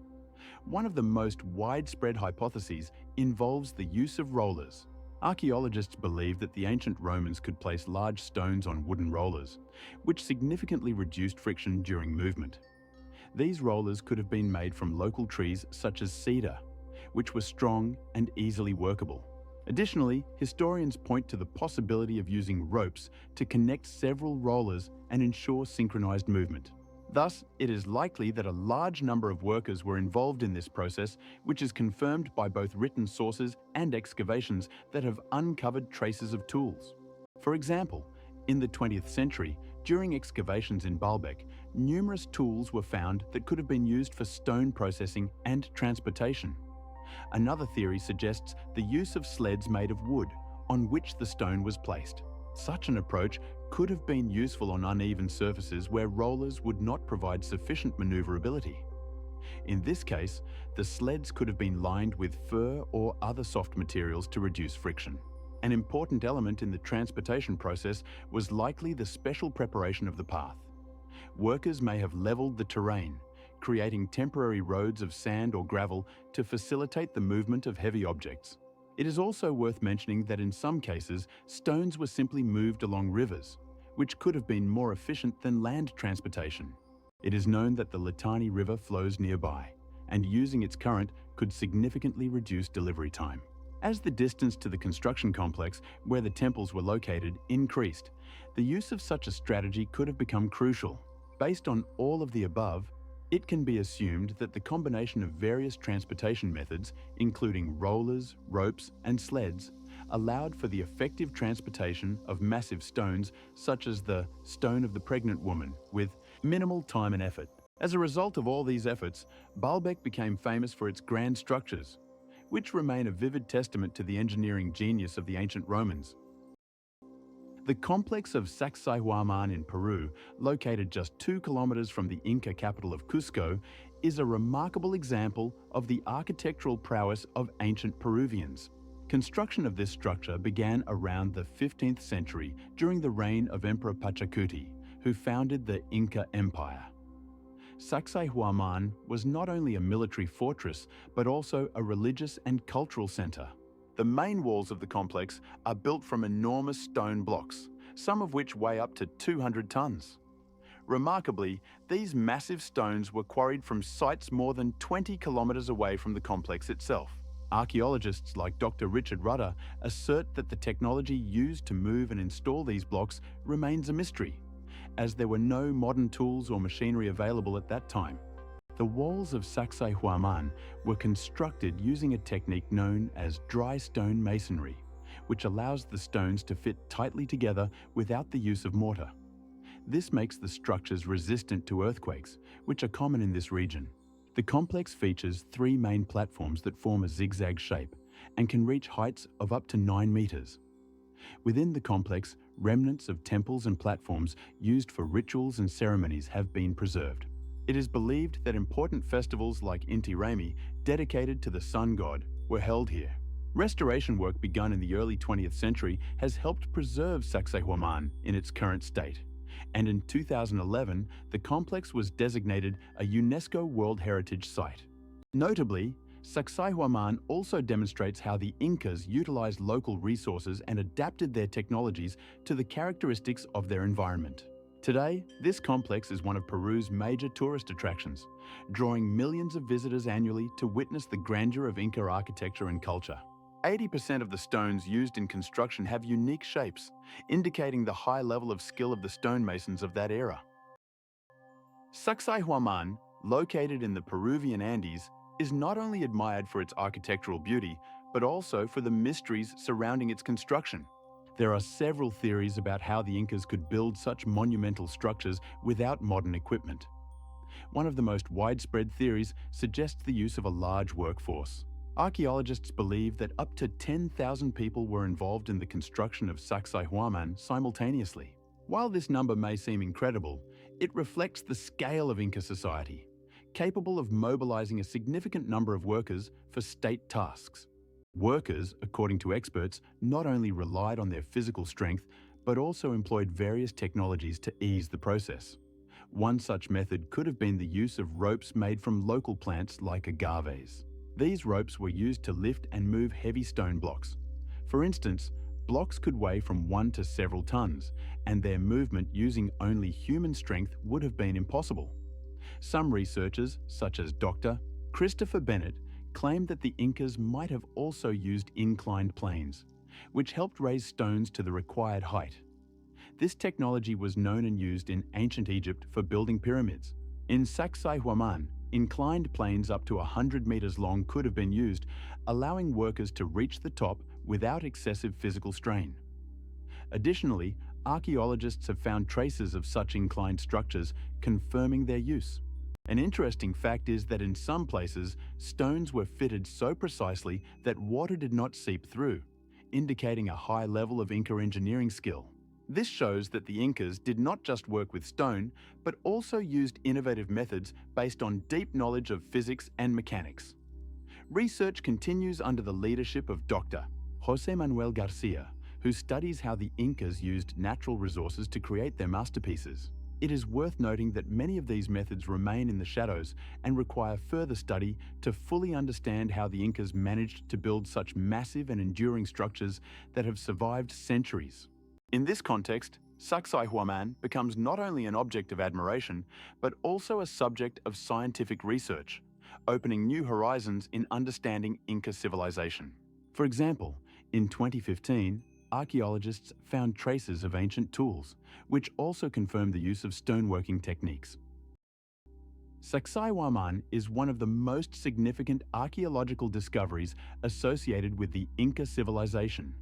One of the most widespread hypotheses involves the use of rollers. Archaeologists believe that the ancient Romans could place large stones on wooden rollers, which significantly reduced friction during movement. These rollers could have been made from local trees such as cedar, which were strong and easily workable. Additionally, historians point to the possibility of using ropes to connect several rollers and ensure synchronized movement. Thus, it is likely that a large number of workers were involved in this process, which is confirmed by both written sources and excavations that have uncovered traces of tools. For example, in the 20th century, during excavations in Baalbek, numerous tools were found that could have been used for stone processing and transportation. Another theory suggests the use of sleds made of wood, on which the stone was placed. Such an approach could have been useful on uneven surfaces where rollers would not provide sufficient maneuverability. In this case, the sleds could have been lined with fur or other soft materials to reduce friction. An important element in the transportation process was likely the special preparation of the path. Workers may have leveled the terrain, creating temporary roads of sand or gravel to facilitate the movement of heavy objects. It is also worth mentioning that in some cases, stones were simply moved along rivers, which could have been more efficient than land transportation. It is known that the Litani River flows nearby, and using its current could significantly reduce delivery time. As the distance to the construction complex where the temples were located increased, the use of such a strategy could have become crucial. Based on all of the above, it can be assumed that the combination of various transportation methods, including rollers, ropes, and sleds, allowed for the effective transportation of massive stones such as the Stone of the Pregnant Woman with minimal time and effort. As a result of all these efforts, Baalbek became famous for its grand structures, which remain a vivid testament to the engineering genius of the ancient Romans. The complex of Sacsayhuaman in Peru, located just 2 kilometers from the Inca capital of Cusco, is a remarkable example of the architectural prowess of ancient Peruvians. Construction of this structure began around the 15th century during the reign of Emperor Pachacuti, who founded the Inca Empire. Sacsayhuaman was not only a military fortress, but also a religious and cultural center. The main walls of the complex are built from enormous stone blocks, some of which weigh up to 200 tons. Remarkably, these massive stones were quarried from sites more than 20 kilometers away from the complex itself. Archaeologists like Dr. Richard Rudder assert that the technology used to move and install these blocks remains a mystery, as there were no modern tools or machinery available at that time. The walls of Sacsayhuaman were constructed using a technique known as dry stone masonry, which allows the stones to fit tightly together without the use of mortar. This makes the structures resistant to earthquakes, which are common in this region. The complex features 3 main platforms that form a zigzag shape and can reach heights of up to 9 meters. Within the complex, remnants of temples and platforms used for rituals and ceremonies have been preserved. It is believed that important festivals like Inti Raymi, dedicated to the sun god, were held here. Restoration work begun in the early 20th century has helped preserve Sacsayhuaman in its current state. And in 2011, the complex was designated a UNESCO World Heritage Site. Notably, Sacsayhuaman also demonstrates how the Incas utilized local resources and adapted their technologies to the characteristics of their environment. Today, this complex is one of Peru's major tourist attractions, drawing millions of visitors annually to witness the grandeur of Inca architecture and culture. 80% of the stones used in construction have unique shapes, indicating the high level of skill of the stonemasons of that era. Sacsayhuaman, located in the Peruvian Andes, is not only admired for its architectural beauty, but also for the mysteries surrounding its construction. There are several theories about how the Incas could build such monumental structures without modern equipment. One of the most widespread theories suggests the use of a large workforce. Archaeologists believe that up to 10,000 people were involved in the construction of Sacsayhuaman simultaneously. While this number may seem incredible, it reflects the scale of Inca society, capable of mobilizing a significant number of workers for state tasks. Workers, according to experts, not only relied on their physical strength, but also employed various technologies to ease the process. One such method could have been the use of ropes made from local plants like agaves. These ropes were used to lift and move heavy stone blocks. For instance, blocks could weigh from 1 to several tons, and their movement using only human strength would have been impossible. Some researchers, such as Dr. Christopher Bennett, claimed that the Incas might have also used inclined planes, which helped raise stones to the required height. This technology was known and used in ancient Egypt for building pyramids. In Sacsayhuaman, inclined planes up to 100 meters long could have been used, allowing workers to reach the top without excessive physical strain. Additionally, archaeologists have found traces of such inclined structures, confirming their use. An interesting fact is that in some places, stones were fitted so precisely that water did not seep through, indicating a high level of Inca engineering skill. This shows that the Incas did not just work with stone, but also used innovative methods based on deep knowledge of physics and mechanics. Research continues under the leadership of Dr. José Manuel Garcia, who studies how the Incas used natural resources to create their masterpieces. It is worth noting that many of these methods remain in the shadows and require further study to fully understand how the Incas managed to build such massive and enduring structures that have survived centuries. In this context, Sacsayhuaman becomes not only an object of admiration, but also a subject of scientific research, opening new horizons in understanding Inca civilization. For example, in 2015, archaeologists found traces of ancient tools, which also confirmed the use of stoneworking techniques. Sacsayhuaman is one of the most significant archaeological discoveries associated with the Inca civilization.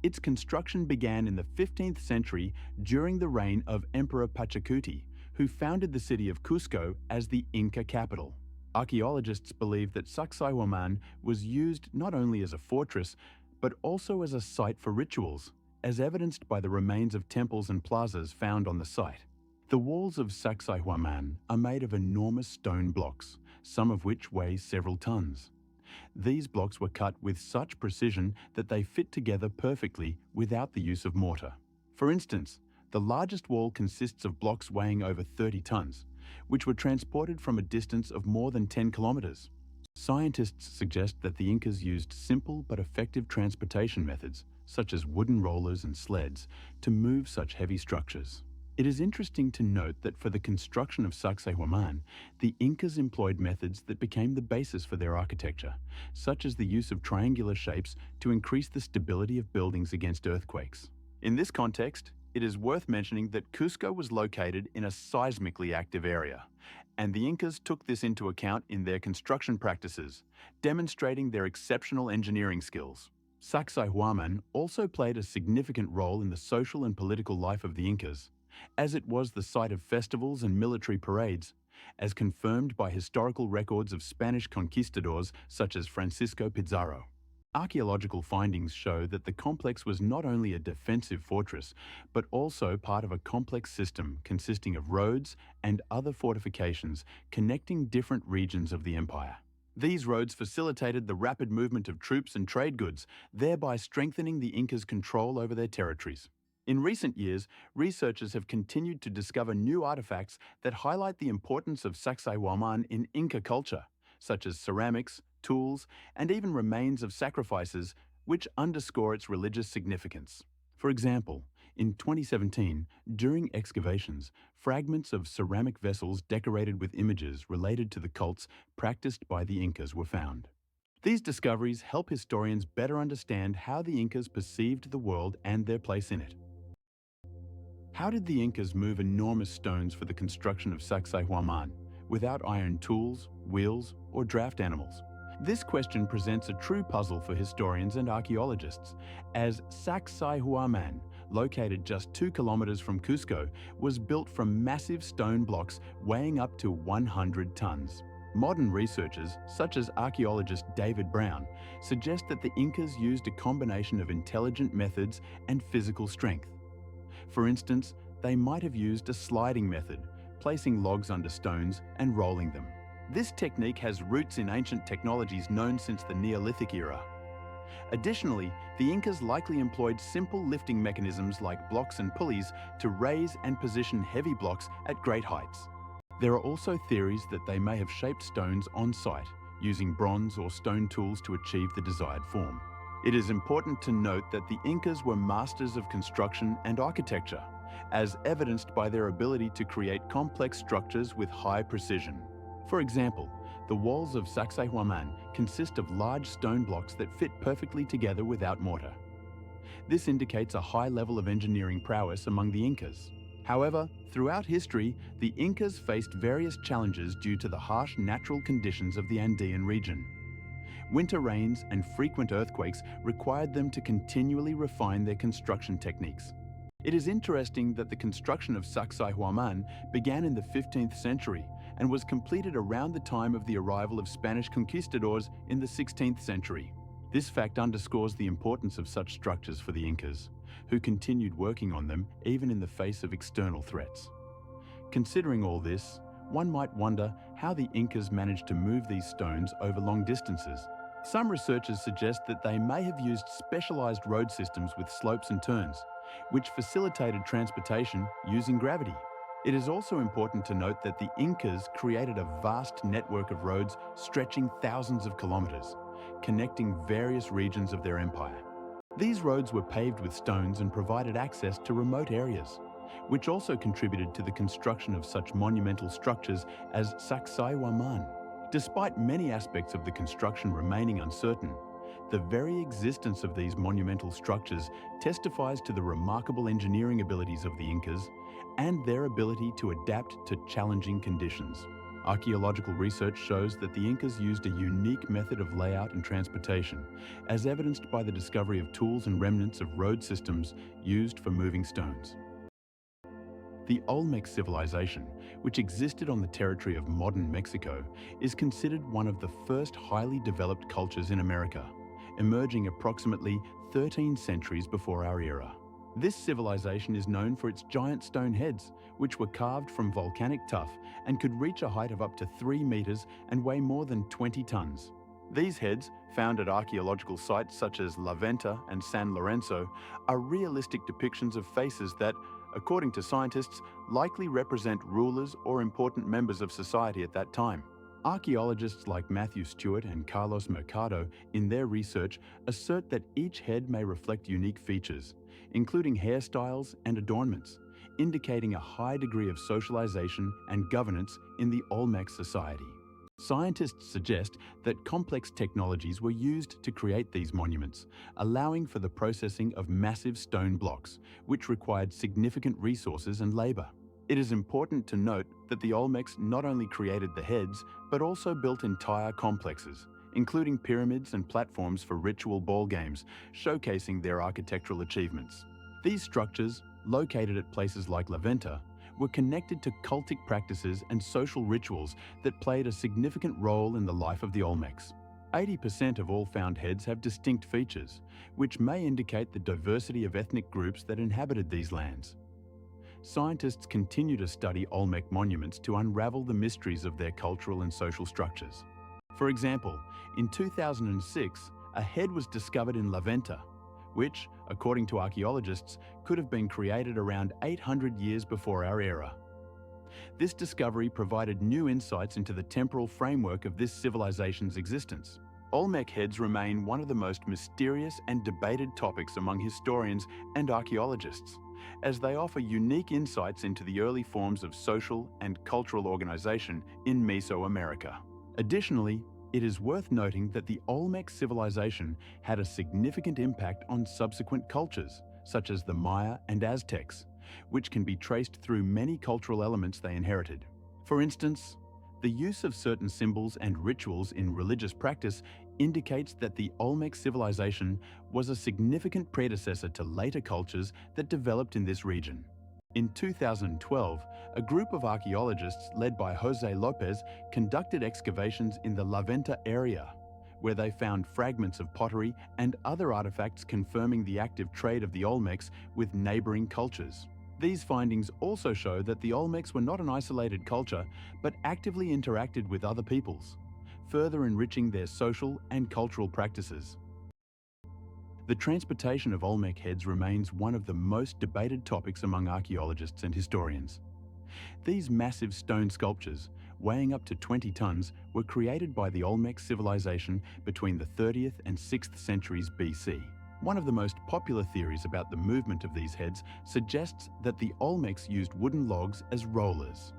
Its construction began in the 15th century during the reign of Emperor Pachacuti, who founded the city of Cusco as the Inca capital. Archaeologists believe that Sacsayhuaman was used not only as a fortress, but also as a site for rituals, as evidenced by the remains of temples and plazas found on the site. The walls of Sacsayhuaman are made of enormous stone blocks, some of which weigh several tons. These blocks were cut with such precision that they fit together perfectly without the use of mortar. For instance, the largest wall consists of blocks weighing over 30 tons, which were transported from a distance of more than 10 kilometers. Scientists suggest that the Incas used simple but effective transportation methods, such as wooden rollers and sleds, to move such heavy structures. It is interesting to note that for the construction of Sacsayhuaman, the Incas employed methods that became the basis for their architecture, such as the use of triangular shapes to increase the stability of buildings against earthquakes. In this context, it is worth mentioning that Cusco was located in a seismically active area, and the Incas took this into account in their construction practices, demonstrating their exceptional engineering skills. Sacsayhuaman also played a significant role in the social and political life of the Incas, as it was the site of festivals and military parades, as confirmed by historical records of Spanish conquistadors such as Francisco Pizarro. Archaeological findings show that the complex was not only a defensive fortress, but also part of a complex system consisting of roads and other fortifications connecting different regions of the empire. These roads facilitated the rapid movement of troops and trade goods, thereby strengthening the Incas' control over their territories. In recent years, researchers have continued to discover new artifacts that highlight the importance of Sacsayhuaman in Inca culture, such as ceramics, tools, and even remains of sacrifices, which underscore its religious significance. For example, in 2017, during excavations, fragments of ceramic vessels decorated with images related to the cults practiced by the Incas were found. These discoveries help historians better understand how the Incas perceived the world and their place in it. How did the Incas move enormous stones for the construction of Sacsayhuaman without iron tools, wheels, or draft animals? This question presents a true puzzle for historians and archaeologists, as Sacsayhuaman, located just 2 kilometers from Cusco, was built from massive stone blocks weighing up to 100 tons. Modern researchers, such as archaeologist David Brown, suggest that the Incas used a combination of intelligent methods and physical strength. For instance, they might have used a sliding method, placing logs under stones and rolling them. This technique has roots in ancient technologies known since the Neolithic era. Additionally, the Incas likely employed simple lifting mechanisms like blocks and pulleys to raise and position heavy blocks at great heights. There are also theories that they may have shaped stones on site, using bronze or stone tools to achieve the desired form. It is important to note that the Incas were masters of construction and architecture, as evidenced by their ability to create complex structures with high precision. For example, the walls of Sacsayhuaman consist of large stone blocks that fit perfectly together without mortar. This indicates a high level of engineering prowess among the Incas. However, throughout history, the Incas faced various challenges due to the harsh natural conditions of the Andean region. Winter rains and frequent earthquakes required them to continually refine their construction techniques. It is interesting that the construction of Sacsayhuaman began in the 15th century and was completed around the time of the arrival of Spanish conquistadors in the 16th century. This fact underscores the importance of such structures for the Incas, who continued working on them even in the face of external threats. Considering all this, one might wonder how the Incas managed to move these stones over long distances. Some researchers suggest that they may have used specialized road systems with slopes and turns, which facilitated transportation using gravity. It is also important to note that the Incas created a vast network of roads stretching thousands of kilometers, connecting various regions of their empire. These roads were paved with stones and provided access to remote areas, which also contributed to the construction of such monumental structures as Sacsayhuaman. Despite many aspects of the construction remaining uncertain, the very existence of these monumental structures testifies to the remarkable engineering abilities of the Incas and their ability to adapt to challenging conditions. Archaeological research shows that the Incas used a unique method of layout and transportation, as evidenced by the discovery of tools and remnants of road systems used for moving stones. The Olmecs civilization, which existed on the territory of modern Mexico, is considered one of the first highly developed cultures in America, emerging approximately 13 centuries before our era. This civilization is known for its giant stone heads, which were carved from volcanic tuff and could reach a height of up to 3 meters and weigh more than 20 tons. These heads, found at archaeological sites such as La Venta and San Lorenzo, are realistic depictions of faces that, according to scientists, likely represent rulers or important members of society at that time. Archaeologists like Matthew Stewart and Carlos Mercado, in their research, assert that each head may reflect unique features, including hairstyles and adornments, indicating a high degree of socialization and governance in the Olmec society. Scientists suggest that complex technologies were used to create these monuments, allowing for the processing of massive stone blocks, which required significant resources and labor. It is important to note that the Olmecs not only created the heads, but also built entire complexes, including pyramids and platforms for ritual ball games, showcasing their architectural achievements. These structures, located at places like La Venta, were connected to cultic practices and social rituals that played a significant role in the life of the Olmecs. 80% of all found heads have distinct features, which may indicate the diversity of ethnic groups that inhabited these lands. Scientists continue to study Olmec monuments to unravel the mysteries of their cultural and social structures. For example, in 2006, a head was discovered in La Venta, which, according to archaeologists, could have been created around 800 years before our era. This discovery provided new insights into the temporal framework of this civilization's existence. Olmec heads remain one of the most mysterious and debated topics among historians and archaeologists, as they offer unique insights into the early forms of social and cultural organization in Mesoamerica. Additionally, it is worth noting that the Olmec civilization had a significant impact on subsequent cultures, such as the Maya and Aztecs, which can be traced through many cultural elements they inherited. For instance, The use of certain symbols and rituals in religious practice indicates that the Olmec civilization was a significant predecessor to later cultures that developed in this region. In 2012, a group of archaeologists led by Jose Lopez conducted excavations in the La Venta area, where they found fragments of pottery and other artifacts confirming the active trade of the Olmecs with neighboring cultures. These findings also show that the Olmecs were not an isolated culture, but actively interacted with other peoples, further enriching their social and cultural practices. The transportation of Olmec heads remains one of the most debated topics among archaeologists and historians. These massive stone sculptures, weighing up to 20 tons, were created by the Olmec civilization between the 30th and 6th centuries BC. One of the most popular theories about the movement of these heads suggests that the Olmecs used wooden logs as rollers.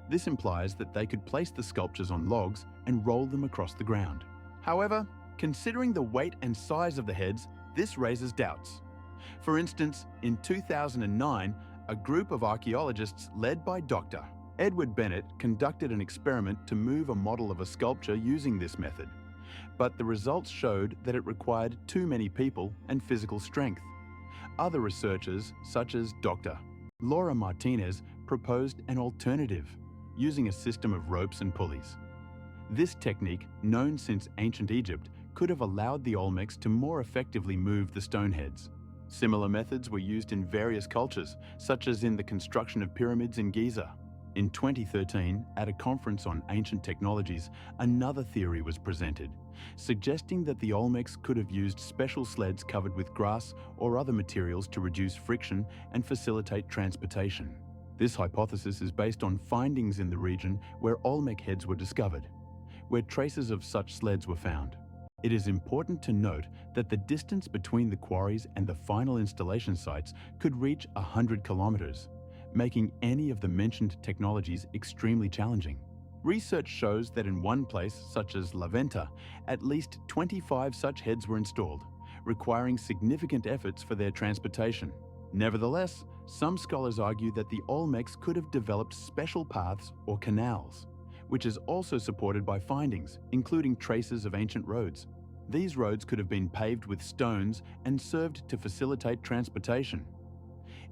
This implies that they could place the sculptures on logs and roll them across the ground. However, considering the weight and size of the heads, this raises doubts. For instance, in 2009, a group of archaeologists led by Dr. Edward Bennett conducted an experiment to move a model of a sculpture using this method. But the results showed that it required too many people and physical strength. Other researchers, such as Dr. Laura Martinez, proposed an alternative, using a system of ropes and pulleys. This technique, known since ancient Egypt, could have allowed the Olmecs to more effectively move the stone heads. Similar methods were used in various cultures, such as in the construction of pyramids in Giza. In 2013, at a conference on ancient technologies, another theory was presented, suggesting that the Olmecs could have used special sleds covered with grass or other materials to reduce friction and facilitate transportation. This hypothesis is based on findings in the region where Olmec heads were discovered, where traces of such sleds were found. It is important to note that the distance between the quarries and the final installation sites could reach 100 kilometers, making any of the mentioned technologies extremely challenging. Research shows that in one place, such as La Venta, at least 25 such heads were installed, requiring significant efforts for their transportation. Nevertheless, some scholars argue that the Olmecs could have developed special paths or canals, which is also supported by findings, including traces of ancient roads. These roads could have been paved with stones and served to facilitate transportation.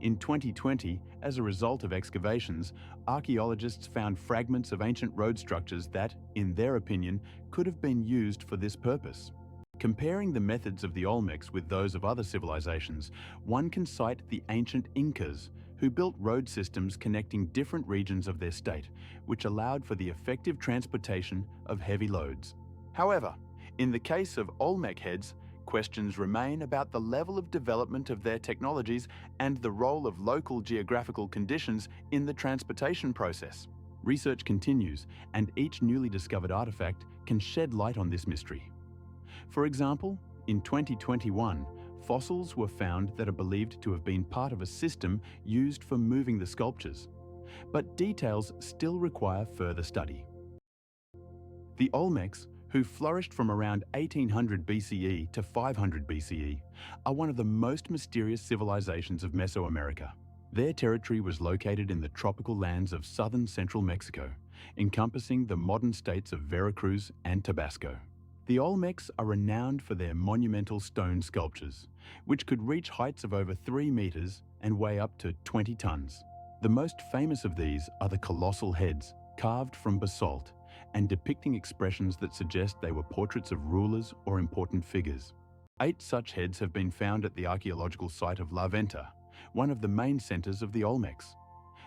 In 2020, as a result of excavations, archaeologists found fragments of ancient road structures that, in their opinion, could have been used for this purpose. Comparing the methods of the Olmecs with those of other civilizations, one can cite the ancient Incas, who built road systems connecting different regions of their state, which allowed for the effective transportation of heavy loads. However, in the case of Olmec heads, questions remain about the level of development of their technologies and the role of local geographical conditions in the transportation process. Research continues, and each newly discovered artifact can shed light on this mystery. For example, in 2021, fossils were found that are believed to have been part of a system used for moving the sculptures, but details still require further study. The Olmecs, who flourished from around 1800 BCE to 500 BCE, are one of the most mysterious civilizations of Mesoamerica. Their territory was located in the tropical lands of southern central Mexico, encompassing the modern states of Veracruz and Tabasco. The Olmecs are renowned for their monumental stone sculptures, which could reach heights of over 3 meters and weigh up to 20 tons. The most famous of these are the colossal heads, carved from basalt, and depicting expressions that suggest they were portraits of rulers or important figures. 8 such heads have been found at the archaeological site of La Venta, one of the main centers of the Olmecs.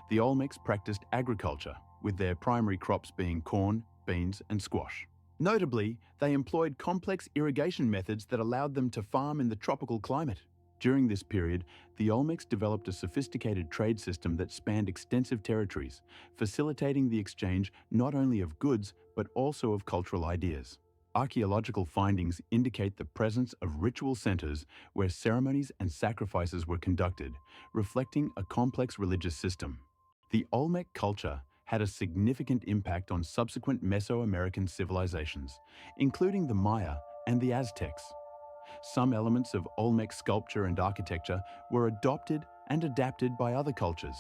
The Olmecs practiced agriculture, with their primary crops being corn, beans, and squash. Notably, they employed complex irrigation methods that allowed them to farm in the tropical climate. During this period, the Olmecs developed a sophisticated trade system that spanned extensive territories, facilitating the exchange not only of goods but also of cultural ideas. Archaeological findings indicate the presence of ritual centers where ceremonies and sacrifices were conducted, reflecting a complex religious system. The Olmec culture had a significant impact on subsequent Mesoamerican civilizations, including the Maya and the Aztecs. Some elements of Olmec sculpture and architecture were adopted and adapted by other cultures.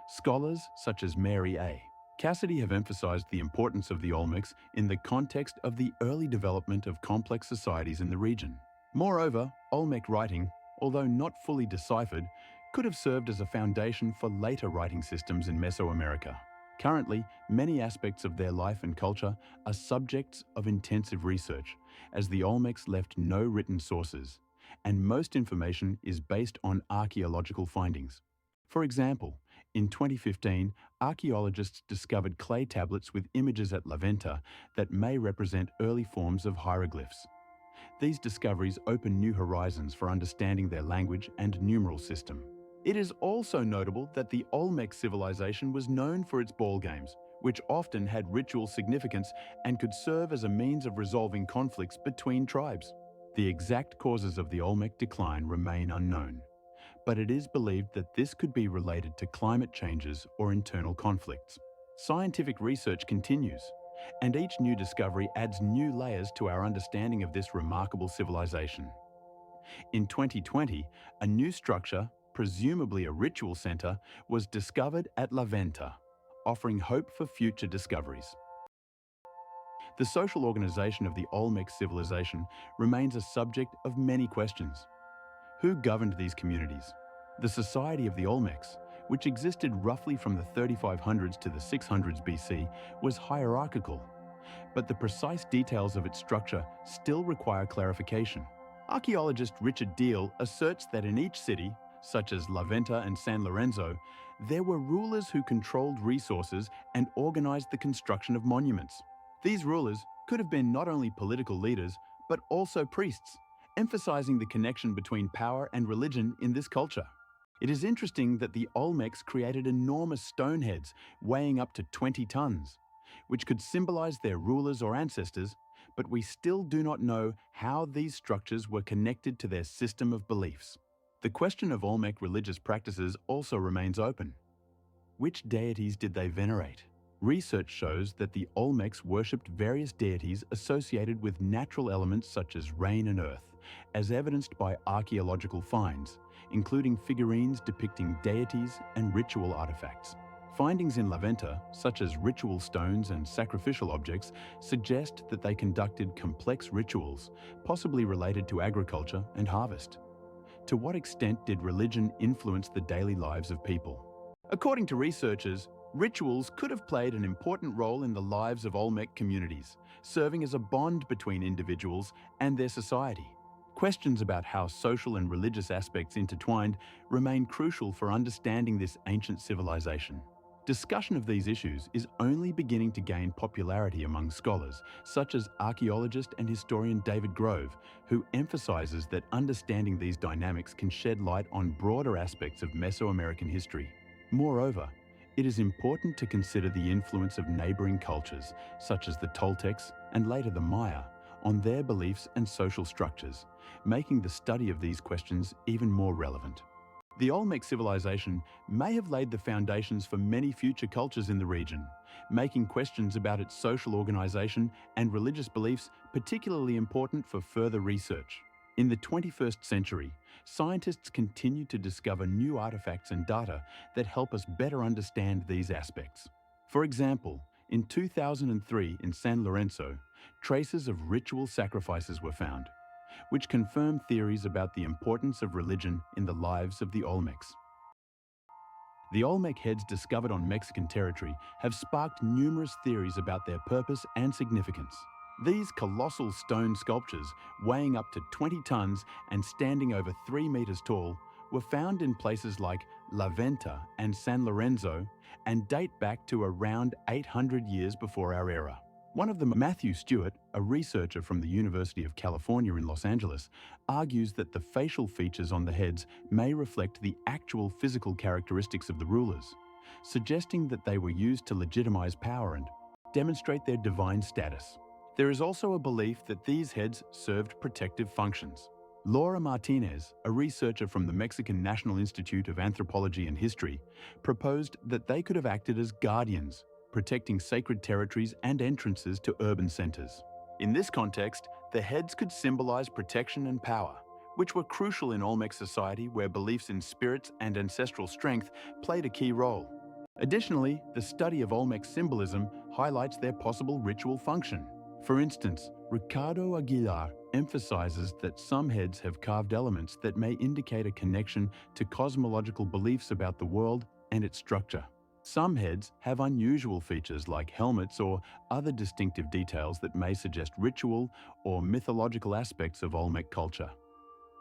Scholars such as Mary A. Cassidy have emphasized the importance of the Olmecs in the context of the early development of complex societies in the region. Moreover, Olmec writing, although not fully deciphered, could have served as a foundation for later writing systems in Mesoamerica. Currently, many aspects of their life and culture are subjects of intensive research, as the Olmecs left no written sources, and most information is based on archaeological findings. For example, in 2015, archaeologists discovered clay tablets with images at La Venta that may represent early forms of hieroglyphs. These discoveries open new horizons for understanding their language and numeral system. It is also notable that the Olmec civilization was known for its ball games, which often had ritual significance and could serve as a means of resolving conflicts between tribes. The exact causes of the Olmec decline remain unknown, but it is believed that this could be related to climate changes or internal conflicts. Scientific research continues, and each new discovery adds new layers to our understanding of this remarkable civilization. In 2020, a new structure, presumably a ritual center, was discovered at La Venta, offering hope for future discoveries. The social organization of the Olmec civilization remains a subject of many questions. Who governed these communities? The Society of the Olmecs, which existed roughly from the 3500s to the 600s BC, was hierarchical, but the precise details of its structure still require clarification. Archaeologist Richard Deal asserts that in each city, such as La Venta and San Lorenzo, there were rulers who controlled resources and organized the construction of monuments. These rulers could have been not only political leaders, but also priests, emphasizing the connection between power and religion in this culture. It is interesting that the Olmecs created enormous stone heads weighing up to 20 tons, which could symbolize their rulers or ancestors, but we still do not know how these structures were connected to their system of beliefs. The question of Olmec religious practices also remains open. Which deities did they venerate? Research shows that the Olmecs worshipped various deities associated with natural elements such as rain and earth, as evidenced by archaeological finds, including figurines depicting deities and ritual artifacts. Findings in La Venta, such as ritual stones and sacrificial objects, suggest that they conducted complex rituals, possibly related to agriculture and harvest. To what extent did religion influence the daily lives of people? According to researchers, rituals could have played an important role in the lives of Olmec communities, serving as a bond between individuals and their society. Questions about how social and religious aspects intertwined remain crucial for understanding this ancient civilization. Discussion of these issues is only beginning to gain popularity among scholars, such as archaeologist and historian David Grove, who emphasizes that understanding these dynamics can shed light on broader aspects of Mesoamerican history. Moreover, it is important to consider the influence of neighboring cultures, such as the Toltecs and later the Maya, on their beliefs and social structures, making the study of these questions even more relevant. The Olmec civilization may have laid the foundations for many future cultures in the region, making questions about its social organization and religious beliefs particularly important for further research. In the 21st century, scientists continue to discover new artifacts and data that help us better understand these aspects. For example, in 2003 in San Lorenzo, traces of ritual sacrifices were found, which confirm theories about the importance of religion in the lives of the Olmecs. The Olmec heads discovered on Mexican territory have sparked numerous theories about their purpose and significance. These colossal stone sculptures, weighing up to 20 tons and standing over 3 meters tall, were found in places like La Venta and San Lorenzo and date back to around 800 years before our era. One of them, Matthew Stewart, a researcher from the University of California in Los Angeles, argues that the facial features on the heads may reflect the actual physical characteristics of the rulers, suggesting that they were used to legitimize power and demonstrate their divine status. There is also a belief that these heads served protective functions. Laura Martinez, a researcher from the Mexican National Institute of Anthropology and History, proposed that they could have acted as guardians, protecting sacred territories and entrances to urban centers. In this context, the heads could symbolize protection and power, which were crucial in Olmec society where beliefs in spirits and ancestral strength played a key role. Additionally, the study of Olmec symbolism highlights their possible ritual function. For instance, Ricardo Aguilar emphasizes that some heads have carved elements that may indicate a connection to cosmological beliefs about the world and its structure. Some heads have unusual features like helmets or other distinctive details that may suggest ritual or mythological aspects of Olmec culture.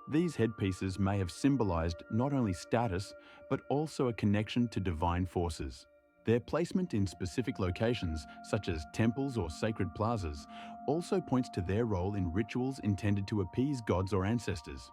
These headpieces may have symbolized not only status, but also a connection to divine forces. Their placement in specific locations, such as temples or sacred plazas, also points to their role in rituals intended to appease gods or ancestors.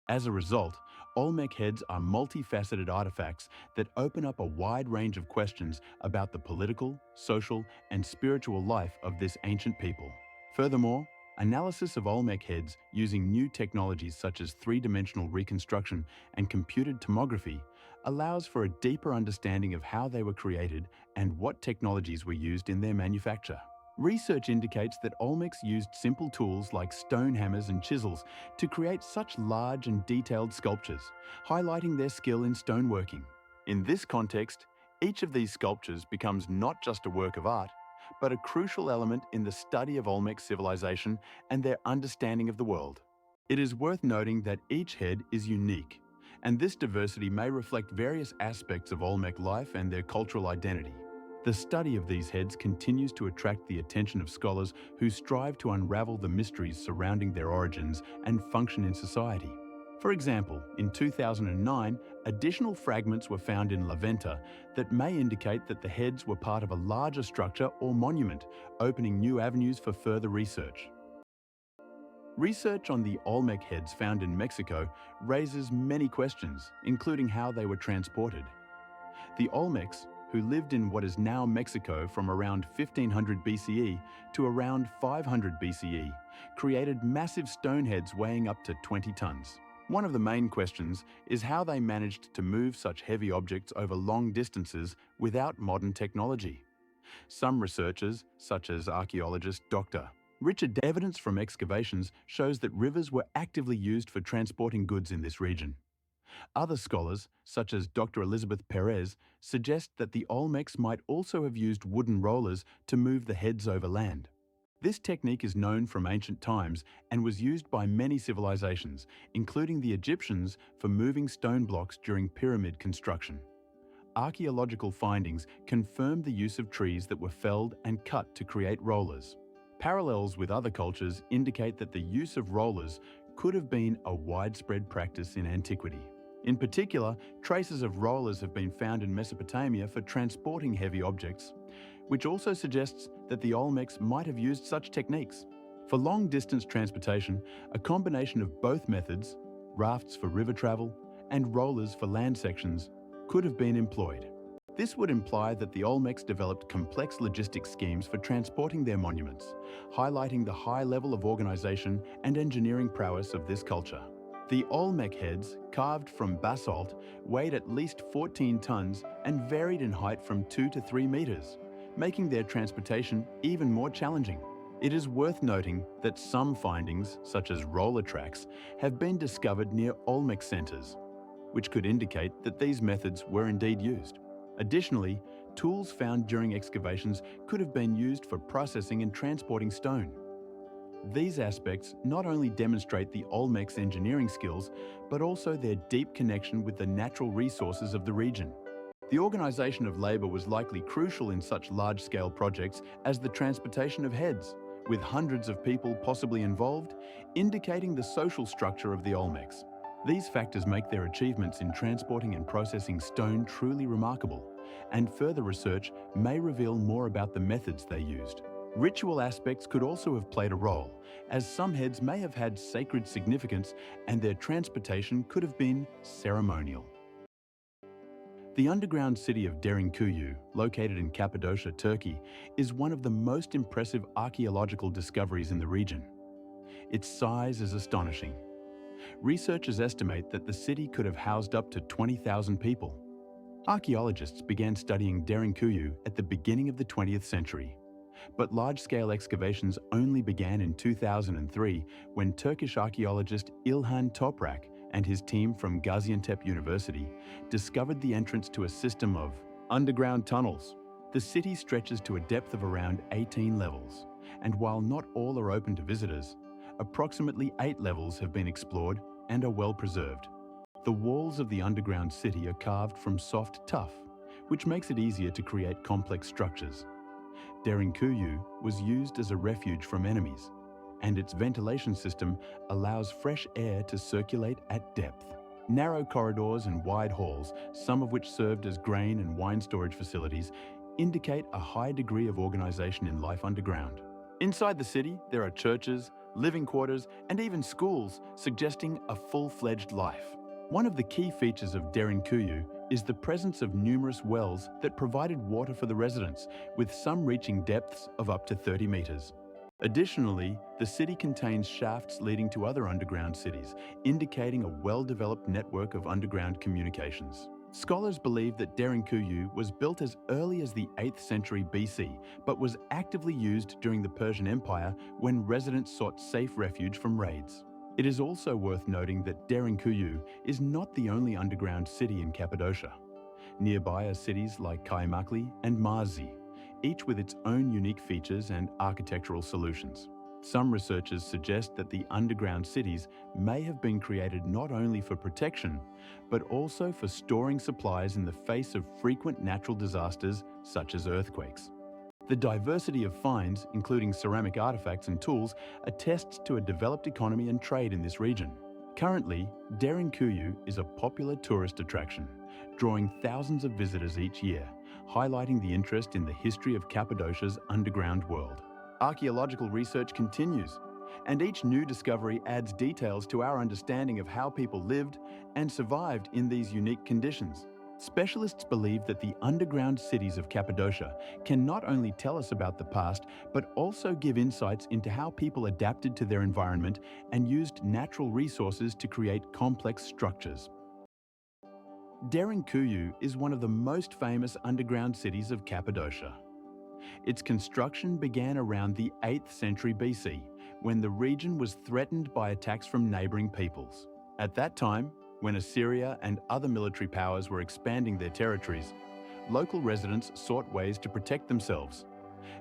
As a result, Olmec heads are multifaceted artifacts that open up a wide range of questions about the political, social, and spiritual life of this ancient people. Furthermore, analysis of Olmec heads using new technologies such as three-dimensional reconstruction and computed tomography allows for a deeper understanding of how they were created and what technologies were used in their manufacture. Research indicates that Olmecs used simple tools like stone hammers and chisels to create such large and detailed sculptures, highlighting their skill in stoneworking. In this context, each of these sculptures becomes not just a work of art, but a crucial element in the study of Olmec civilization and their understanding of the world. It is worth noting that each head is unique, and this diversity may reflect various aspects of Olmec life and their cultural identity. The study of these heads continues to attract the attention of scholars who strive to unravel the mysteries surrounding their origins and function in society. For example, in 2009, additional fragments were found in La Venta that may indicate that the heads were part of a larger structure or monument, opening new avenues for further research. Research on the Olmec heads found in Mexico raises many questions, including how they were transported. The Olmecs, who lived in what is now Mexico from around 1500 BCE to around 500 BCE, created massive stone heads weighing up to 20 tons. One of the main questions is how they managed to move such heavy objects over long distances without modern technology. Some researchers, such as archaeologist Dr. Richard, evidence from excavations shows that rivers were actively used for transporting goods in this region. Other scholars, such as Dr. Elizabeth Perez, suggest that the Olmecs might also have used wooden rollers to move the heads over land. This technique is known from ancient times and was used by many civilizations, including the Egyptians, for moving stone blocks during pyramid construction. Archaeological findings confirm the use of trees that were felled and cut to create rollers. Parallels with other cultures indicate that the use of rollers could have been a widespread practice in antiquity. In particular, traces of rollers have been found in Mesopotamia for transporting heavy objects, which also suggests that the Olmecs might have used such techniques. For long-distance transportation, a combination of both methods, rafts for river travel and rollers for land sections, could have been employed. This would imply that the Olmecs developed complex logistic schemes for transporting their monuments, highlighting the high level of organization and engineering prowess of this culture. The Olmec heads, carved from basalt, weighed at least 14 tons and varied in height from 2 to 3 meters, making their transportation even more challenging. It is worth noting that some findings, such as roller tracks, have been discovered near Olmec centers, which could indicate that these methods were indeed used. Additionally, tools found during excavations could have been used for processing and transporting stone. These aspects not only demonstrate the Olmecs' engineering skills, but also their deep connection with the natural resources of the region. The organization of labor was likely crucial in such large-scale projects as the transportation of heads, with hundreds of people possibly involved, indicating the social structure of the Olmecs. These factors make their achievements in transporting and processing stone truly remarkable, and further research may reveal more about the methods they used. Ritual aspects could also have played a role, as some heads may have had sacred significance and their transportation could have been ceremonial. The underground city of Derinkuyu, located in Cappadocia, Turkey, is one of the most impressive archaeological discoveries in the region. Its size is astonishing. Researchers estimate that the city could have housed up to 20,000 people. Archaeologists began studying Derinkuyu at the beginning of the 20th century. But large-scale excavations only began in 2003 when Turkish archaeologist İlhan Toprak and his team from Gaziantep University discovered the entrance to a system of Underground tunnels. The city stretches to a depth of around 18 levels, and while not all are open to visitors, approximately 8 levels have been explored and are well preserved. The walls of the underground city are carved from soft tuff, which makes it easier to create complex structures. Derinkuyu was used as a refuge from enemies, and its ventilation system allows fresh air to circulate at depth. Narrow corridors and wide halls, some of which served as grain and wine storage facilities, indicate a high degree of organization in life underground. Inside the city, there are churches, living quarters, and even schools, suggesting a full-fledged life. One of the key features of Derinkuyu is the presence of numerous wells that provided water for the residents, with some reaching depths of up to 30 meters. Additionally, the city contains shafts leading to other underground cities, indicating a well-developed network of underground communications. Scholars believe that Derinkuyu was built as early as the 8th century BC, but was actively used during the Persian Empire when residents sought safe refuge from raids. It is also worth noting that Derinkuyu is not the only underground city in Cappadocia. Nearby are cities like Kaymakli and Marzi, each with its own unique features and architectural solutions. Some researchers suggest that the underground cities may have been created not only for protection, but also for storing supplies in the face of frequent natural disasters such as earthquakes. The diversity of finds, including ceramic artifacts and tools, attests to a developed economy and trade in this region. Currently, Derinkuyu is a popular tourist attraction, drawing thousands of visitors each year, highlighting the interest in the history of Cappadocia's underground world. Archaeological research continues, and each new discovery adds details to our understanding of how people lived and survived in these unique conditions. Specialists believe that the underground cities of Cappadocia can not only tell us about the past, but also give insights into how people adapted to their environment and used natural resources to create complex structures. Derinkuyu is one of the most famous underground cities of Cappadocia. Its construction began around the 8th century BC, when the region was threatened by attacks from neighboring peoples. At that time, when Assyria and other military powers were expanding their territories, local residents sought ways to protect themselves.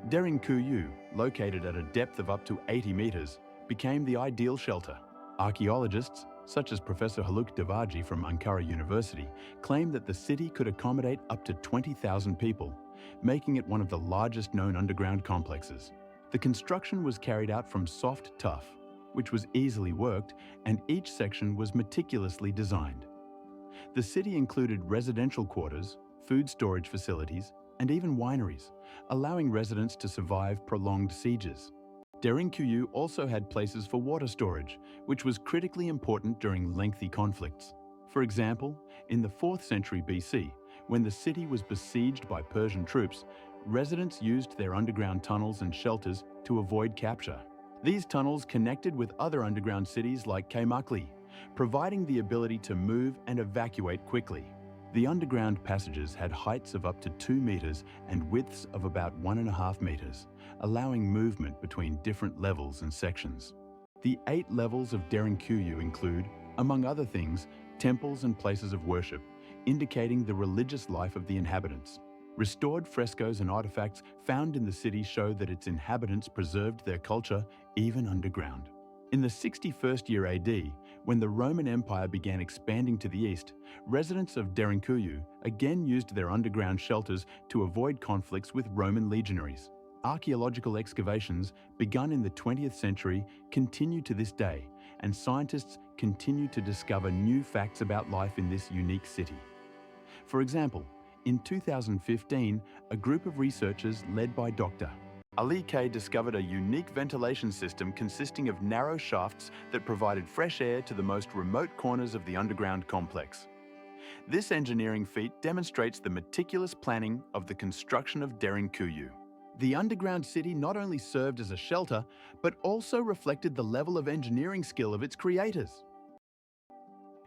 Derinkuyu, located at a depth of up to 80 meters, became the ideal shelter. Archaeologists, such as Professor Haluk Devaji from Ankara University, claim that the city could accommodate up to 20,000 people, making it one of the largest known underground complexes. The construction was carried out from soft tuff, which was easily worked, and each section was meticulously designed. The city included residential quarters, food storage facilities, and even wineries, allowing residents to survive prolonged sieges. Derinkuyu also had places for water storage, which was critically important during lengthy conflicts. For example, in the 4th century BC, when the city was besieged by Persian troops, residents used their underground tunnels and shelters to avoid capture. These tunnels connected with other underground cities like Kaymakli, providing the ability to move and evacuate quickly. The underground passages had heights of up to 2 meters and widths of about 1.5 meters, allowing movement between different levels and sections. The 8 levels of Derinkuyu include, among other things, temples and places of worship, indicating the religious life of the inhabitants. Restored frescoes and artifacts found in the city show that its inhabitants preserved their culture even underground. In the 61st year AD, when the Roman Empire began expanding to the east, residents of Derinkuyu again used their underground shelters to avoid conflicts with Roman legionaries. Archaeological excavations, begun in the 20th century, continue to this day, and scientists continue to discover new facts about life in this unique city. For example, in 2015, a group of researchers led by Dr. Ali K discovered a unique ventilation system consisting of narrow shafts that provided fresh air to the most remote corners of the underground complex. This engineering feat demonstrates the meticulous planning of the construction of Derinkuyu. The underground city not only served as a shelter, but also reflected the level of engineering skill of its creators.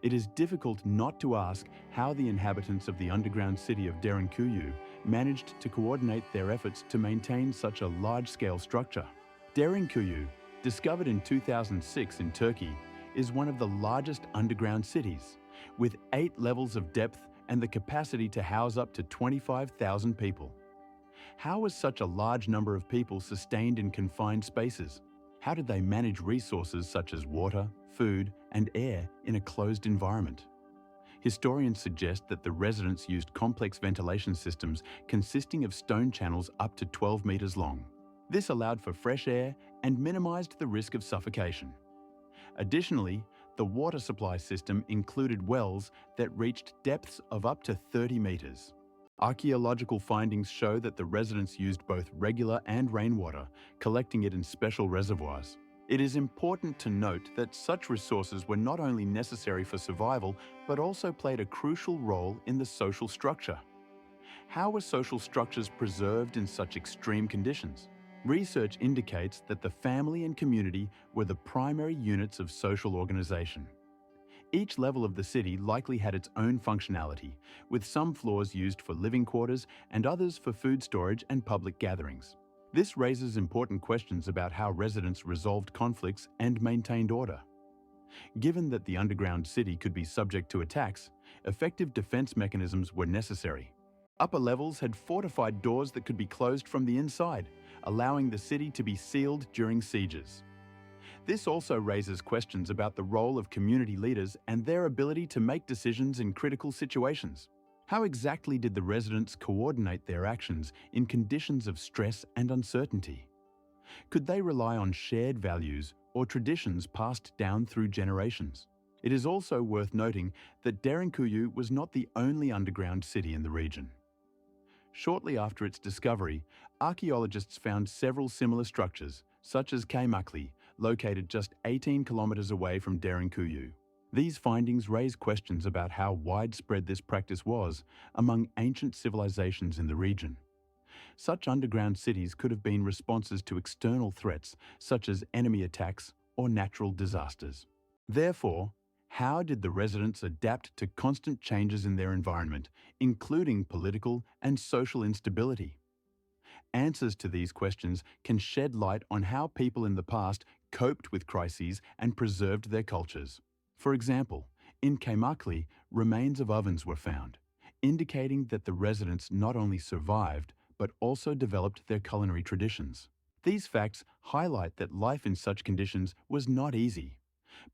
It is difficult not to ask how the inhabitants of the underground city of Derinkuyu managed to coordinate their efforts to maintain such a large-scale structure. Derinkuyu, discovered in 2006 in Turkey, is one of the largest underground cities, with 8 levels of depth and the capacity to house up to 25,000 people. How was such a large number of people sustained in confined spaces? How did they manage resources such as water, food, and air in a closed environment? Historians suggest that the residents used complex ventilation systems consisting of stone channels up to 12 meters long. This allowed for fresh air and minimized the risk of suffocation. Additionally, the water supply system included wells that reached depths of up to 30 meters. Archaeological findings show that the residents used both regular and rainwater, collecting it in special reservoirs. It is important to note that such resources were not only necessary for survival, but also played a crucial role in the social structure. How were social structures preserved in such extreme conditions? Research indicates that the family and community were the primary units of social organization. Each level of the city likely had its own functionality, with some floors used for living quarters and others for food storage and public gatherings. This raises important questions about how residents resolved conflicts and maintained order. Given that the underground city could be subject to attacks, effective defense mechanisms were necessary. Upper levels had fortified doors that could be closed from the inside, allowing the city to be sealed during sieges. This also raises questions about the role of community leaders and their ability to make decisions in critical situations. How exactly did the residents coordinate their actions in conditions of stress and uncertainty? Could they rely on shared values or traditions passed down through generations? It is also worth noting that Derinkuyu was not the only underground city in the region. Shortly after its discovery, archaeologists found several similar structures, such as Göbekli, located just 18 kilometers away from Derinkuyu. These findings raise questions about how widespread this practice was among ancient civilizations in the region. Such underground cities could have been responses to external threats, such as enemy attacks or natural disasters. Therefore, how did the residents adapt to constant changes in their environment, including political and social instability? Answers to these questions can shed light on how people in the past coped with crises and preserved their cultures. For example, in Göbekli, remains of ovens were found, indicating that the residents not only survived, but also developed their culinary traditions. These facts highlight that life in such conditions was not easy,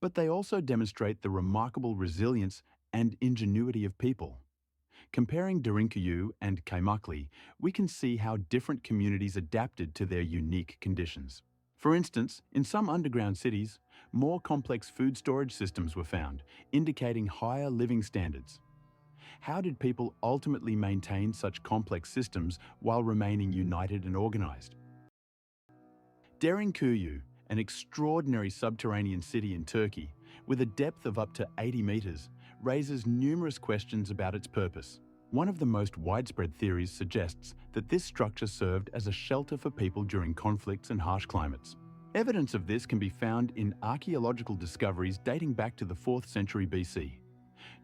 but they also demonstrate the remarkable resilience and ingenuity of people. Comparing Derinkuyu and Göbekli, we can see how different communities adapted to their unique conditions. For instance, in some underground cities, more complex food storage systems were found, indicating higher living standards. How did people ultimately maintain such complex systems while remaining united and organized? Derinkuyu, an extraordinary subterranean city in Turkey, with a depth of up to 80 meters, raises numerous questions about its purpose. One of the most widespread theories suggests that this structure served as a shelter for people during conflicts and harsh climates. Evidence of this can be found in archaeological discoveries dating back to the 4th century BC.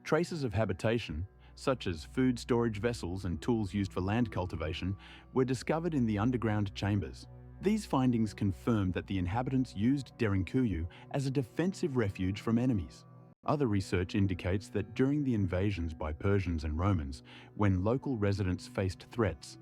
Traces of habitation, such as food storage vessels and tools used for land cultivation, were discovered in the underground chambers. These findings confirm that the inhabitants used Derinkuyu as a defensive refuge from enemies. Other research indicates that during the invasions by Persians and Romans, when local residents faced threats,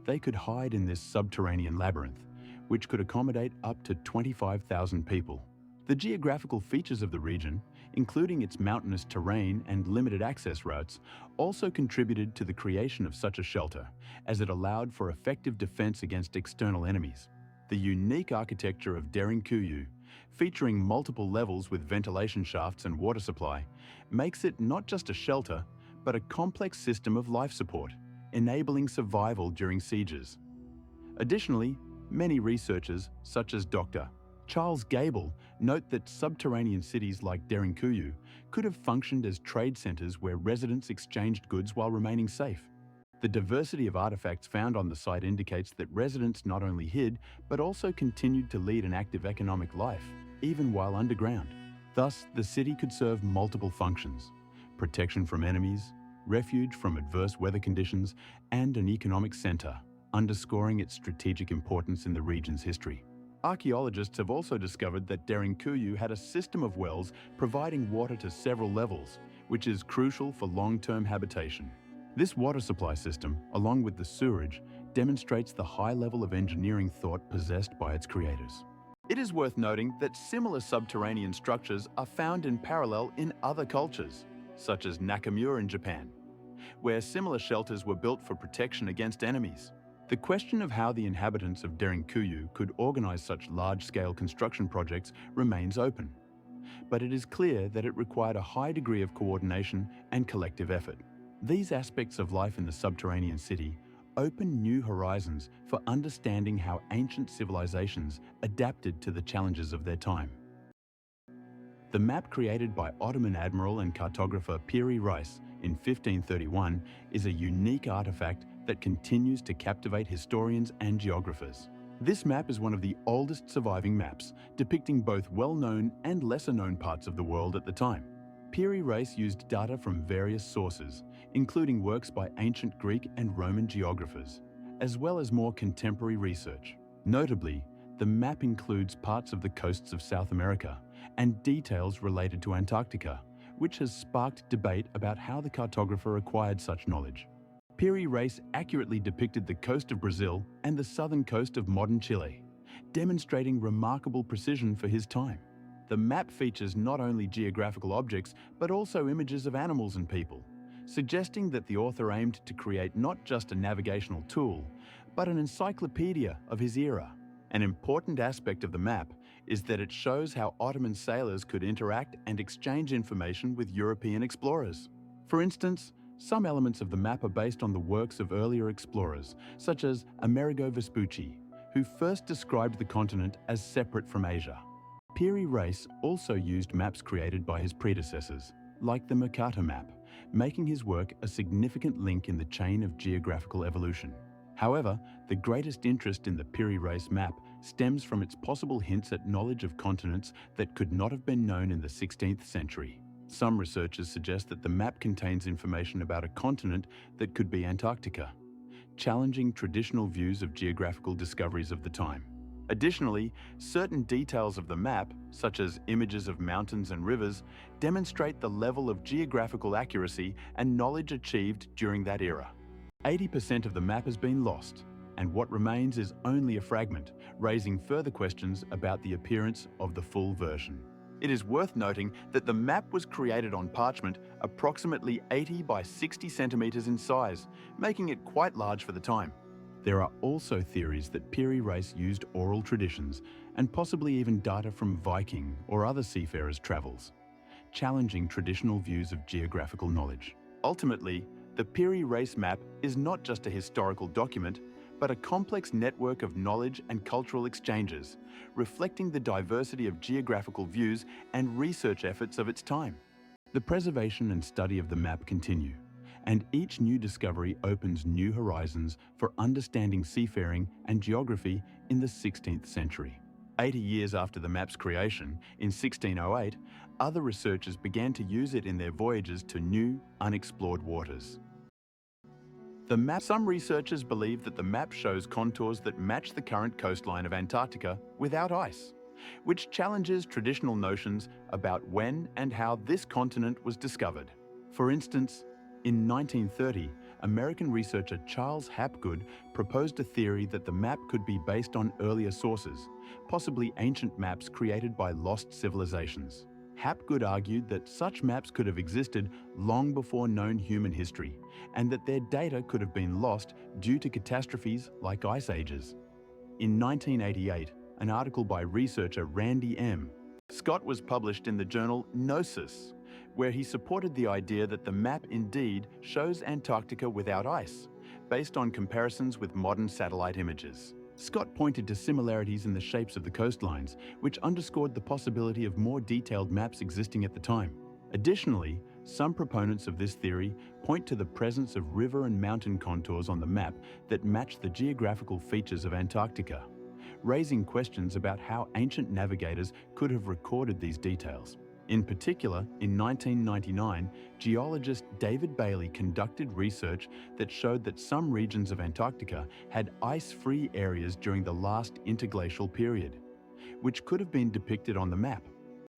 they could hide in this subterranean labyrinth, which could accommodate up to 25,000 people. The geographical features of the region, including its mountainous terrain and limited access routes, also contributed to the creation of such a shelter, as it allowed for effective defense against external enemies. The unique architecture of Derinkuyu, featuring multiple levels with ventilation shafts and water supply, makes it not just a shelter, but a complex system of life support, enabling survival during sieges. Additionally, many researchers, such as Dr. Charles Gable, note that subterranean cities like Derinkuyu could have functioned as trade centers where residents exchanged goods while remaining safe. The diversity of artifacts found on the site indicates that residents not only hid, but also continued to lead an active economic life, even while underground. Thus, the city could serve multiple functions: protection from enemies, refuge from adverse weather conditions, and an economic center, underscoring its strategic importance in the region's history. Archaeologists have also discovered that Derinkuyu had a system of wells providing water to several levels, which is crucial for long-term habitation. This water supply system, along with the sewerage, demonstrates the high level of engineering thought possessed by its creators. It is worth noting that similar subterranean structures are found in parallel in other cultures, such as Nakamura in Japan, where similar shelters were built for protection against enemies. The question of how the inhabitants of Derinkuyu could organize such large-scale construction projects remains open, but it is clear that it required a high degree of coordination and collective effort. These aspects of life in the subterranean city open new horizons for understanding how ancient civilizations adapted to the challenges of their time. The map created by Ottoman admiral and cartographer Piri Reis in 1531 is a unique artifact that continues to captivate historians and geographers. This map is one of the oldest surviving maps, depicting both well-known and lesser-known parts of the world at the time. Piri Reis used data from various sources, including works by ancient Greek and Roman geographers, as well as more contemporary research. Notably, the map includes parts of the coasts of South America and details related to Antarctica, which has sparked debate about how the cartographer acquired such knowledge. Piri Reis accurately depicted the coast of Brazil and the southern coast of modern Chile, demonstrating remarkable precision for his time. The map features not only geographical objects, but also images of animals and people, suggesting that the author aimed to create not just a navigational tool, but an encyclopedia of his era. An important aspect of the map is that it shows how Ottoman sailors could interact and exchange information with European explorers. For instance, some elements of the map are based on the works of earlier explorers, such as Amerigo Vespucci, who first described the continent as separate from Asia. Piri Reis also used maps created by his predecessors, like the Mercator map, making his work a significant link in the chain of geographical evolution. However, the greatest interest in the Piri Reis map stems from its possible hints at knowledge of continents that could not have been known in the 16th century. Some researchers suggest that the map contains information about a continent that could be Antarctica, challenging traditional views of geographical discoveries of the time. Additionally, certain details of the map, such as images of mountains and rivers, demonstrate the level of geographical accuracy and knowledge achieved during that era. 80% of the map has been lost, and what remains is only a fragment, raising further questions about the appearance of the full version. It is worth noting that the map was created on parchment approximately 80 by 60 centimeters in size, making it quite large for the time. There are also theories that Piri Reis used oral traditions and possibly even data from Viking or other seafarers' travels, challenging traditional views of geographical knowledge. Ultimately, the Piri Reis map is not just a historical document, but a complex network of knowledge and cultural exchanges, reflecting the diversity of geographical views and research efforts of its time. The preservation and study of the map continue, and each new discovery opens new horizons for understanding seafaring and geography in the 16th century. 80 years after the map's creation, in 1608, other researchers began to use it in their voyages to new, unexplored waters. Some researchers believe that the map shows contours that match the current coastline of Antarctica without ice, which challenges traditional notions about when and how this continent was discovered. For instance, in 1930, American researcher Charles Hapgood proposed a theory that the map could be based on earlier sources, possibly ancient maps created by lost civilizations. Hapgood argued that such maps could have existed long before known human history, and that their data could have been lost due to catastrophes like ice ages. In 1988, an article by researcher Randy M. Scott was published in the journal Gnosis, where he supported the idea that the map indeed shows Antarctica without ice, based on comparisons with modern satellite images. Scott pointed to similarities in the shapes of the coastlines, which underscored the possibility of more detailed maps existing at the time. Additionally, some proponents of this theory point to the presence of river and mountain contours on the map that match the geographical features of Antarctica, raising questions about how ancient navigators could have recorded these details. In particular, in 1999, geologist David Bailey conducted research that showed that some regions of Antarctica had ice-free areas during the last interglacial period, which could have been depicted on the map.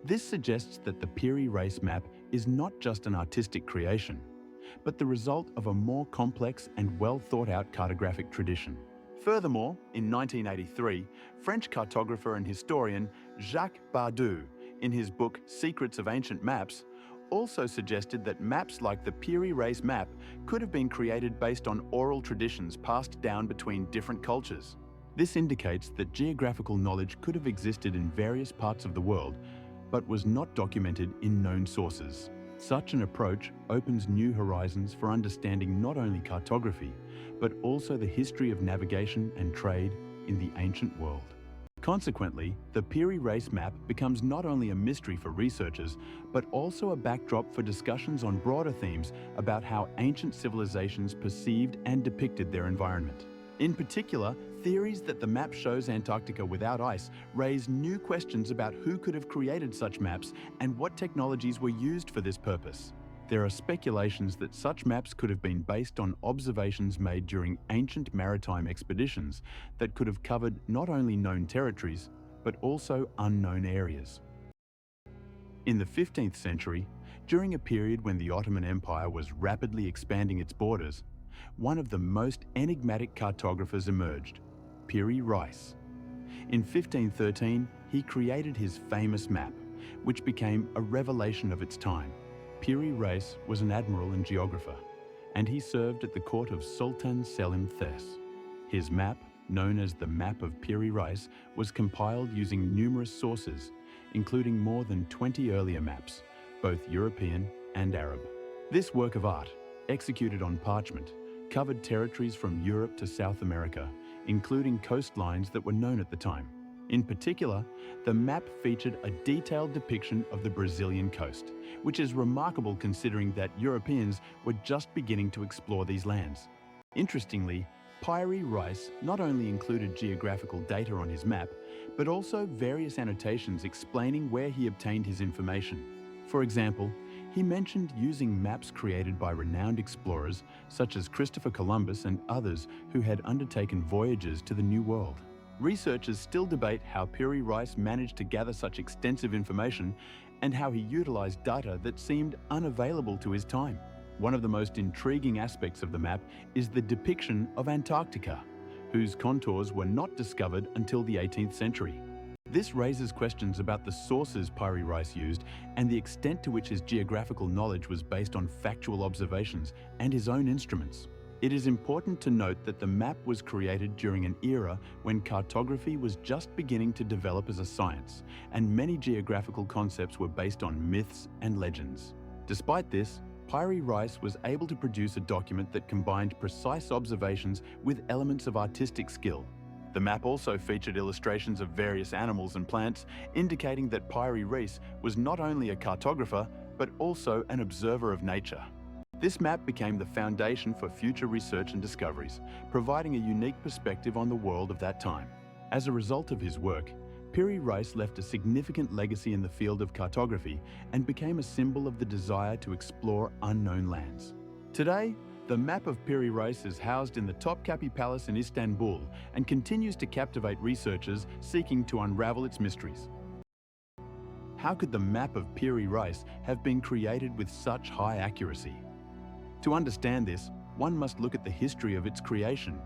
This suggests that the Piri Reis map is not just an artistic creation, but the result of a more complex and well-thought-out cartographic tradition. Furthermore, in 1983, French cartographer and historian Jacques Bardou, in his book Secrets of Ancient Maps, also suggested that maps like the Piri Reis map could have been created based on oral traditions passed down between different cultures. This indicates that geographical knowledge could have existed in various parts of the world, but was not documented in known sources. Such an approach opens new horizons for understanding not only cartography, but also the history of navigation and trade in the ancient world. Consequently, the Piri Reis map becomes not only a mystery for researchers, but also a backdrop for discussions on broader themes about how ancient civilizations perceived and depicted their environment. In particular, theories that the map shows Antarctica without ice raise new questions about who could have created such maps and what technologies were used for this purpose. There are speculations that such maps could have been based on observations made during ancient maritime expeditions that could have covered not only known territories, but also unknown areas. In the 15th century, during a period when the Ottoman Empire was rapidly expanding its borders, one of the most enigmatic cartographers emerged, Piri Reis. In 1513, he created his famous map, which became a revelation of its time. Piri Reis was an admiral and geographer, and he served at the court of Sultan Selim Thes. His map, known as the Map of Piri Reis, was compiled using numerous sources, including more than 20 earlier maps, both European and Arab. This work of art, executed on parchment, covered territories from Europe to South America, including coastlines that were known at the time. In particular, the map featured a detailed depiction of the Brazilian coast, which is remarkable considering that Europeans were just beginning to explore these lands. Interestingly, Piri Reis not only included geographical data on his map, but also various annotations explaining where he obtained his information. For example, he mentioned using maps created by renowned explorers such as Christopher Columbus and others who had undertaken voyages to the New World. Researchers still debate how Piri Reis managed to gather such extensive information and how he utilized data that seemed unavailable to his time. One of the most intriguing aspects of the map is the depiction of Antarctica, whose contours were not discovered until the 18th century. This raises questions about the sources Piri Reis used and the extent to which his geographical knowledge was based on factual observations and his own instruments. It is important to note that the map was created during an era when cartography was just beginning to develop as a science, and many geographical concepts were based on myths and legends. Despite this, Piri Reis was able to produce a document that combined precise observations with elements of artistic skill. The map also featured illustrations of various animals and plants, indicating that Piri Reis was not only a cartographer, but also an observer of nature. This map became the foundation for future research and discoveries, providing a unique perspective on the world of that time. As a result of his work, Piri Reis left a significant legacy in the field of cartography and became a symbol of the desire to explore unknown lands. Today, the map of Piri Reis is housed in the Topkapi Palace in Istanbul and continues to captivate researchers seeking to unravel its mysteries. How could the map of Piri Reis have been created with such high accuracy? To understand this, one must look at the history of its creation.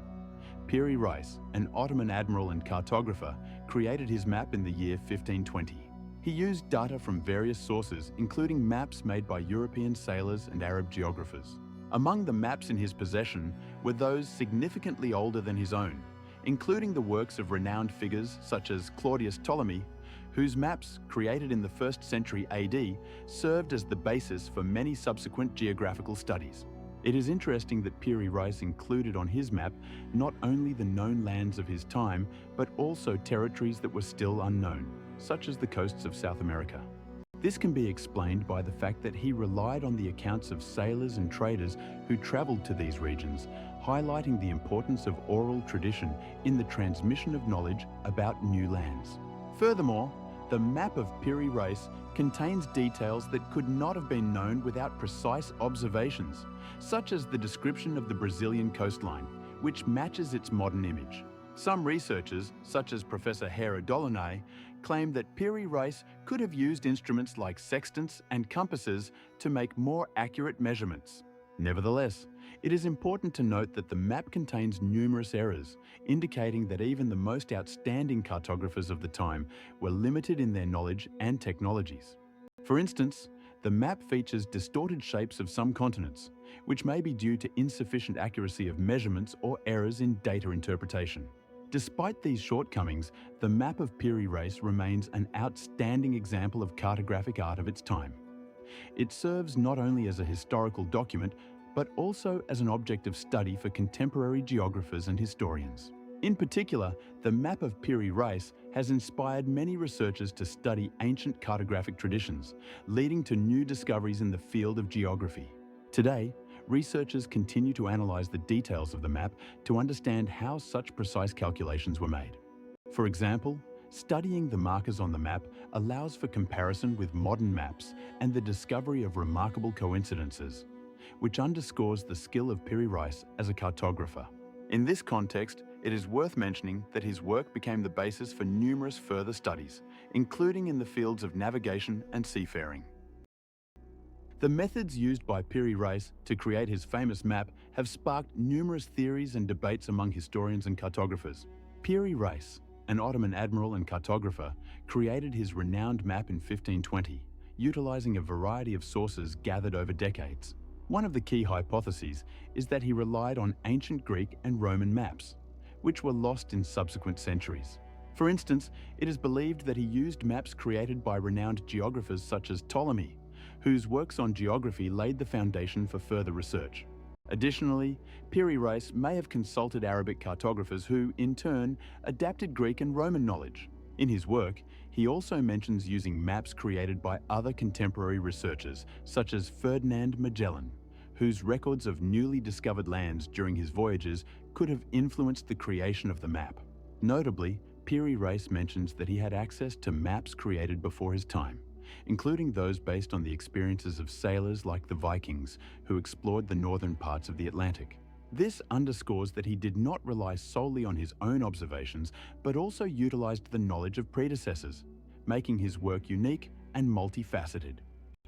Piri Reis, an Ottoman admiral and cartographer, created his map in the year 1520. He used data from various sources, including maps made by European sailors and Arab geographers. Among the maps in his possession were those significantly older than his own, including the works of renowned figures such as Claudius Ptolemy, whose maps, created in the 1st century AD, served as the basis for many subsequent geographical studies. It is interesting that Piri Reis included on his map not only the known lands of his time, but also territories that were still unknown, such as the coasts of South America. This can be explained by the fact that he relied on the accounts of sailors and traders who traveled to these regions, highlighting the importance of oral tradition in the transmission of knowledge about new lands. Furthermore, the map of Piri Reis contains details that could not have been known without precise observations, such as the description of the Brazilian coastline, which matches its modern image. Some researchers, such as Professor Hera Dolunay, claim that Piri Reis could have used instruments like sextants and compasses to make more accurate measurements. Nevertheless, it is important to note that the map contains numerous errors, indicating that even the most outstanding cartographers of the time were limited in their knowledge and technologies. For instance, the map features distorted shapes of some continents, which may be due to insufficient accuracy of measurements or errors in data interpretation. Despite these shortcomings, the map of Piri Reis remains an outstanding example of cartographic art of its time. It serves not only as a historical document, but also as an object of study for contemporary geographers and historians. In particular, the map of Piri Reis has inspired many researchers to study ancient cartographic traditions, leading to new discoveries in the field of geography. Today, researchers continue to analyze the details of the map to understand how such precise calculations were made. For example, studying the markers on the map allows for comparison with modern maps and the discovery of remarkable coincidences, which underscores the skill of Piri Reis as a cartographer. In this context, it is worth mentioning that his work became the basis for numerous further studies, including in the fields of navigation and seafaring. The methods used by Piri Reis to create his famous map have sparked numerous theories and debates among historians and cartographers. Piri Reis, an Ottoman admiral and cartographer, created his renowned map in 1520, utilizing a variety of sources gathered over decades. One of the key hypotheses is that he relied on ancient Greek and Roman maps, which were lost in subsequent centuries. For instance, it is believed that he used maps created by renowned geographers such as Ptolemy, whose works on geography laid the foundation for further research. Additionally, Piri Reis may have consulted Arabic cartographers who, in turn, adapted Greek and Roman knowledge. In his work, he also mentions using maps created by other contemporary researchers, such as Ferdinand Magellan, whose records of newly discovered lands during his voyages could have influenced the creation of the map. Notably, Piri Reis mentions that he had access to maps created before his time, including those based on the experiences of sailors like the Vikings, who explored the northern parts of the Atlantic. This underscores that he did not rely solely on his own observations, but also utilized the knowledge of predecessors, making his work unique and multifaceted.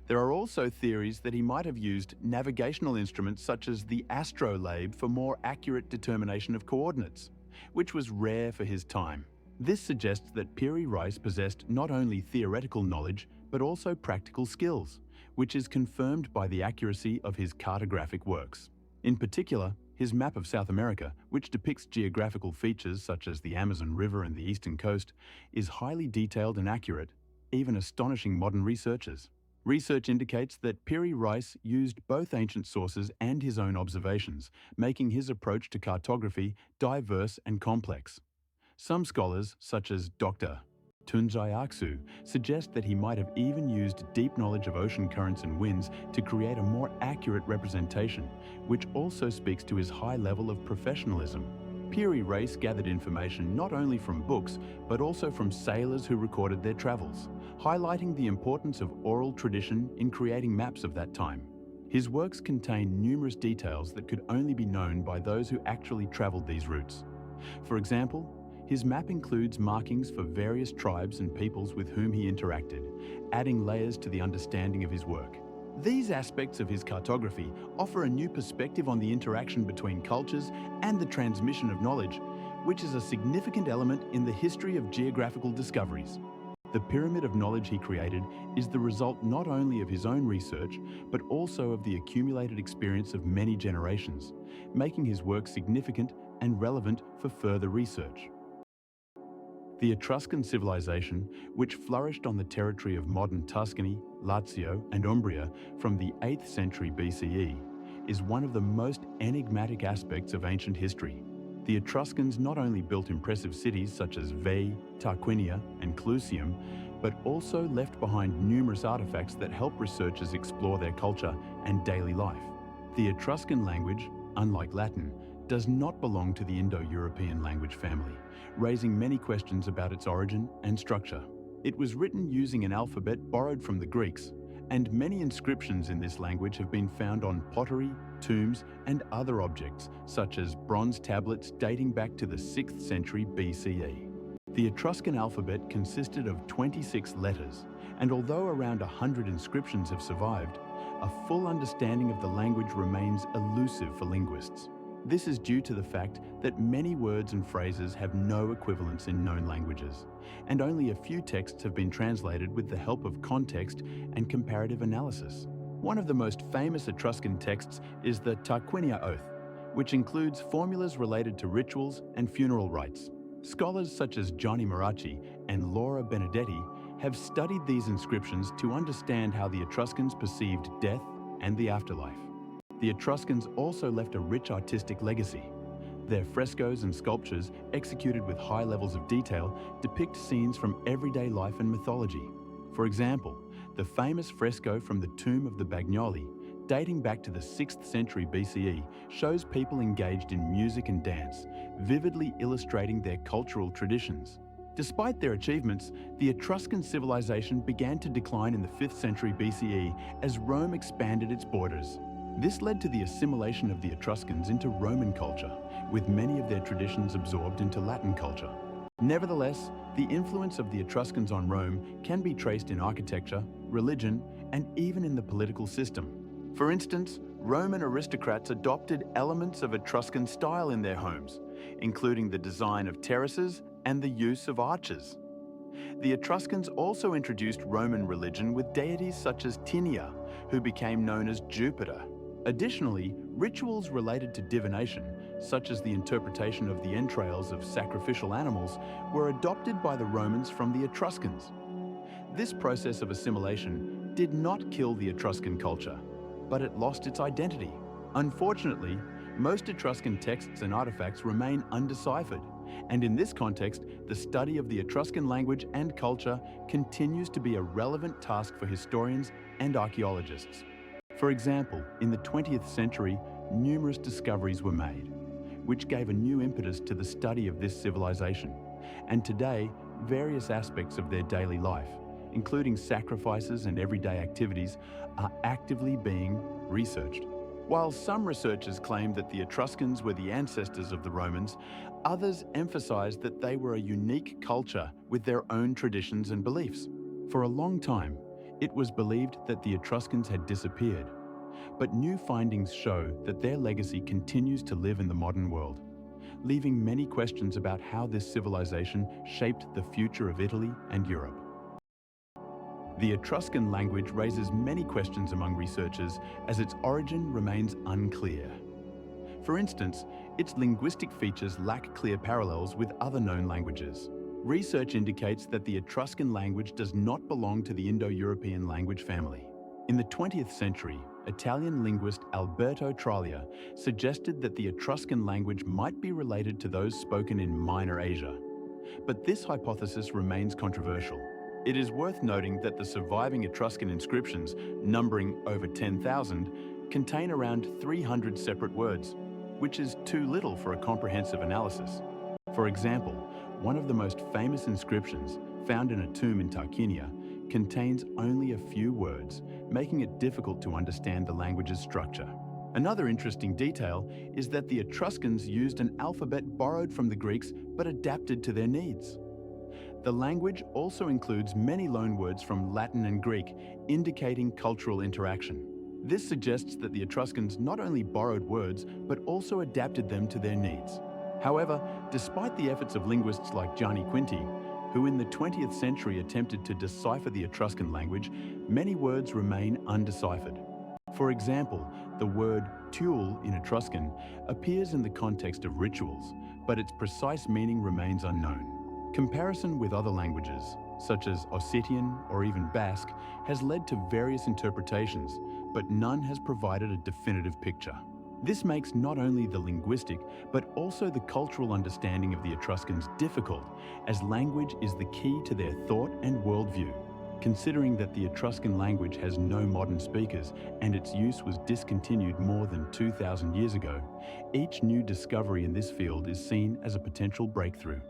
There are also theories that he might have used navigational instruments such as the astrolabe for more accurate determination of coordinates, which was rare for his time. This suggests that Piri Reis possessed not only theoretical knowledge, but also practical skills, which is confirmed by the accuracy of his cartographic works. In particular, his map of South America, which depicts geographical features such as the Amazon River and the eastern coast, is highly detailed and accurate, even astonishing modern researchers. Research indicates that Piri Reis used both ancient sources and his own observations, making his approach to cartography diverse and complex. Some scholars, such as Dr. Tunjai Aksu, suggest that he might have even used deep knowledge of ocean currents and winds to create a more accurate representation, which also speaks to his high level of professionalism. Piri Reis gathered information not only from books, but also from sailors who recorded their travels, highlighting the importance of oral tradition in creating maps of that time. His works contain numerous details that could only be known by those who actually traveled these routes. For example, his map includes markings for various tribes and peoples with whom he interacted, adding layers to the understanding of his work. These aspects of his cartography offer a new perspective on the interaction between cultures and the transmission of knowledge, which is a significant element in the history of geographical discoveries. The pyramid of knowledge he created is the result not only of his own research, but also of the accumulated experience of many generations, making his work significant and relevant for further research. The Etruscan civilization, which flourished on the territory of modern Tuscany, Lazio, and Umbria from the 8th century BCE, is one of the most enigmatic aspects of ancient history. The Etruscans not only built impressive cities such as Veii, Tarquinia, and Clusium, but also left behind numerous artifacts that help researchers explore their culture and daily life. The Etruscan language, unlike Latin, does not belong to the Indo-European language family, raising many questions about its origin and structure. It was written using an alphabet borrowed from the Greeks, and many inscriptions in this language have been found on pottery, tombs, and other objects, such as bronze tablets dating back to the 6th century BCE. The Etruscan alphabet consisted of 26 letters, and although around 100 inscriptions have survived, a full understanding of the language remains elusive for linguists. This is due to the fact that many words and phrases have no equivalents in known languages, and only a few texts have been translated with the help of context and comparative analysis. One of the most famous Etruscan texts is the Tarquinia Oath, which includes formulas related to rituals and funeral rites. Scholars such as Johnny Marachi and Laura Benedetti have studied these inscriptions to understand how the Etruscans perceived death and the afterlife. The Etruscans also left a rich artistic legacy. Their frescoes and sculptures, executed with high levels of detail, depict scenes from everyday life and mythology. For example, the famous fresco from the tomb of the Bagnoli, dating back to the 6th century BCE, shows people engaged in music and dance, vividly illustrating their cultural traditions. Despite their achievements, the Etruscan civilization began to decline in the 5th century BCE as Rome expanded its borders. This led to the assimilation of the Etruscans into Roman culture, with many of their traditions absorbed into Latin culture. Nevertheless, the influence of the Etruscans on Rome can be traced in architecture, religion, and even in the political system. For instance, Roman aristocrats adopted elements of Etruscan style in their homes, including the design of terraces and the use of arches. The Etruscans also introduced Roman religion with deities such as Tinia, who became known as Jupiter. Additionally, rituals related to divination, such as the interpretation of the entrails of sacrificial animals, were adopted by the Romans from the Etruscans. This process of assimilation did not kill the Etruscan culture, but it lost its identity. Unfortunately, most Etruscan texts and artifacts remain undeciphered, and in this context, the study of the Etruscan language and culture continues to be a relevant task for historians and archaeologists. For example, in the 20th century, numerous discoveries were made, which gave a new impetus to the study of this civilization. And today, various aspects of their daily life, including sacrifices and everyday activities, are actively being researched. While some researchers claim that the Etruscans were the ancestors of the Romans, others emphasize that they were a unique culture with their own traditions and beliefs. For a long time, it was believed that the Etruscans had disappeared, but new findings show that their legacy continues to live in the modern world, leaving many questions about how this civilization shaped the future of Italy and Europe. The Etruscan language raises many questions among researchers as its origin remains unclear. For instance, its linguistic features lack clear parallels with other known languages. Research indicates that the Etruscan language does not belong to the Indo-European language family. In the 20th century, Italian linguist Alberto Traglia suggested that the Etruscan language might be related to those spoken in Minor Asia. But this hypothesis remains controversial. It is worth noting that the surviving Etruscan inscriptions, numbering over 10,000, contain around 300 separate words, which is too little for a comprehensive analysis. For example, one of the most famous inscriptions, found in a tomb in Tarquinia, contains only a few words, making it difficult to understand the language's structure. Another interesting detail is that the Etruscans used an alphabet borrowed from the Greeks but adapted to their needs. The language also includes many loanwords from Latin and Greek, indicating cultural interaction. This suggests that the Etruscans not only borrowed words, but also adapted them to their needs. However, despite the efforts of linguists like Gianni Quinti, who in the 20th century attempted to decipher the Etruscan language, many words remain undeciphered. For example, the word "tule" in Etruscan appears in the context of rituals, but its precise meaning remains unknown. Comparison with other languages, such as Ossetian or even Basque, has led to various interpretations, but none has provided a definitive picture. This makes not only the linguistic, but also the cultural understanding of the Etruscans difficult, as language is the key to their thought and worldview. Considering that the Etruscan language has no modern speakers and its use was discontinued more than 2,000 years ago, each new discovery in this field is seen as a potential breakthrough.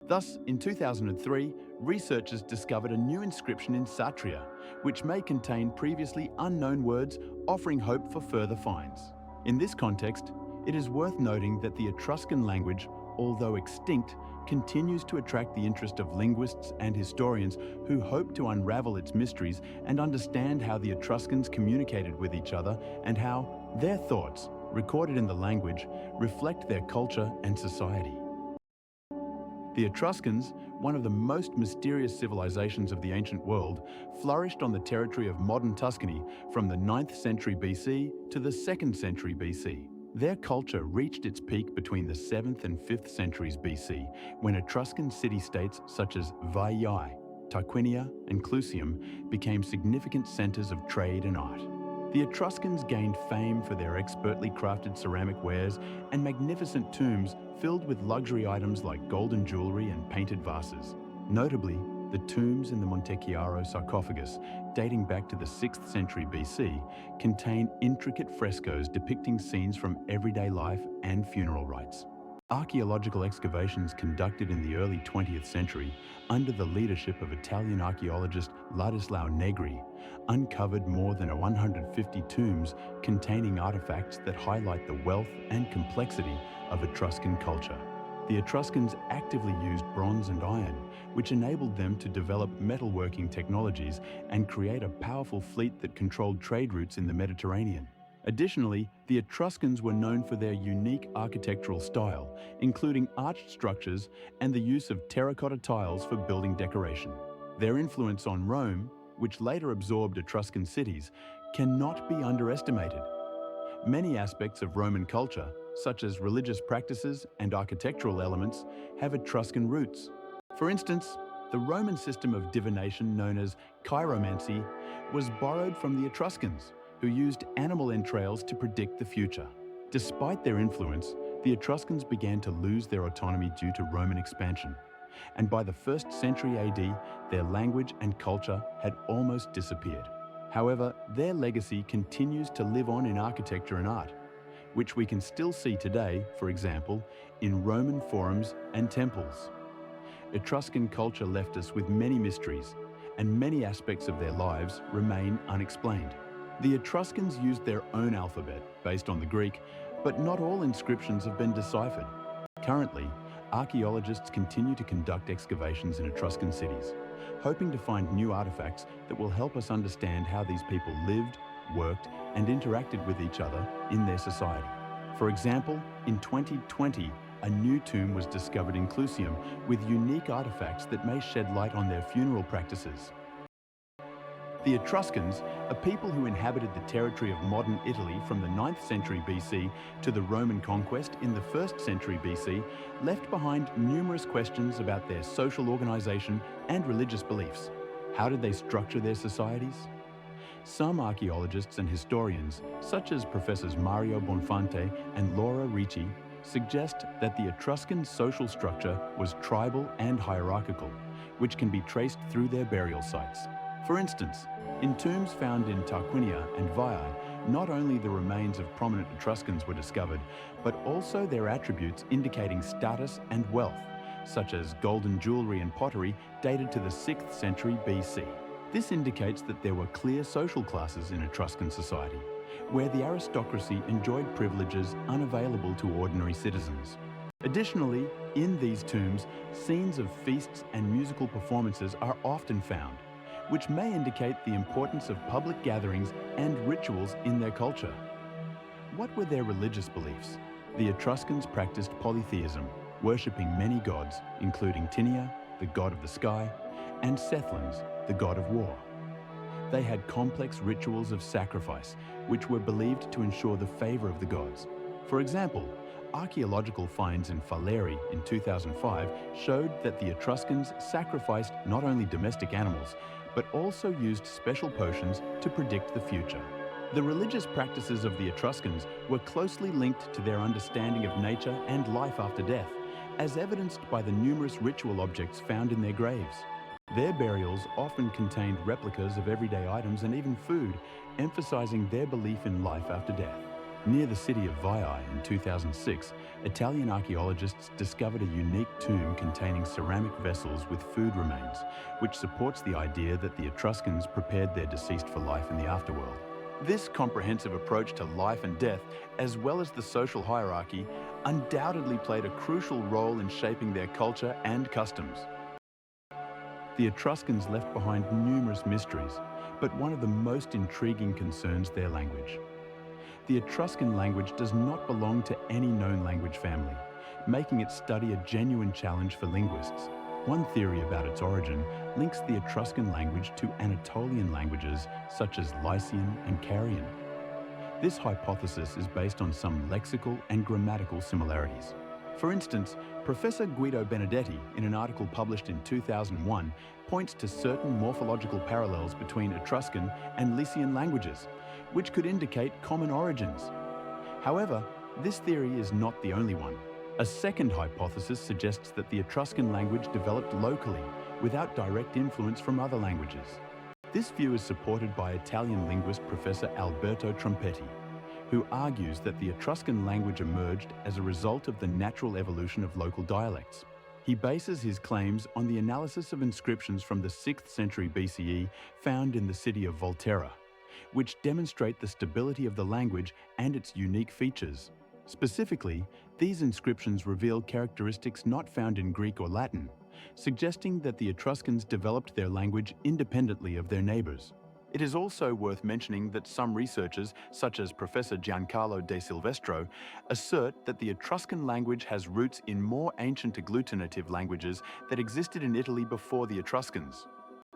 Thus, in 2003, researchers discovered a new inscription in Satria, which may contain previously unknown words, offering hope for further finds. In this context, it is worth noting that the Etruscan language, although extinct, continues to attract the interest of linguists and historians who hope to unravel its mysteries and understand how the Etruscans communicated with each other and how their thoughts, recorded in the language, reflect their culture and society. The Etruscans, one of the most mysterious civilizations of the ancient world, flourished on the territory of modern Tuscany from the 9th century BC to the 2nd century BC. Their culture reached its peak between the 7th and 5th centuries BC, when Etruscan city-states such as Veii, Tarquinia, and Clusium became significant centers of trade and art. The Etruscans gained fame for their expertly crafted ceramic wares and magnificent tombs filled with luxury items like golden jewelry and painted vases. Notably, the tombs in the Mohenjo-Daro sarcophagus, dating back to the 6th century BC, contain intricate frescoes depicting scenes from everyday life and funeral rites. Archaeological excavations conducted in the early 20th century, under the leadership of Italian archaeologist Ladislao Negri, uncovered more than 150 tombs containing artifacts that highlight the wealth and complexity of Etruscan culture. The Etruscans actively used bronze and iron, which enabled them to develop metalworking technologies and create a powerful fleet that controlled trade routes in the Mediterranean. Additionally, the Etruscans were known for their unique architectural style, including arched structures and the use of terracotta tiles for building decoration. Their influence on Rome, which later absorbed Etruscan cities, cannot be underestimated. Many aspects of Roman culture, such as religious practices and architectural elements, have Etruscan roots. For instance, the Roman system of divination known as chiromancy was borrowed from the Etruscans, who used animal entrails to predict the future. Despite their influence, the Etruscans began to lose their autonomy due to Roman expansion, and by the 1st century AD, their language and culture had almost disappeared. However, their legacy continues to live on in architecture and art, which we can still see today, for example, in Roman forums and temples. Etruscan culture left us with many mysteries, and many aspects of their lives remain unexplained. The Etruscans used their own alphabet, based on the Greek, but not all inscriptions have been deciphered. Currently, archaeologists continue to conduct excavations in Etruscan cities, hoping to find new artifacts that will help us understand how these people lived, worked, and interacted with each other in their society. For example, in 2020, a new tomb was discovered in Clusium with unique artifacts that may shed light on their funeral practices. The Etruscans, a people who inhabited the territory of modern Italy from the 9th century BC to the Roman conquest in the 1st century BC, left behind numerous questions about their social organization and religious beliefs. How did they structure their societies? Some archaeologists and historians, such as Professors Mario Bonfante and Laura Ricci, suggest that the Etruscan social structure was tribal and hierarchical, which can be traced through their burial sites. For instance, in tombs found in Tarquinia and Veii, not only the remains of prominent Etruscans were discovered, but also their attributes indicating status and wealth, such as golden jewelry and pottery dated to the 6th century BC. This indicates that there were clear social classes in Etruscan society, where the aristocracy enjoyed privileges unavailable to ordinary citizens. Additionally, in these tombs, scenes of feasts and musical performances are often found, which may indicate the importance of public gatherings and rituals in their culture. What were their religious beliefs? The Etruscans practiced polytheism, worshipping many gods, including Tinia, the god of the sky, and Sethlins, the god of war. They had complex rituals of sacrifice, which were believed to ensure the favor of the gods. For example, archaeological finds in Faleri in 2005 showed that the Etruscans sacrificed not only domestic animals, but also used special potions to predict the future. The religious practices of the Etruscans were closely linked to their understanding of nature and life after death, as evidenced by the numerous ritual objects found in their graves. Their burials often contained replicas of everyday items and even food, emphasizing their belief in life after death. Near the city of Veii in 2006, Italian archaeologists discovered a unique tomb containing ceramic vessels with food remains, which supports the idea that the Etruscans prepared their deceased for life in the afterworld. This comprehensive approach to life and death, as well as the social hierarchy, undoubtedly played a crucial role in shaping their culture and customs. The Etruscans left behind numerous mysteries, but one of the most intriguing concerns their language. The Etruscan language does not belong to any known language family, making its study a genuine challenge for linguists. One theory about its origin links the Etruscan language to Anatolian languages such as Lycian and Carian. This hypothesis is based on some lexical and grammatical similarities. For instance, Professor Guido Benedetti, in an article published in 2001, points to certain morphological parallels between Etruscan and Lycian languages, which could indicate common origins. However, this theory is not the only one. A second hypothesis suggests that the Etruscan language developed locally, without direct influence from other languages. This view is supported by Italian linguist Professor Alberto Trompetti, who argues that the Etruscan language emerged as a result of the natural evolution of local dialects. He bases his claims on the analysis of inscriptions from the 6th century BCE found in the city of Volterra, which demonstrate the stability of the language and its unique features. Specifically, these inscriptions reveal characteristics not found in Greek or Latin, suggesting that the Etruscans developed their language independently of their neighbors. It is also worth mentioning that some researchers, such as Professor Giancarlo De Silvestro, assert that the Etruscan language has roots in more ancient agglutinative languages that existed in Italy before the Etruscans.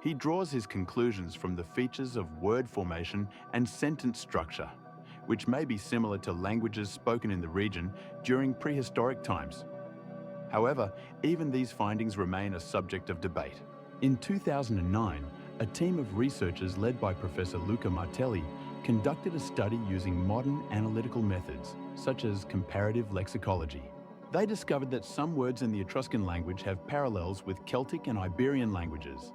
He draws his conclusions from the features of word formation and sentence structure, which may be similar to languages spoken in the region during prehistoric times. However, even these findings remain a subject of debate. In 2009, a team of researchers led by Professor Luca Martelli conducted a study using modern analytical methods, such as comparative lexicology. They discovered that some words in the Etruscan language have parallels with Celtic and Iberian languages,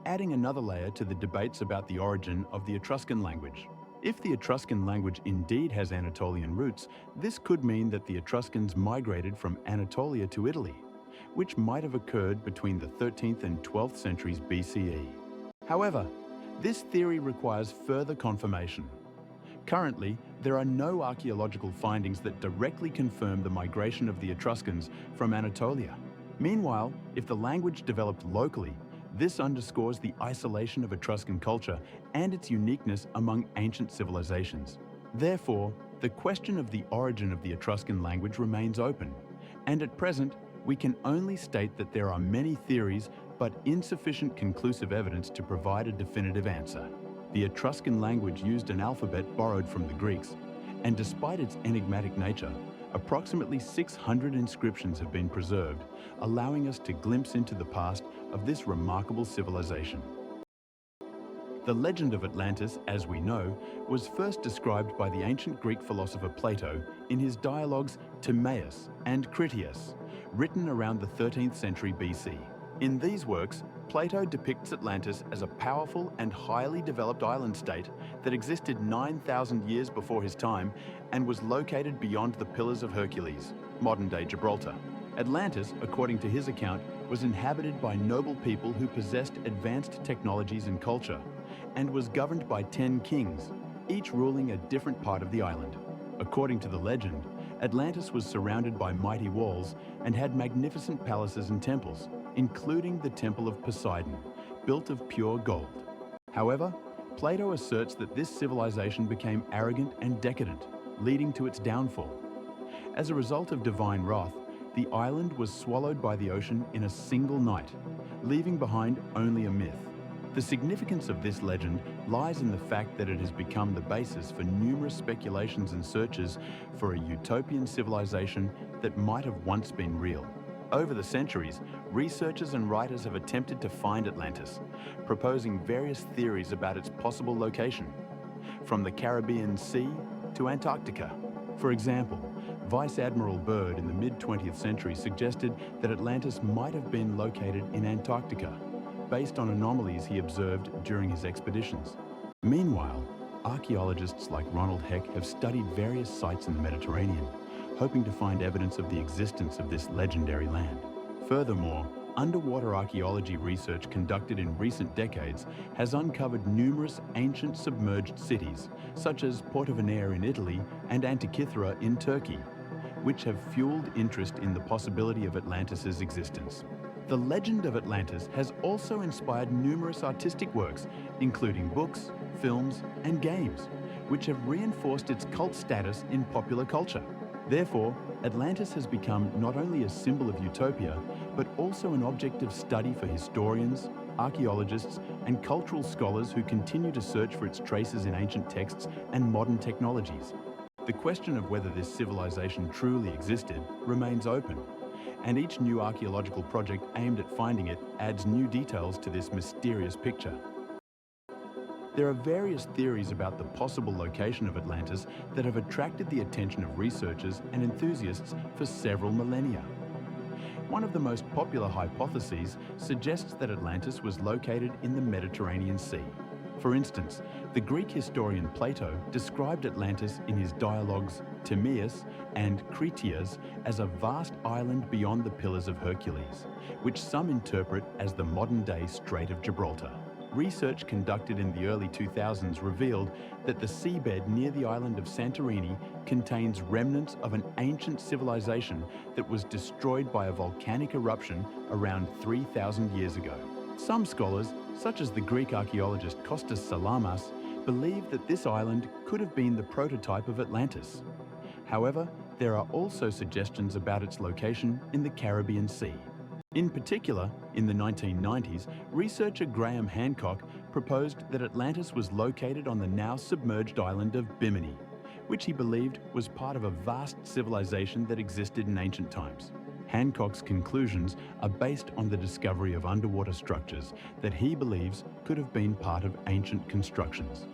adding another layer to the debates about the origin of the Etruscan language. If the Etruscan language indeed has Anatolian roots, this could mean that the Etruscans migrated from Anatolia to Italy, which might have occurred between the 13th and 12th centuries BCE. However, this theory requires further confirmation. Currently, there are no archaeological findings that directly confirm the migration of the Etruscans from Anatolia. Meanwhile, if the language developed locally, this underscores the isolation of Etruscan culture and its uniqueness among ancient civilizations. Therefore, the question of the origin of the Etruscan language remains open, and at present, we can only state that there are many theories but insufficient conclusive evidence to provide a definitive answer. The Etruscan language used an alphabet borrowed from the Greeks, and despite its enigmatic nature, approximately 600 inscriptions have been preserved, allowing us to glimpse into the past of this remarkable civilization. The legend of Atlantis, as we know, was first described by the ancient Greek philosopher Plato in his dialogues Timaeus and Critias, written around the 13th century BC. In these works, Plato depicts Atlantis as a powerful and highly developed island state that existed 9,000 years before his time and was located beyond the Pillars of Hercules, modern-day Gibraltar. Atlantis, according to his account, was inhabited by noble people who possessed advanced technologies and culture, and was governed by 10 kings, each ruling a different part of the island. According to the legend, Atlantis was surrounded by mighty walls and had magnificent palaces and temples, including the Temple of Poseidon, built of pure gold. However, Plato asserts that this civilization became arrogant and decadent, leading to its downfall. As a result of divine wrath, the island was swallowed by the ocean in a single night, leaving behind only a myth. The significance of this legend lies in the fact that it has become the basis for numerous speculations and searches for a utopian civilization that might have once been real. Over the centuries, researchers and writers have attempted to find Atlantis, proposing various theories about its possible location, from the Caribbean Sea to Antarctica. For example, Vice Admiral Byrd in the mid-20th century suggested that Atlantis might have been located in Antarctica, based on anomalies he observed during his expeditions. Meanwhile, archaeologists like Ronald Heck have studied various sites in the Mediterranean, hoping to find evidence of the existence of this legendary land. Furthermore, underwater archaeology research conducted in recent decades has uncovered numerous ancient submerged cities, such as Portovenere in Italy and Antikythera in Turkey, which have fueled interest in the possibility of Atlantis' existence. The legend of Atlantis has also inspired numerous artistic works, including books, films, and games, which have reinforced its cult status in popular culture. Therefore, Atlantis has become not only a symbol of utopia, but also an object of study for historians, archaeologists, and cultural scholars who continue to search for its traces in ancient texts and modern technologies. The question of whether this civilization truly existed remains open, and each new archaeological project aimed at finding it adds new details to this mysterious picture. There are various theories about the possible location of Atlantis that have attracted the attention of researchers and enthusiasts for several millennia. One of the most popular hypotheses suggests that Atlantis was located in the Mediterranean Sea. For instance, the Greek historian Plato described Atlantis in his dialogues Timaeus and Critias as a vast island beyond the Pillars of Hercules, which some interpret as the modern-day Strait of Gibraltar. Research conducted in the early 2000s revealed that the seabed near the island of Santorini contains remnants of an ancient civilization that was destroyed by a volcanic eruption around 3,000 years ago. Some scholars, such as the Greek archaeologist Kostas Salamas, believe that this island could have been the prototype of Atlantis. However, there are also suggestions about its location in the Caribbean Sea. In particular, in the 1990s, researcher Graham Hancock proposed that Atlantis was located on the now submerged island of Bimini, which he believed was part of a vast civilization that existed in ancient times. Hancock's conclusions are based on the discovery of underwater structures that he believes could have been part of ancient constructions.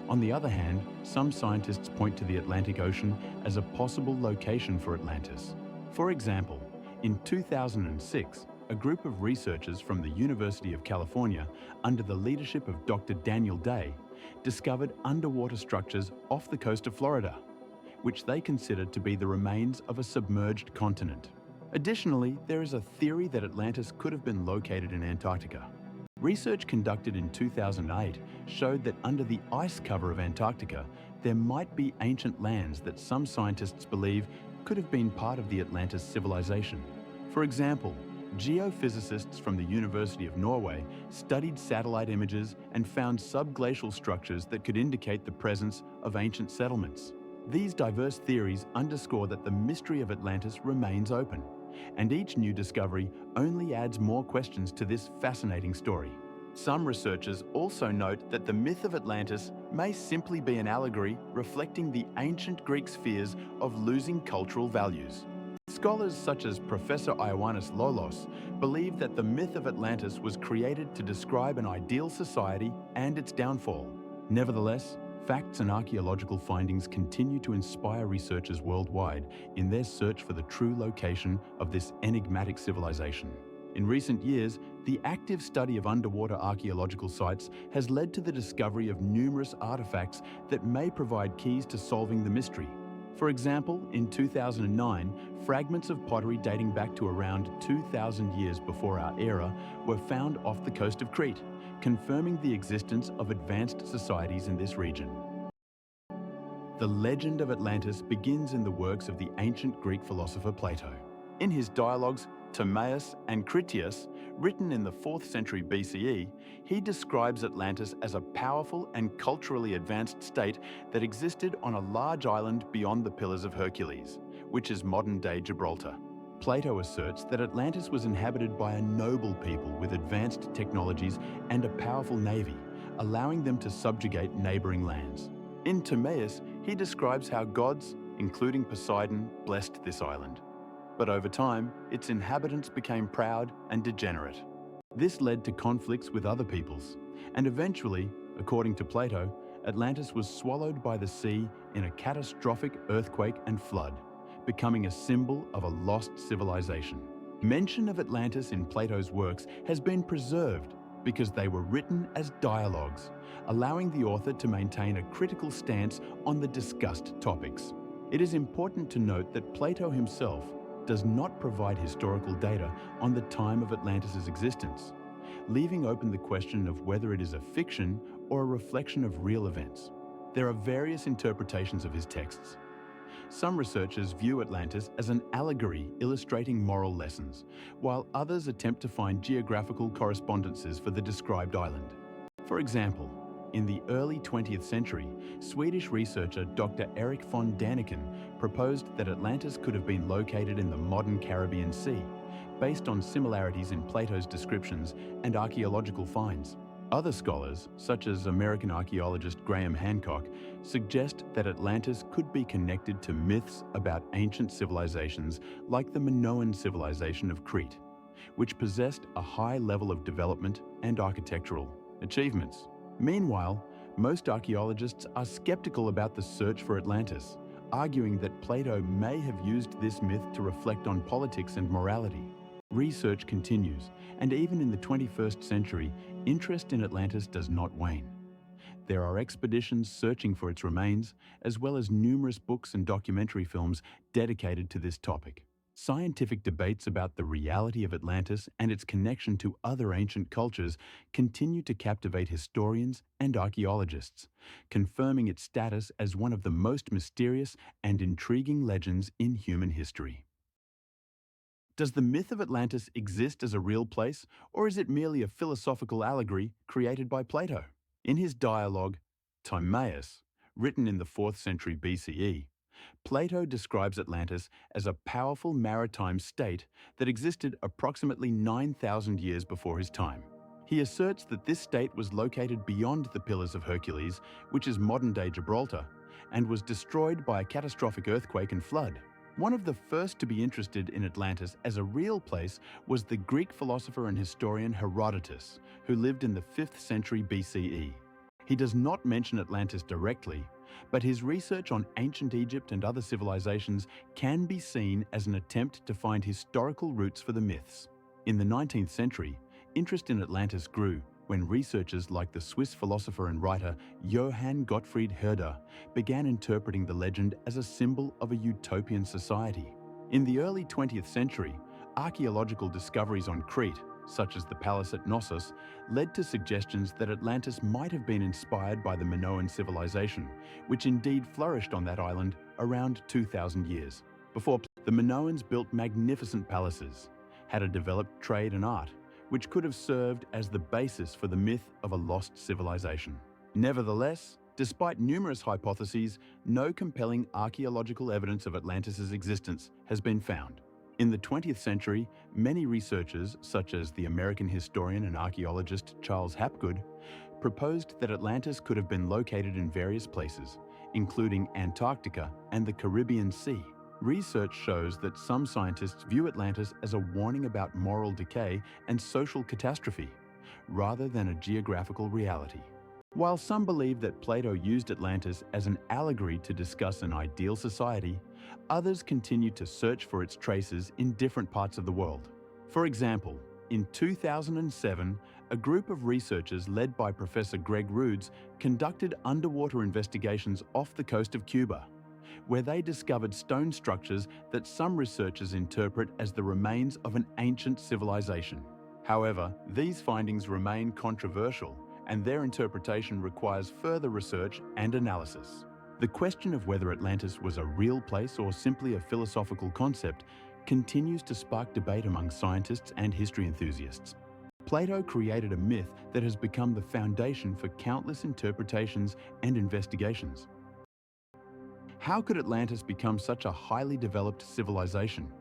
On the other hand, some scientists point to the Atlantic Ocean as a possible location for Atlantis. For example, in 2006, a group of researchers from the University of California, under the leadership of Dr. Daniel Day, discovered underwater structures off the coast of Florida, which they considered to be the remains of a submerged continent. Additionally, there is a theory that Atlantis could have been located in Antarctica. Research conducted in 2008 showed that under the ice cover of Antarctica, there might be ancient lands that some scientists believe could have been part of the Atlantis civilization. For example, geophysicists from the University of Norway studied satellite images and found subglacial structures that could indicate the presence of ancient settlements. These diverse theories underscore that the mystery of Atlantis remains open, and each new discovery only adds more questions to this fascinating story. Some researchers also note that the myth of Atlantis may simply be an allegory reflecting the ancient Greeks' fears of losing cultural values. Scholars such as Professor Ioannis Lolos believe that the myth of Atlantis was created to describe an ideal society and its downfall. Nevertheless, facts and archaeological findings continue to inspire researchers worldwide in their search for the true location of this enigmatic civilization. In recent years, the active study of underwater archaeological sites has led to the discovery of numerous artifacts that may provide keys to solving the mystery. For example, in 2009, fragments of pottery dating back to around 2,000 years before our era were found off the coast of Crete, confirming the existence of advanced societies in this region. The legend of Atlantis begins in the works of the ancient Greek philosopher Plato. In his dialogues Timaeus and Critias, written in the 4th century BCE, he describes Atlantis as a powerful and culturally advanced state that existed on a large island beyond the Pillars of Hercules, which is modern-day Gibraltar. Plato asserts that Atlantis was inhabited by a noble people with advanced technologies and a powerful navy, allowing them to subjugate neighboring lands. In Timaeus, he describes how gods, including Poseidon, blessed this island. But over time, its inhabitants became proud and degenerate. This led to conflicts with other peoples, and eventually, according to Plato, Atlantis was swallowed by the sea in a catastrophic earthquake and flood, becoming a symbol of a lost civilization. Mention of Atlantis in Plato's works has been preserved, because they were written as dialogues, allowing the author to maintain a critical stance on the discussed topics. It is important to note that Plato himself does not provide historical data on the time of Atlantis' existence, leaving open the question of whether it is a fiction or a reflection of real events. There are various interpretations of his texts. Some researchers view Atlantis as an allegory illustrating moral lessons, while others attempt to find geographical correspondences for the described island. For example, in the early 20th century, Swedish researcher Dr. Erik von Däniken proposed that Atlantis could have been located in the modern Caribbean Sea, based on similarities in Plato's descriptions and archaeological finds. Other scholars, such as American archaeologist Graham Hancock, suggest that Atlantis could be connected to myths about ancient civilizations like the Minoan civilization of Crete, which possessed a high level of development and architectural achievements. Meanwhile, most archaeologists are skeptical about the search for Atlantis, arguing that Plato may have used this myth to reflect on politics and morality. Research continues, and even in the 21st century, interest in Atlantis does not wane. There are expeditions searching for its remains, as well as numerous books and documentary films dedicated to this topic. Scientific debates about the reality of Atlantis and its connection to other ancient cultures continue to captivate historians and archaeologists, confirming its status as one of the most mysterious and intriguing legends in human history. Does the myth of Atlantis exist as a real place, or is it merely a philosophical allegory created by Plato? In his dialogue, Timaeus, written in the 4th century BCE, Plato describes Atlantis as a powerful maritime state that existed approximately 9,000 years before his time. He asserts that this state was located beyond the Pillars of Hercules, which is modern-day Gibraltar, and was destroyed by a catastrophic earthquake and flood. One of the first to be interested in Atlantis as a real place was the Greek philosopher and historian Herodotus, who lived in the 5th century BCE. He does not mention Atlantis directly, but his research on ancient Egypt and other civilizations can be seen as an attempt to find historical roots for the myths. In the 19th century, interest in Atlantis grew when researchers like the Swiss philosopher and writer Johann Gottfried Herder began interpreting the legend as a symbol of a utopian society. In the early 20th century, archaeological discoveries on Crete, such as the palace at Knossos, led to suggestions that Atlantis might have been inspired by the Minoan civilization, which indeed flourished on that island around 2,000 years. Before, the Minoans built magnificent palaces, had a developed trade and art, which could have served as the basis for the myth of a lost civilization. Nevertheless, despite numerous hypotheses, no compelling archaeological evidence of Atlantis' existence has been found. In the 20th century, many researchers, such as the American historian and archaeologist Charles Hapgood, proposed that Atlantis could have been located in various places, including Antarctica and the Caribbean Sea. Research shows that some scientists view Atlantis as a warning about moral decay and social catastrophe, rather than a geographical reality. While some believe that Plato used Atlantis as an allegory to discuss an ideal society, others continue to search for its traces in different parts of the world. For example, in 2007, a group of researchers led by Professor Greg Roods conducted underwater investigations off the coast of Cuba, where they discovered stone structures that some researchers interpret as the remains of an ancient civilization. However, these findings remain controversial, and their interpretation requires further research and analysis. The question of whether Atlantis was a real place or simply a philosophical concept continues to spark debate among scientists and history enthusiasts. Plato created a myth that has become the foundation for countless interpretations and investigations. How could Atlantis become such a highly developed civilization?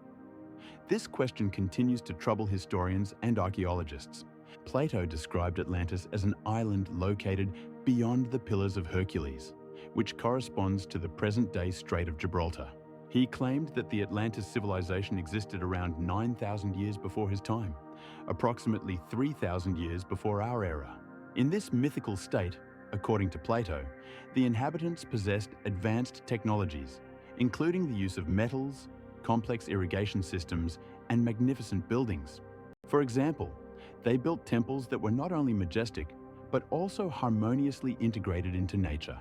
This question continues to trouble historians and archaeologists. Plato described Atlantis as an island located beyond the Pillars of Hercules, which corresponds to the present-day Strait of Gibraltar. He claimed that the Atlantis civilization existed around 9,000 years before his time, approximately 3,000 years before our era. In this mythical state, according to Plato, the inhabitants possessed advanced technologies, including the use of metals, complex irrigation systems, and magnificent buildings. For example, They built temples that were not only majestic, but also harmoniously integrated into nature,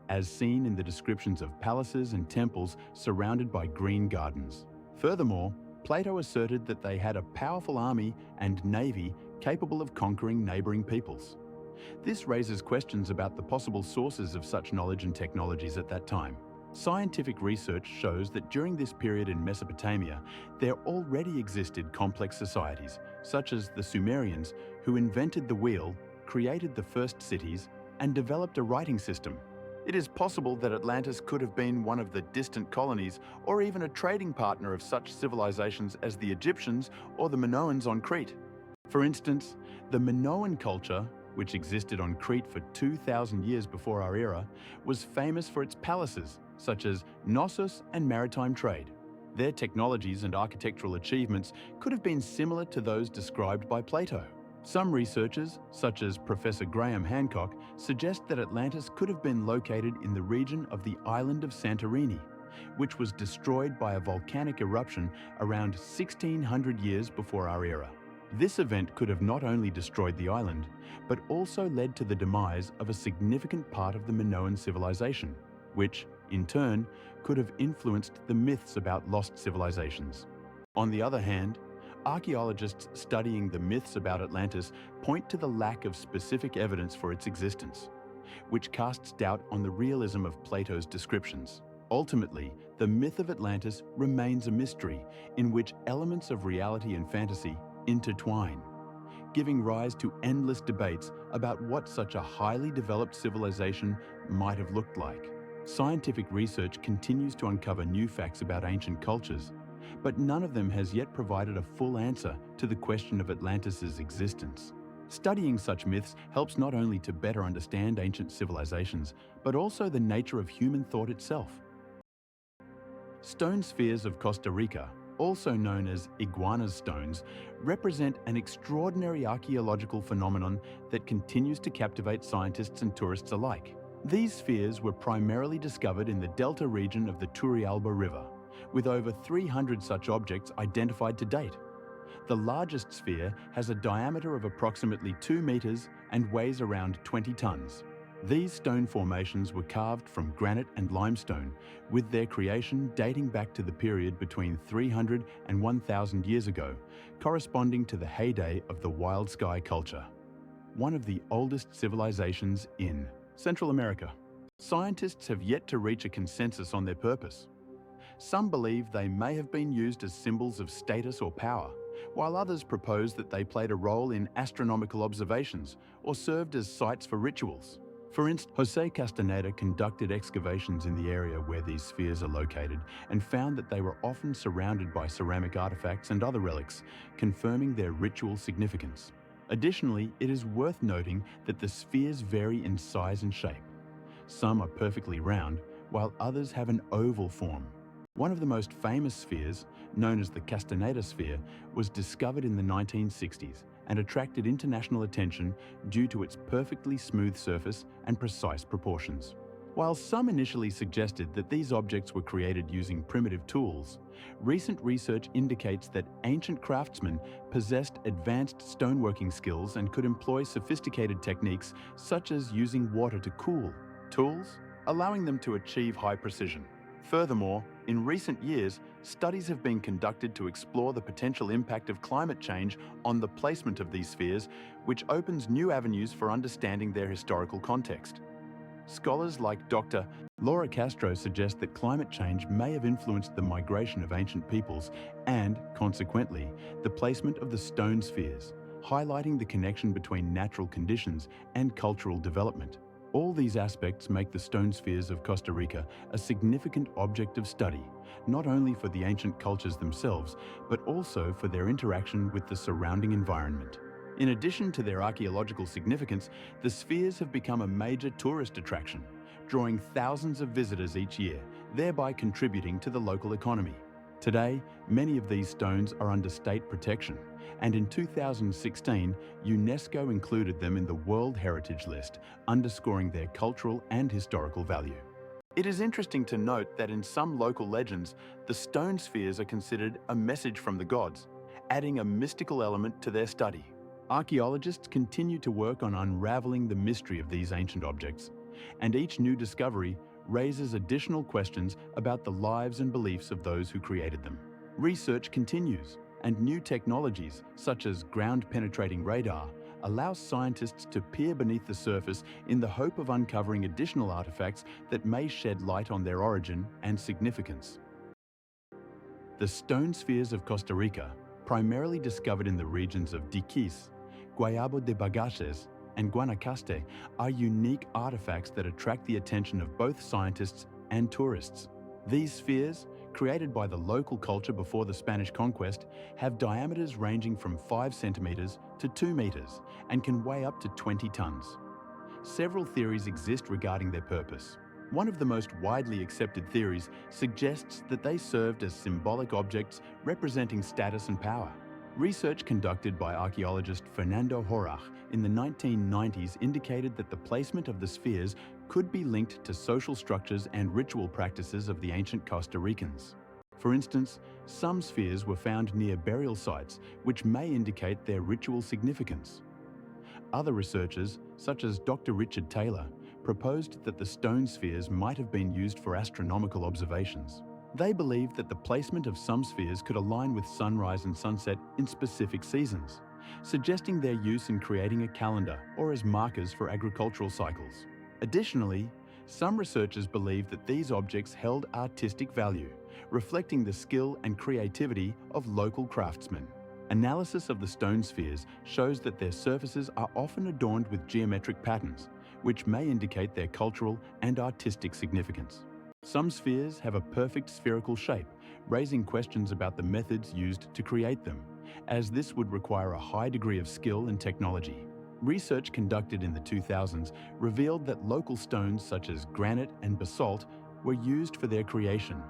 as seen in the descriptions of palaces and temples surrounded by green gardens. Furthermore, Plato asserted that they had a powerful army and navy capable of conquering neighboring peoples. This raises questions about the possible sources of such knowledge and technologies at that time. Scientific research shows that during this period in Mesopotamia, there already existed complex societies, such as the Sumerians, who invented the wheel, created the first cities, and developed a writing system. It is possible that Atlantis could have been one of the distant colonies or even a trading partner of such civilizations as the Egyptians or the Minoans on Crete. For instance, the Minoan culture, which existed on Crete for 2,000 years before our era, was famous for its palaces, such as Knossos and maritime trade. Their technologies and architectural achievements could have been similar to those described by Plato. Some researchers, such as Professor Graham Hancock, suggest that Atlantis could have been located in the region of the island of Santorini, which was destroyed by a volcanic eruption around 1,600 years before our era. This event could have not only destroyed the island, but also led to the demise of a significant part of the Minoan civilization, which, in turn, could have influenced the myths about lost civilizations. On the other hand, archaeologists studying the myths about Atlantis point to the lack of specific evidence for its existence, which casts doubt on the realism of Plato's descriptions. Ultimately, the myth of Atlantis remains a mystery in which elements of reality and fantasy intertwine, giving rise to endless debates about what such a highly developed civilization might have looked like. Scientific research continues to uncover new facts about ancient cultures, but none of them has yet provided a full answer to the question of Atlantis' existence. Studying such myths helps not only to better understand ancient civilizations, but also the nature of human thought itself. Stone spheres of Costa Rica, also known as iguana stones, represent an extraordinary archaeological phenomenon that continues to captivate scientists and tourists alike. These spheres were primarily discovered in the delta region of the Turrialba River, with over 300 such objects identified to date. The largest sphere has a diameter of approximately 2 meters and weighs around 20 tons. These stone formations were carved from granite and limestone, with their creation dating back to the period between 300 and 1,000 years ago, corresponding to the heyday of the wild sky culture, one of the oldest civilizations in Central America. Scientists have yet to reach a consensus on their purpose. Some believe they may have been used as symbols of status or power, while others propose that they played a role in astronomical observations or served as sites for rituals. For instance, José Castaneda conducted excavations in the area where these spheres are located and found that they were often surrounded by ceramic artifacts and other relics, confirming their ritual significance. Additionally, it is worth noting that the spheres vary in size and shape. Some are perfectly round, while others have an oval form. One of the most famous spheres, known as the Castaneda sphere, was discovered in the 1960s and attracted international attention due to its perfectly smooth surface and precise proportions. While some initially suggested that these objects were created using primitive tools, recent research indicates that ancient craftsmen possessed advanced stoneworking skills and could employ sophisticated techniques such as using water to cool tools, allowing them to achieve high precision. Furthermore, in recent years, studies have been conducted to explore the potential impact of climate change on the placement of these spheres, which opens new avenues for understanding their historical context. Scholars like Dr. Laura Castro suggest that climate change may have influenced the migration of ancient peoples and, consequently, the placement of the stone spheres, highlighting the connection between natural conditions and cultural development. All these aspects make the stone spheres of Costa Rica a significant object of study, not only for the ancient cultures themselves, but also for their interaction with the surrounding environment. In addition to their archaeological significance, the spheres have become a major tourist attraction, drawing thousands of visitors each year, thereby contributing to the local economy. Today, many of these stones are under state protection, and in 2016, UNESCO included them in the World Heritage List, underscoring their cultural and historical value. It is interesting to note that in some local legends, the stone spheres are considered a message from the gods, adding a mystical element to their study. Archaeologists continue to work on unraveling the mystery of these ancient objects, and each new discovery raises additional questions about the lives and beliefs of those who created them. Research continues, and new technologies, such as ground-penetrating radar, allow scientists to peer beneath the surface in the hope of uncovering additional artifacts that may shed light on their origin and significance. The stone spheres of Costa Rica, primarily discovered in the regions of Diquís, Guayabo de Bagaces, and Guanacaste, are unique artifacts that attract the attention of both scientists and tourists. These spheres, created by the local culture before the Spanish conquest, have diameters ranging from 5 centimeters to 2 meters and can weigh up to 20 tons. Several theories exist regarding their purpose. One of the most widely accepted theories suggests that they served as symbolic objects representing status and power. Research conducted by archaeologist Fernando Horach in the 1990s indicated that the placement of the spheres could be linked to social structures and ritual practices of the ancient Costa Ricans. For instance, some spheres were found near burial sites, which may indicate their ritual significance. Other researchers, such as Dr. Richard Taylor, proposed that the stone spheres might have been used for astronomical observations. They believed that the placement of some spheres could align with sunrise and sunset in specific seasons, suggesting their use in creating a calendar or as markers for agricultural cycles. Additionally, some researchers believe that these objects held artistic value, reflecting the skill and creativity of local craftsmen. Analysis of the stone spheres shows that their surfaces are often adorned with geometric patterns, which may indicate their cultural and artistic significance. Some spheres have a perfect spherical shape, raising questions about the methods used to create them, as this would require a high degree of skill and technology. Research conducted in the 2000s revealed that local stones such as granite and basalt were used for their creation,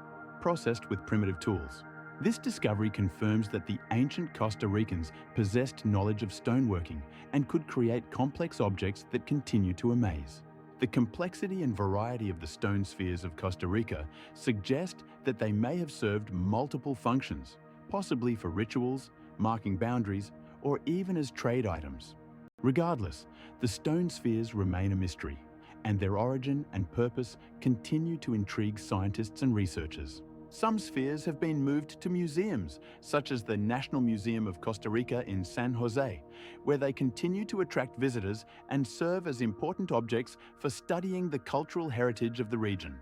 processed with primitive tools. This discovery confirms that the ancient Costa Ricans possessed knowledge of stoneworking and could create complex objects that continue to amaze. The complexity and variety of the stone spheres of Costa Rica suggest that they may have served multiple functions, possibly for rituals, marking boundaries, or even as trade items. Regardless, the stone spheres remain a mystery, and their origin and purpose continue to intrigue scientists and researchers. Some spheres have been moved to museums, such as the National Museum of Costa Rica in San Jose, where they continue to attract visitors and serve as important objects for studying the cultural heritage of the region.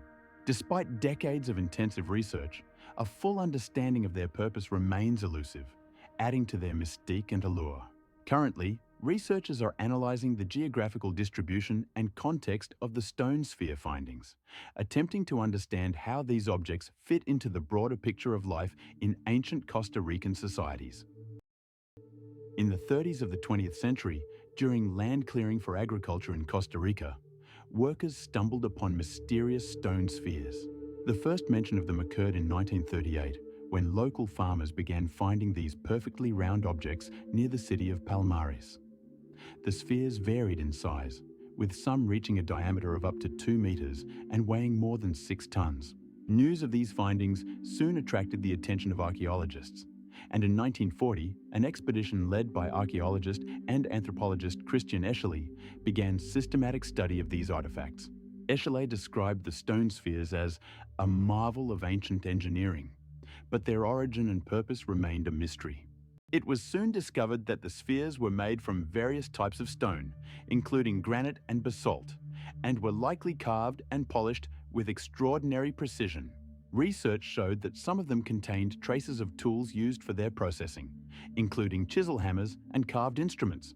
Despite decades of intensive research, a full understanding of their purpose remains elusive, adding to their mystique and allure. Currently, researchers are analyzing the geographical distribution and context of the stone sphere findings, attempting to understand how these objects fit into the broader picture of life in ancient Costa Rican societies. In the 30s of the 20th century, during land clearing for agriculture in Costa Rica, workers stumbled upon mysterious stone spheres. The first mention of them occurred in 1938, when local farmers began finding these perfectly round objects near the city of Palmares. The spheres varied in size, with some reaching a diameter of up to 2 meters and weighing more than 6 tons. News of these findings soon attracted the attention of archaeologists, and in 1940, an expedition led by archaeologist and anthropologist Christian Eschele began systematic study of these artifacts. Eschele described the stone spheres as a marvel of ancient engineering, but their origin and purpose remained a mystery. It was soon discovered that the spheres were made from various types of stone, including granite and basalt, and were likely carved and polished with extraordinary precision. Research showed that some of them contained traces of tools used for their processing, including chisel hammers and carved instruments,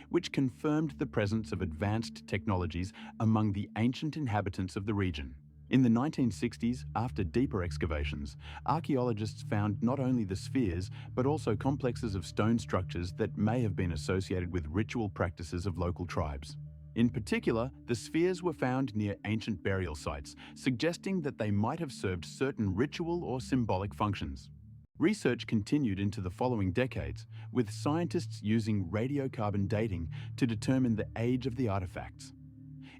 which confirmed the presence of advanced technologies among the ancient inhabitants of the region. In the 1960s, after deeper excavations, archaeologists found not only the spheres, but also complexes of stone structures that may have been associated with ritual practices of local tribes. In particular, the spheres were found near ancient burial sites, suggesting that they might have served certain ritual or symbolic functions. Research continued into the following decades, with scientists using radiocarbon dating to determine the age of the artifacts.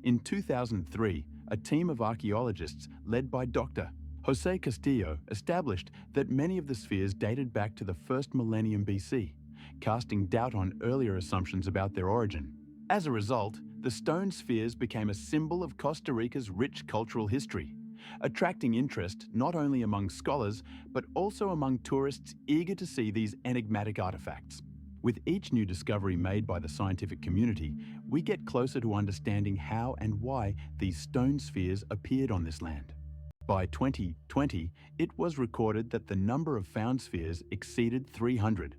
In 2003, a team of archaeologists led by Dr. José Castillo established that many of the spheres dated back to the first millennium BC, casting doubt on earlier assumptions about their origin. As a result, the stone spheres became a symbol of Costa Rica's rich cultural history, attracting interest not only among scholars, but also among tourists eager to see these enigmatic artifacts. With each new discovery made by the scientific community, we get closer to understanding how and why these stone spheres appeared on this land. By 2020, it was recorded that the number of found spheres exceeded 300,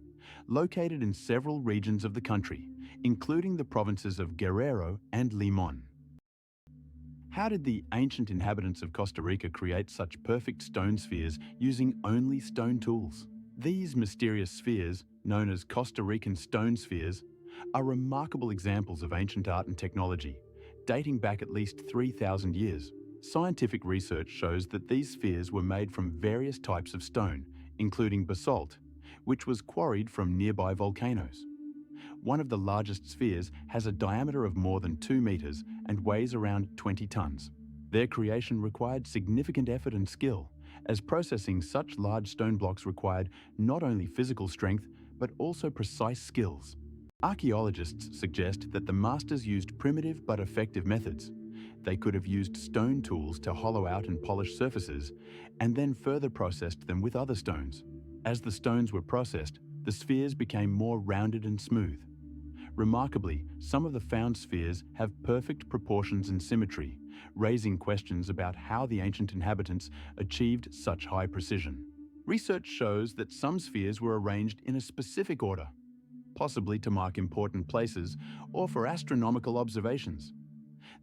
located in several regions of the country, including the provinces of Guerrero and Limón. How did the ancient inhabitants of Costa Rica create such perfect stone spheres using only stone tools? These mysterious spheres, known as Costa Rican stone spheres, are remarkable examples of ancient art and technology, dating back at least 3,000 years. Scientific research shows that these spheres were made from various types of stone, including basalt, which was quarried from nearby volcanoes. One of the largest spheres has a diameter of more than 2 meters and weighs around 20 tons. Their creation required significant effort and skill, as processing such large stone blocks required not only physical strength, but also precise skills. Archaeologists suggest that the masters used primitive but effective methods. They could have used stone tools to hollow out and polish surfaces, and then further processed them with other stones. As the stones were processed, the spheres became more rounded and smooth. Remarkably, some of the found spheres have perfect proportions and symmetry, raising questions about how the ancient inhabitants achieved such high precision. Research shows that some spheres were arranged in a specific order, possibly to mark important places or for astronomical observations.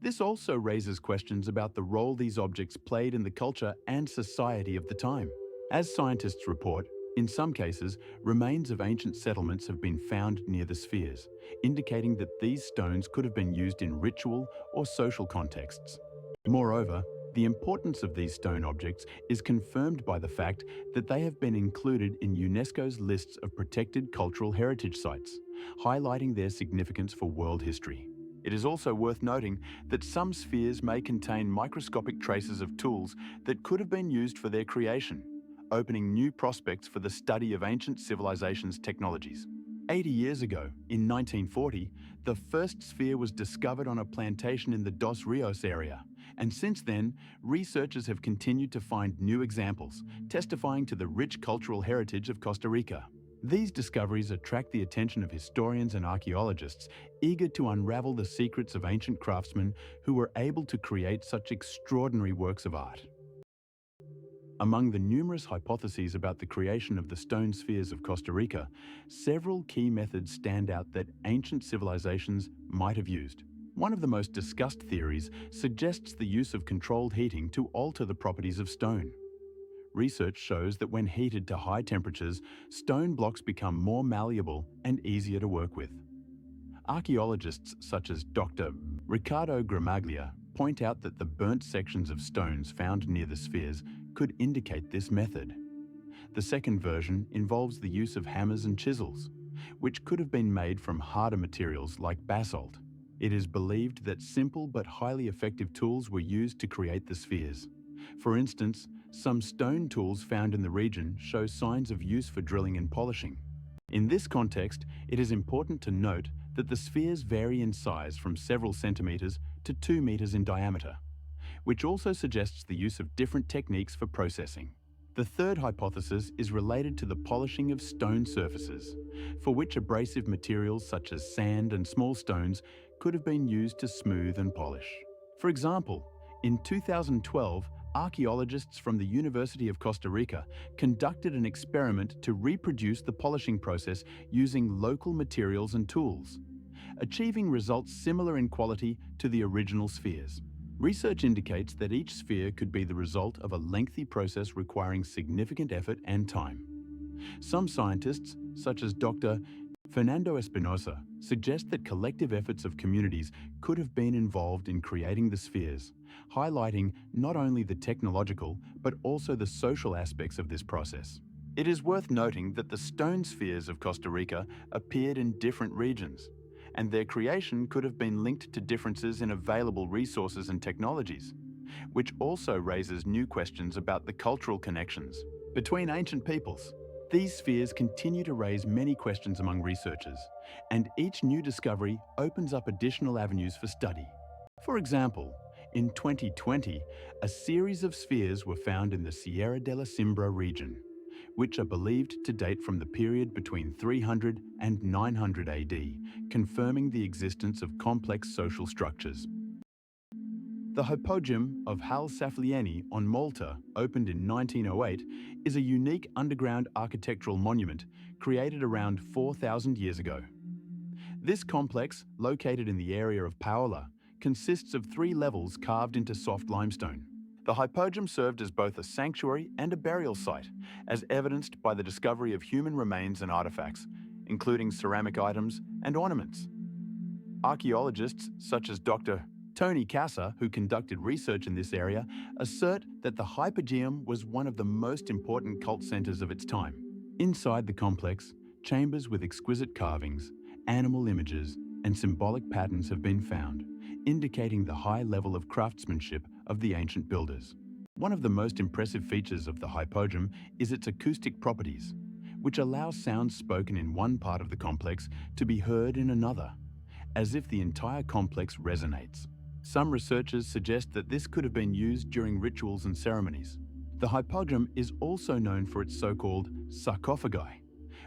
This also raises questions about the role these objects played in the culture and society of the time. As scientists report, in some cases, remains of ancient settlements have been found near the spheres, indicating that these stones could have been used in ritual or social contexts. Moreover, the importance of these stone objects is confirmed by the fact that they have been included in UNESCO's lists of protected cultural heritage sites, highlighting their significance for world history. It is also worth noting that some spheres may contain microscopic traces of tools that could have been used for their creation, opening new prospects for the study of ancient civilizations' technologies. 80 years ago, in 1940, the first sphere was discovered on a plantation in the Dos Rios area, and since then, researchers have continued to find new examples, testifying to the rich cultural heritage of Costa Rica. These discoveries attract the attention of historians and archaeologists, eager to unravel the secrets of ancient craftsmen who were able to create such extraordinary works of art. Among the numerous hypotheses about the creation of the stone spheres of Costa Rica, several key methods stand out that ancient civilizations might have used. One of the most discussed theories suggests the use of controlled heating to alter the properties of stone. Research shows that when heated to high temperatures, stone blocks become more malleable and easier to work with. Archaeologists such as Dr. Ricardo Gramaglia point out that the burnt sections of stones found near the spheres could indicate this method. The second version involves the use of hammers and chisels, which could have been made from harder materials like basalt. It is believed that simple but highly effective tools were used to create the spheres. For instance, some stone tools found in the region show signs of use for drilling and polishing. In this context, it is important to note that the spheres vary in size from several centimeters to 2 meters in diameter, which also suggests the use of different techniques for processing. The third hypothesis is related to the polishing of stone surfaces, for which abrasive materials such as sand and small stones could have been used to smooth and polish. For example, in 2012, archaeologists from the University of Costa Rica conducted an experiment to reproduce the polishing process using local materials and tools, achieving results similar in quality to the original spheres. Research indicates that each sphere could be the result of a lengthy process requiring significant effort and time. Some scientists, such as Dr. Fernando Espinosa, suggest that collective efforts of communities could have been involved in creating the spheres, highlighting not only the technological but also the social aspects of this process. It is worth noting that the stone spheres of Costa Rica appeared in different regions, and their creation could have been linked to differences in available resources and technologies, which also raises new questions about the cultural connections between ancient peoples. These spheres continue to raise many questions among researchers, and each new discovery opens up additional avenues for study. For example, in 2020, a series of spheres were found in the Sierra de la Simbra region, which are believed to date from the period between 300 and 900 AD, confirming the existence of complex social structures. The Hypogeum of Hal Saflieni on Malta, opened in 1908, is a unique underground architectural monument created around 4,000 years ago. This complex, located in the area of Paola, consists of 3 levels carved into soft limestone. The Hypogeum served as both a sanctuary and a burial site, as evidenced by the discovery of human remains and artifacts, including ceramic items and ornaments. Archaeologists such as Dr. Tony Casa, who conducted research in this area, assert that the Hypogeum was one of the most important cult centers of its time. Inside the complex, chambers with exquisite carvings, animal images, and symbolic patterns have been found, indicating the high level of craftsmanship of the ancient builders. One of the most impressive features of the Hypogeum is its acoustic properties, which allow sounds spoken in one part of the complex to be heard in another, as if the entire complex resonates. Some researchers suggest that this could have been used during rituals and ceremonies. The Hypogeum is also known for its so-called sarcophagi,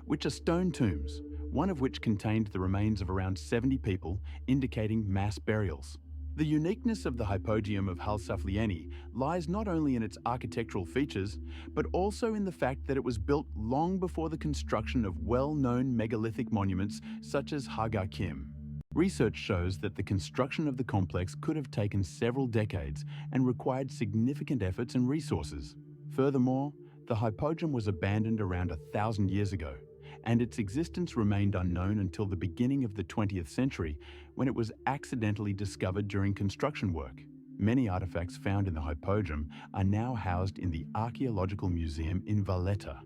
which are stone tombs, one of which contained the remains of around 70 people, indicating mass burials. The uniqueness of the Hypogeum of Hal Saflieni lies not only in its architectural features, but also in the fact that it was built long before the construction of well-known megalithic monuments such as Hagar Kim. Research shows that the construction of the complex could have taken several decades and required significant efforts and resources. Furthermore, the Hypogeum was abandoned around 1,000 years ago, and its existence remained unknown until the beginning of the 20th century, when it was accidentally discovered during construction work. Many artifacts found in the Hypogeum are now housed in the Archaeological Museum in Valletta,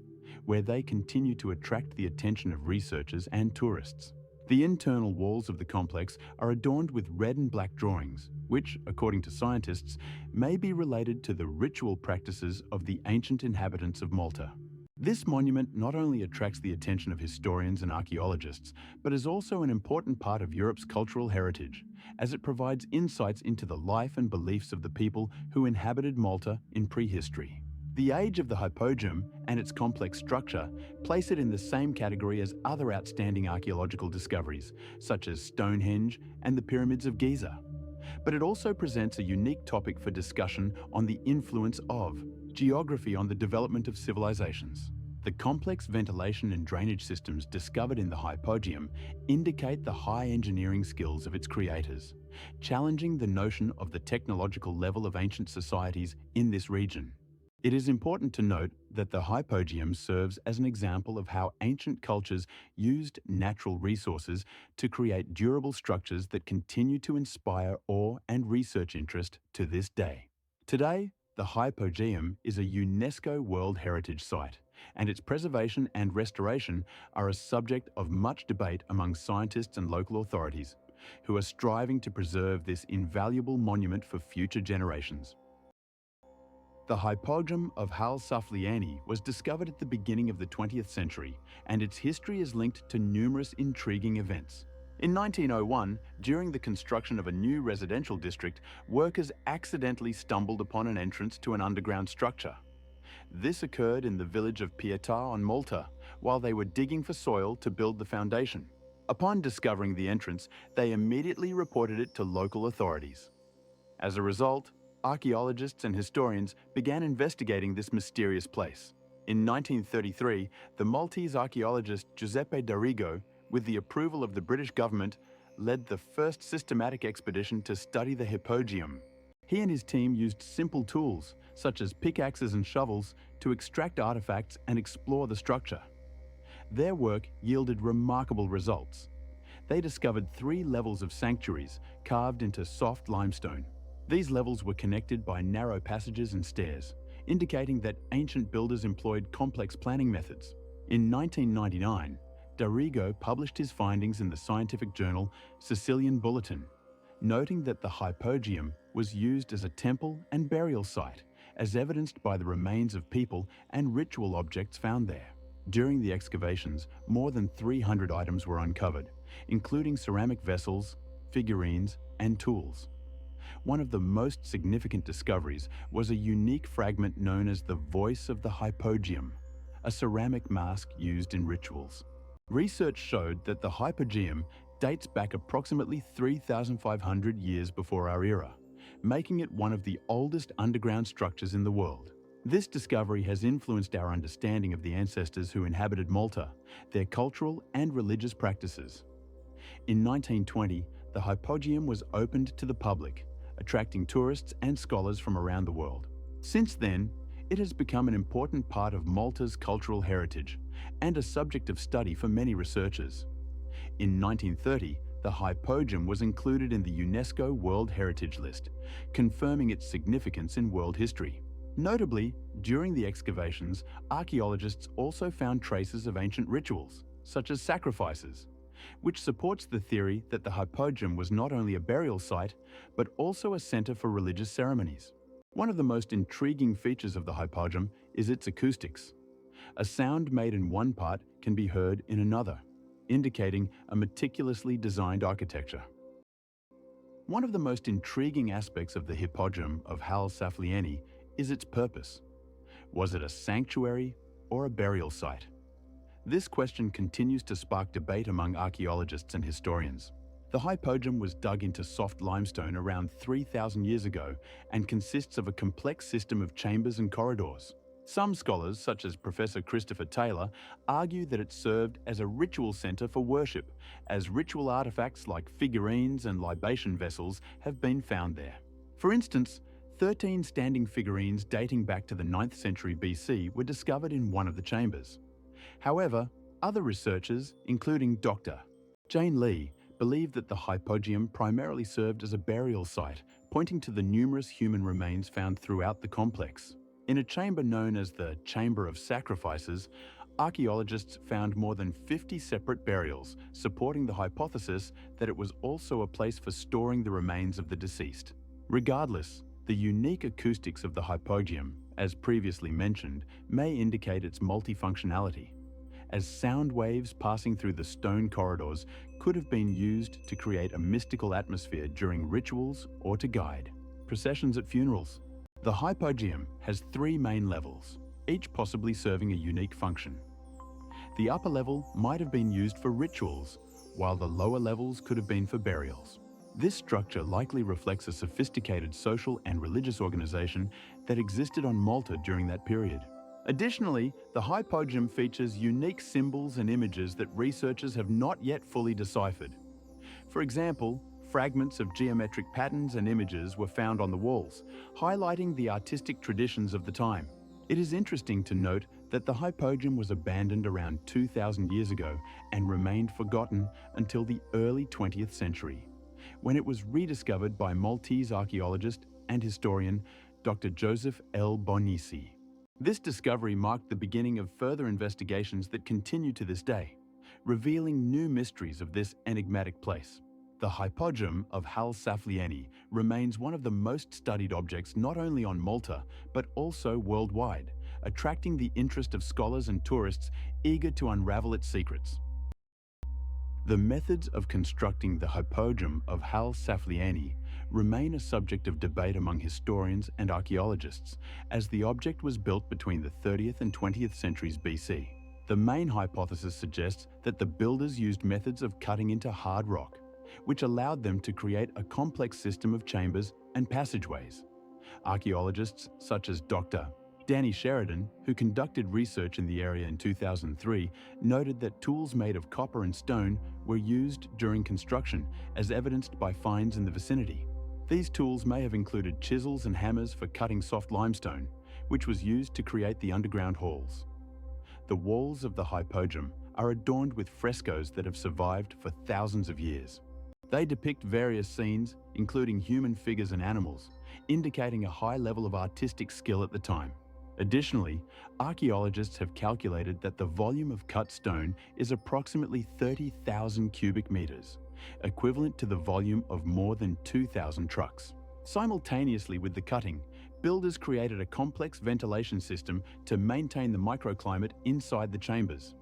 where they continue to attract the attention of researchers and tourists. The internal walls of the complex are adorned with red and black drawings, which, according to scientists, may be related to the ritual practices of the ancient inhabitants of Malta. This monument not only attracts the attention of historians and archaeologists, but is also an important part of Europe's cultural heritage, as it provides insights into the life and beliefs of the people who inhabited Malta in prehistory. The age of the Hypogeum and its complex structure place it in the same category as other outstanding archaeological discoveries, such as Stonehenge and the Pyramids of Giza. But it also presents a unique topic for discussion on the influence of geography on the development of civilizations. The complex ventilation and drainage systems discovered in the Hypogeum indicate the high engineering skills of its creators, challenging the notion of the technological level of ancient societies in this region. It is important to note that the Hypogeum serves as an example of how ancient cultures used natural resources to create durable structures that continue to inspire awe and research interest to this day. Today, the Hypogeum is a UNESCO World Heritage Site, and its preservation and restoration are a subject of much debate among scientists and local authorities, who are striving to preserve this invaluable monument for future generations. The Hypogeum of Hal Saflieni was discovered at the beginning of the 20th century, and its history is linked to numerous intriguing events. In 1901, during the construction of a new residential district, workers accidentally stumbled upon an entrance to an underground structure. This occurred in the village of Pietà on Malta, while they were digging for soil to build the foundation. Upon discovering the entrance, they immediately reported it to local authorities. As a result, archaeologists and historians began investigating this mysterious place. In 1933, the Maltese archaeologist Giuseppe Darigo, with the approval of the British government, led the first systematic expedition to study the Hypogeum. He and his team used simple tools, such as pickaxes and shovels, to extract artifacts and explore the structure. Their work yielded remarkable results. They discovered 3 levels of sanctuaries carved into soft limestone. These levels were connected by narrow passages and stairs, indicating that ancient builders employed complex planning methods. In 1999, Darigo published his findings in the scientific journal Sicilian Bulletin, noting that the Hypogeum was used as a temple and burial site, as evidenced by the remains of people and ritual objects found there. During the excavations, more than 300 items were uncovered, including ceramic vessels, figurines, and tools. One of the most significant discoveries was a unique fragment known as the Voice of the Hypogeum, a ceramic mask used in rituals. Research showed that the Hypogeum dates back approximately 3,500 years before our era, making it one of the oldest underground structures in the world. This discovery has influenced our understanding of the ancestors who inhabited Malta, their cultural and religious practices. In 1920, the Hypogeum was opened to the public, attracting tourists and scholars from around the world. Since then, it has become an important part of Malta's cultural heritage and a subject of study for many researchers. In 1930, the Hypogeum was included in the UNESCO World Heritage List, confirming its significance in world history. Notably, during the excavations, archaeologists also found traces of ancient rituals, such as sacrifices, which supports the theory that the Hypogeum was not only a burial site, but also a center for religious ceremonies. One of the most intriguing features of the Hypogeum is its acoustics. A sound made in one part can be heard in another, indicating a meticulously designed architecture. One of the most intriguing aspects of the Hypogeum of Hal Saflieni is its purpose. Was it a sanctuary or a burial site? This question continues to spark debate among archaeologists and historians. The Hypogeum was dug into soft limestone around 3,000 years ago and consists of a complex system of chambers and corridors. Some scholars, such as Professor Christopher Taylor, argue that it served as a ritual center for worship, as ritual artifacts like figurines and libation vessels have been found there. For instance, 13 standing figurines dating back to the 9th century BC were discovered in one of the chambers. However, other researchers, including Dr. Jane Lee, believe that the Hypogeum primarily served as a burial site, pointing to the numerous human remains found throughout the complex. In a chamber known as the Chamber of Sacrifices, archaeologists found more than 50 separate burials, supporting the hypothesis that it was also a place for storing the remains of the deceased. Regardless, the unique acoustics of the Hypogeum, as previously mentioned, may indicate its multifunctionality, as sound waves passing through the stone corridors could have been used to create a mystical atmosphere during rituals or to guide processions at funerals. The Hypogeum has 3 main levels, each possibly serving a unique function. The upper level might have been used for rituals, while the lower levels could have been for burials. This structure likely reflects a sophisticated social and religious organization that existed on Malta during that period. Additionally, the Hypogeum features unique symbols and images that researchers have not yet fully deciphered. For example, fragments of geometric patterns and images were found on the walls, highlighting the artistic traditions of the time. It is interesting to note that the Hypogeum was abandoned around 2,000 years ago and remained forgotten until the early 20th century, when it was rediscovered by Maltese archaeologist and historian Dr. Joseph L. Bonisi. This discovery marked the beginning of further investigations that continue to this day, revealing new mysteries of this enigmatic place. The Hypogeum of Hal Saflieni remains one of the most studied objects not only on Malta, but also worldwide, attracting the interest of scholars and tourists eager to unravel its secrets. The methods of constructing the Hypogeum of Hal Saflieni remain a subject of debate among historians and archaeologists, as the object was built between the 30th and 20th centuries BC. The main hypothesis suggests that the builders used methods of cutting into hard rock, which allowed them to create a complex system of chambers and passageways. Archaeologists such as Dr. Danny Sheridan, who conducted research in the area in 2003, noted that tools made of copper and stone were used during construction, as evidenced by finds in the vicinity. These tools may have included chisels and hammers for cutting soft limestone, which was used to create the underground halls. The walls of the Hypogeum are adorned with frescoes that have survived for thousands of years. They depict various scenes, including human figures and animals, indicating a high level of artistic skill at the time. Additionally, archaeologists have calculated that the volume of cut stone is approximately 30,000 cubic meters, equivalent to the volume of more than 2,000 trucks. Simultaneously with the cutting, builders created a complex ventilation system to maintain the microclimate inside the chambers.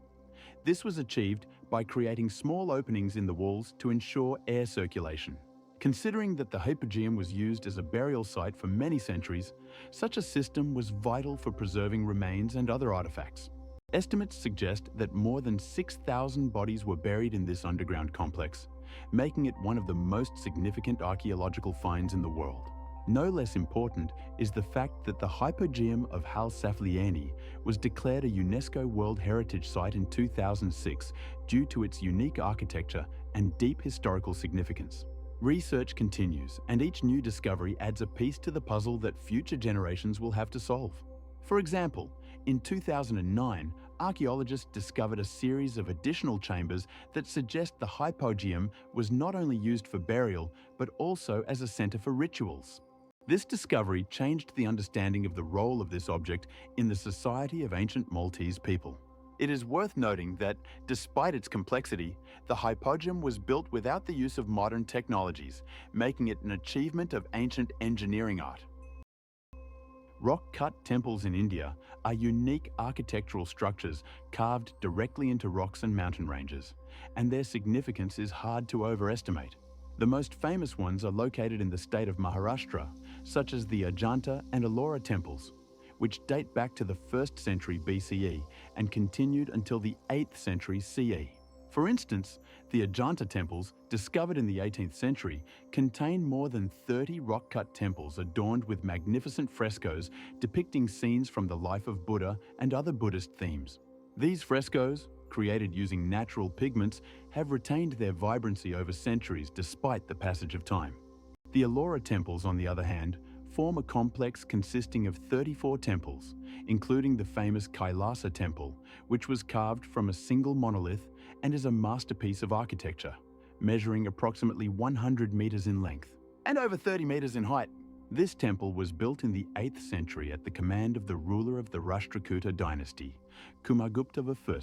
This was achieved by creating small openings in the walls to ensure air circulation. Considering that the hypogeum was used as a burial site for many centuries, such a system was vital for preserving remains and other artifacts. Estimates suggest that more than 6,000 bodies were buried in this underground complex, making it one of the most significant archaeological finds in the world. No less important is the fact that the hypogeum of Hal Saflieni was declared a UNESCO World Heritage Site in 2006 due to its unique architecture and deep historical significance. Research continues, and each new discovery adds a piece to the puzzle that future generations will have to solve. For example, in 2009, archaeologists discovered a series of additional chambers that suggest the hypogeum was not only used for burial, but also as a center for rituals. This discovery changed the understanding of the role of this object in the society of ancient Maltese people. It is worth noting that, despite its complexity, the hypogeum was built without the use of modern technologies, making it an achievement of ancient engineering art. Rock-cut temples in India are unique architectural structures carved directly into rocks and mountain ranges, and their significance is hard to overestimate. The most famous ones are located in the state of Maharashtra, such as the Ajanta and Ellora temples, which date back to the 1st century BCE and continued until the 8th century CE. For instance, the Ajanta temples, discovered in the 18th century, contain more than 30 rock-cut temples adorned with magnificent frescoes depicting scenes from the life of Buddha and other Buddhist themes. These frescoes, created using natural pigments, have retained their vibrancy over centuries despite the passage of time. The Ellora temples, on the other hand, form a complex consisting of 34 temples, including the famous Kailasa temple, which was carved from a single monolith and is a masterpiece of architecture, measuring approximately 100 meters in length and over 30 meters in height. This temple was built in the 8th century at the command of the ruler of the Rashtrakuta dynasty, Kumagupta I,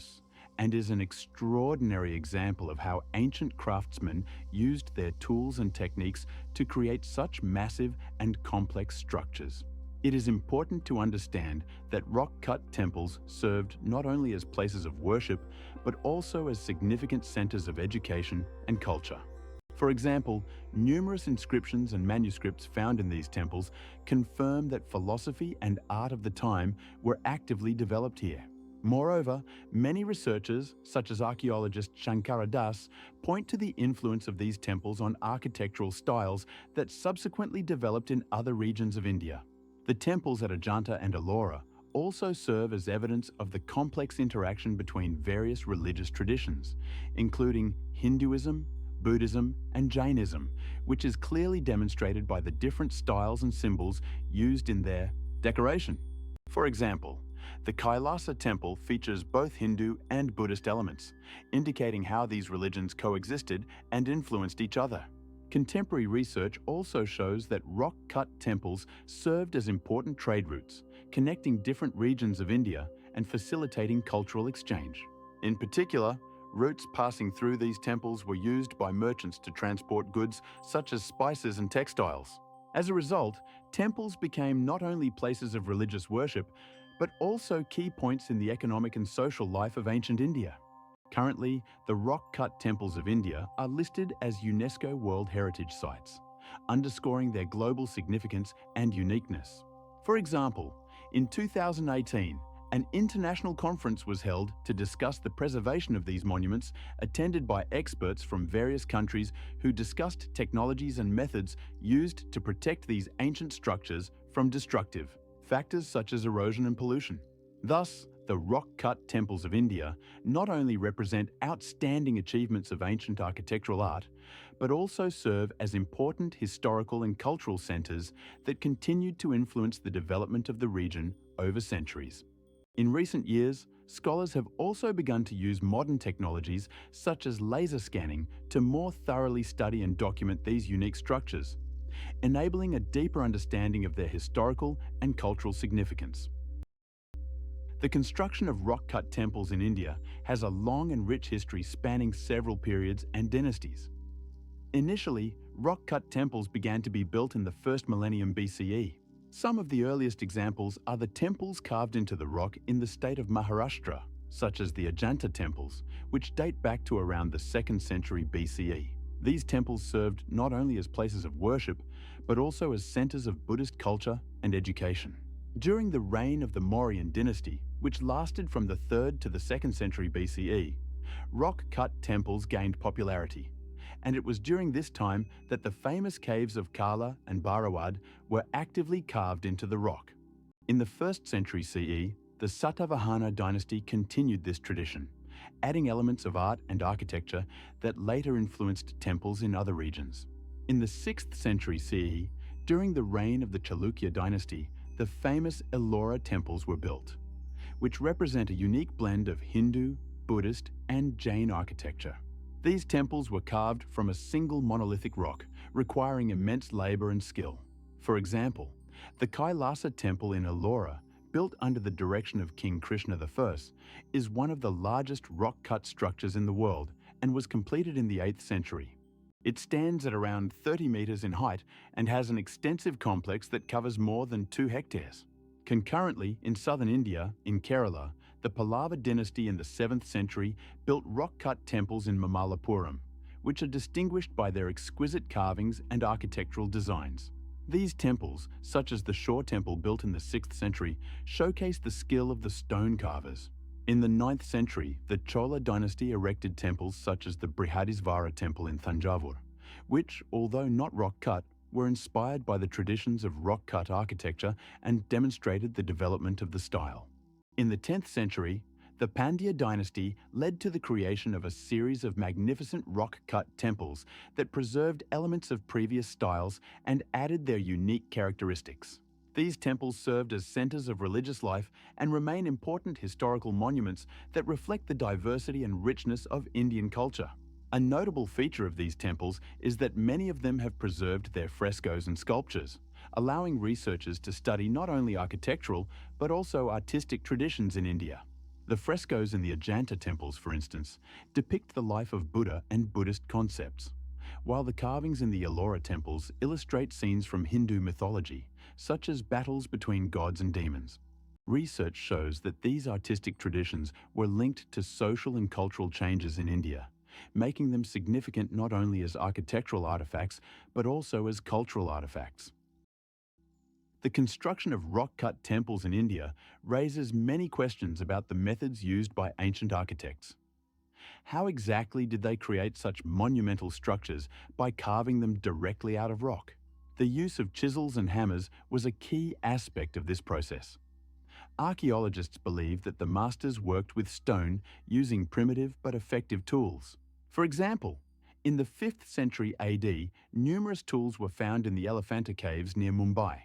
and is an extraordinary example of how ancient craftsmen used their tools and techniques to create such massive and complex structures. It is important to understand that rock-cut temples served not only as places of worship, but also as significant centers of education and culture. For example, numerous inscriptions and manuscripts found in these temples confirm that philosophy and art of the time were actively developed here. Moreover, many researchers, such as archaeologist Shankara Das, point to the influence of these temples on architectural styles that subsequently developed in other regions of India. The temples at Ajanta and Ellora also serve as evidence of the complex interaction between various religious traditions, including Hinduism, Buddhism, and Jainism, which is clearly demonstrated by the different styles and symbols used in their decoration. For example, the Kailasa temple features both Hindu and Buddhist elements, indicating how these religions coexisted and influenced each other. Contemporary research also shows that rock-cut temples served as important trade routes, connecting different regions of India and facilitating cultural exchange. In particular, routes passing through these temples were used by merchants to transport goods such as spices and textiles. As a result, temples became not only places of religious worship, but also key points in the economic and social life of ancient India. Currently, the rock-cut temples of India are listed as UNESCO World Heritage Sites, underscoring their global significance and uniqueness. For example, in 2018, an international conference was held to discuss the preservation of these monuments, attended by experts from various countries who discussed technologies and methods used to protect these ancient structures from destructive factors such as erosion and pollution. Thus, the rock-cut temples of India not only represent outstanding achievements of ancient architectural art, but also serve as important historical and cultural centers that continued to influence the development of the region over centuries. In recent years, scholars have also begun to use modern technologies such as laser scanning to more thoroughly study and document these unique structures, enabling a deeper understanding of their historical and cultural significance. The construction of rock-cut temples in India has a long and rich history spanning several periods and dynasties. Initially, rock-cut temples began to be built in the 1st millennium BCE. Some of the earliest examples are the temples carved into the rock in the state of Maharashtra, such as the Ajanta temples, which date back to around the 2nd century BCE. These temples served not only as places of worship, but also as centers of Buddhist culture and education. During the reign of the Mauryan dynasty, which lasted from the 3rd to the 2nd century BCE, rock-cut temples gained popularity, and it was during this time that the famous caves of Kala and Bharawad were actively carved into the rock. In the 1st century CE, the Satavahana dynasty continued this tradition, adding elements of art and architecture that later influenced temples in other regions. In the 6th century CE, during the reign of the Chalukya dynasty, the famous Ellora temples were built, which represent a unique blend of Hindu, Buddhist, and Jain architecture. These temples were carved from a single monolithic rock, requiring immense labor and skill. For example, the Kailasa temple in Ellora, built under the direction of King Krishna I, is one of the largest rock-cut structures in the world and was completed in the 8th century. It stands at around 30 meters in height and has an extensive complex that covers more than 2 hectares. Concurrently, in southern India, in Kerala, the Pallava dynasty in the 7th century built rock-cut temples in Mamallapuram, which are distinguished by their exquisite carvings and architectural designs. These temples, such as the Shore temple built in the 6th century, showcase the skill of the stone carvers. In the 9th century, the Chola dynasty erected temples such as the Brihadisvara temple in Thanjavur, which, although not rock-cut, were inspired by the traditions of rock-cut architecture and demonstrated the development of the style. In the 10th century, the Pandya dynasty led to the creation of a series of magnificent rock-cut temples that preserved elements of previous styles and added their unique characteristics. These temples served as centers of religious life and remain important historical monuments that reflect the diversity and richness of Indian culture. A notable feature of these temples is that many of them have preserved their frescoes and sculptures, allowing researchers to study not only architectural but also artistic traditions in India. The frescoes in the Ajanta temples, for instance, depict the life of Buddha and Buddhist concepts, while the carvings in the Ellora temples illustrate scenes from Hindu mythology, such as battles between gods and demons. Research shows that these artistic traditions were linked to social and cultural changes in India, making them significant not only as architectural artifacts, but also as cultural artifacts. The construction of rock-cut temples in India raises many questions about the methods used by ancient architects. How exactly did they create such monumental structures by carving them directly out of rock? The use of chisels and hammers was a key aspect of this process. Archaeologists believe that the masters worked with stone using primitive but effective tools. For example, in the 5th century AD, numerous tools were found in the Elephanta caves near Mumbai,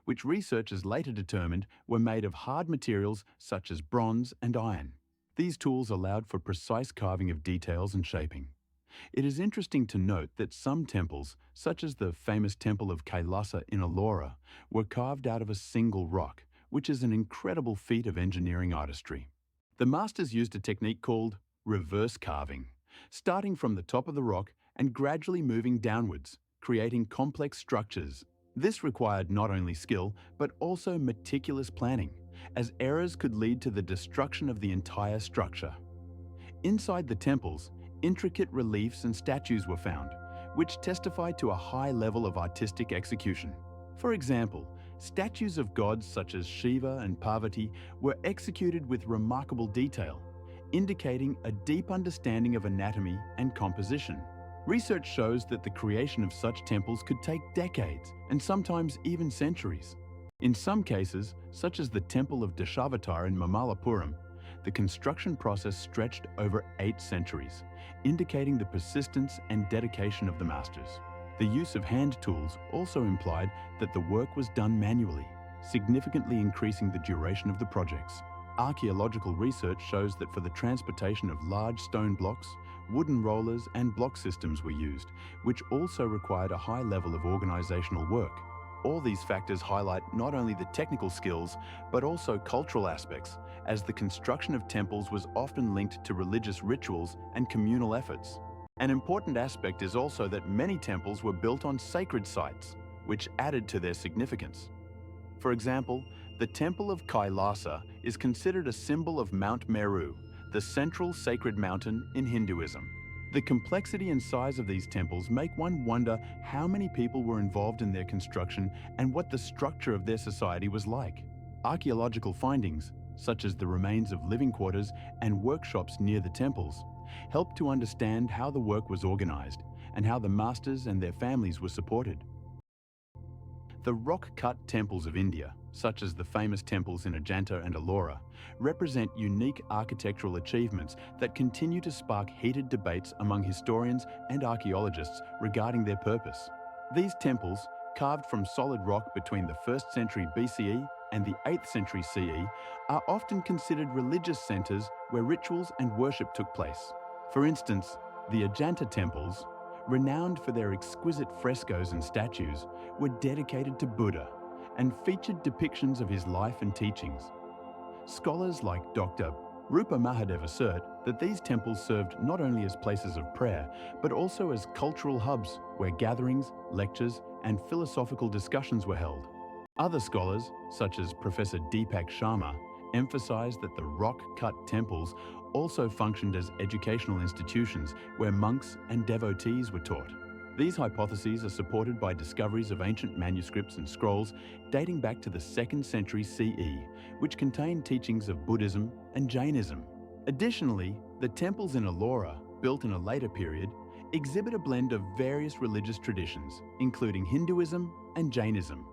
which researchers later determined were made of hard materials such as bronze and iron. These tools allowed for precise carving of details and shaping. It is interesting to note that some temples, such as the famous temple of Kailasa in Ellora, were carved out of a single rock, which is an incredible feat of engineering artistry. The masters used a technique called reverse carving, starting from the top of the rock and gradually moving downwards, creating complex structures. This required not only skill, but also meticulous planning, as errors could lead to the destruction of the entire structure. Inside the temples, intricate reliefs and statues were found, which testified to a high level of artistic execution. For example, statues of gods such as Shiva and Parvati were executed with remarkable detail, indicating a deep understanding of anatomy and composition. Research shows that the creation of such temples could take decades and sometimes even centuries. In some cases, such as the Temple of Dashavatar in Mamallapuram, the construction process stretched over 8 centuries, indicating the persistence and dedication of the masters. The use of hand tools also implied that the work was done manually, significantly increasing the duration of the projects. Archaeological research shows that for the transportation of large stone blocks, wooden rollers and block systems were used, which also required a high level of organizational work. All these factors highlight not only the technical skills, but also cultural aspects, as the construction of temples was often linked to religious rituals and communal efforts. An important aspect is also that many temples were built on sacred sites, which added to their significance. For example, the Temple of Kailasa is considered a symbol of Mount Meru, the central sacred mountain in Hinduism. The complexity and size of these temples make one wonder how many people were involved in their construction and what the structure of their society was like. Archaeological findings, such as the remains of living quarters and workshops near the temples, help to understand how the work was organized and how the masters and their families were supported. The rock-cut temples of India, such as the famous temples in Ajanta and Ellora, represent unique architectural achievements that continue to spark heated debates among historians and archaeologists regarding their purpose. These temples, carved from solid rock between the 1st century BCE and the 8th century CE, are often considered religious centers where rituals and worship took place. For instance, the Ajanta temples, renowned for their exquisite frescoes and statues, were dedicated to Buddha and featured depictions of his life and teachings. Scholars like Dr. Rupa Mahadev assert that these temples served not only as places of prayer, but also as cultural hubs where gatherings, lectures, and philosophical discussions were held. Other scholars, such as Professor Deepak Sharma, emphasize that the rock-cut temples also functioned as educational institutions where monks and devotees were taught. These hypotheses are supported by discoveries of ancient manuscripts and scrolls dating back to the 2nd century CE, which contain teachings of Buddhism and Jainism. Additionally, the temples in Ellora, built in a later period, exhibit a blend of various religious traditions, including Hinduism and Jainism,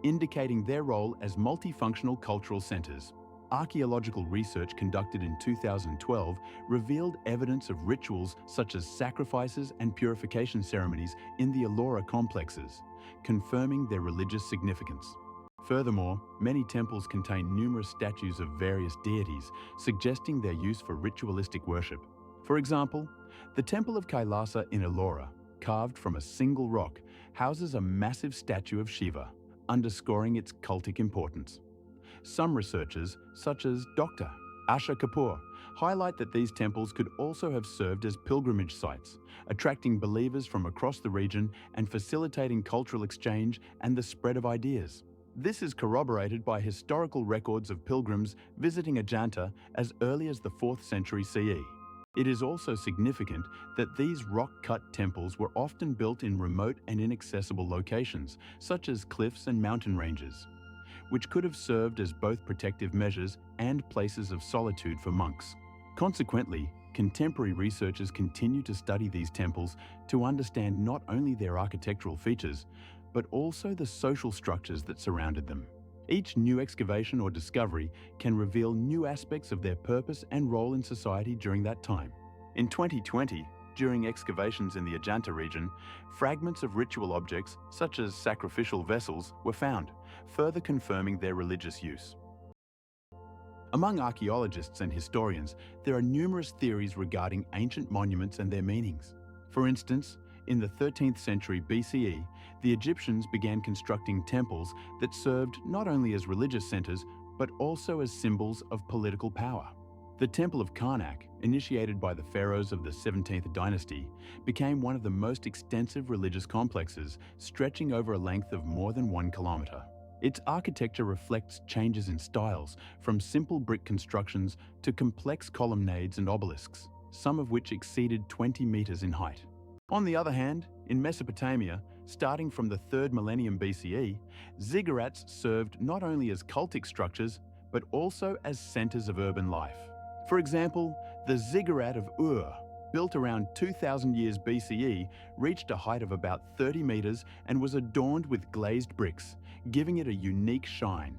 indicating their role as multifunctional cultural centers. Archaeological research conducted in 2012 revealed evidence of rituals such as sacrifices and purification ceremonies in the Ellora complexes, confirming their religious significance. Furthermore, many temples contain numerous statues of various deities, suggesting their use for ritualistic worship. For example, the Temple of Kailasa in Ellora, carved from a single rock, houses a massive statue of Shiva, underscoring its cultic importance. Some researchers, such as Dr. Asha Kapoor, highlight that these temples could also have served as pilgrimage sites, attracting believers from across the region and facilitating cultural exchange and the spread of ideas. This is corroborated by historical records of pilgrims visiting Ajanta as early as the 4th century CE. It is also significant that these rock-cut temples were often built in remote and inaccessible locations, such as cliffs and mountain ranges, which could have served as both protective measures and places of solitude for monks. Consequently, contemporary researchers continue to study these temples to understand not only their architectural features, but also the social structures that surrounded them. Each new excavation or discovery can reveal new aspects of their purpose and role in society during that time. In 2020, during excavations in the Ajanta region, fragments of ritual objects, such as sacrificial vessels, were found, further confirming their religious use. Among archaeologists and historians, there are numerous theories regarding ancient monuments and their meanings. For instance, in the 13th century BCE, the Egyptians began constructing temples that served not only as religious centers, but also as symbols of political power. The Temple of Karnak, initiated by the pharaohs of the 17th dynasty, became one of the most extensive religious complexes, stretching over a length of more than 1 kilometer. Its architecture reflects changes in styles, from simple brick constructions to complex colonnades and obelisks, some of which exceeded 20 meters in height. On the other hand, in Mesopotamia, starting from the 3rd millennium BCE, ziggurats served not only as cultic structures, but also as centers of urban life. For example, the ziggurat of Ur, built around 2000 years BCE, reached a height of about 30 meters and was adorned with glazed bricks, giving it a unique shine.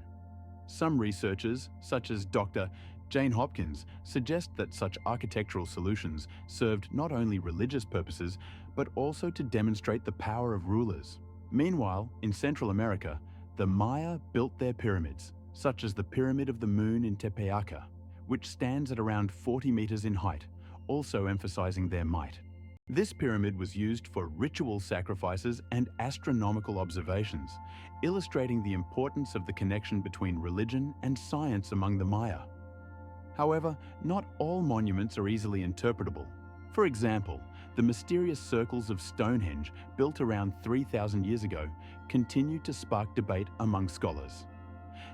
Some researchers, such as Dr. Jane Hopkins, suggest that such architectural solutions served not only religious purposes, but also to demonstrate the power of rulers. Meanwhile, in Central America, the Maya built their pyramids, such as the Pyramid of the Moon in Tepeaca, which stands at around 40 meters in height, also emphasizing their might. This pyramid was used for ritual sacrifices and astronomical observations, illustrating the importance of the connection between religion and science among the Maya. However, not all monuments are easily interpretable. For example, the mysterious circles of Stonehenge, built around 3,000 years ago, continue to spark debate among scholars.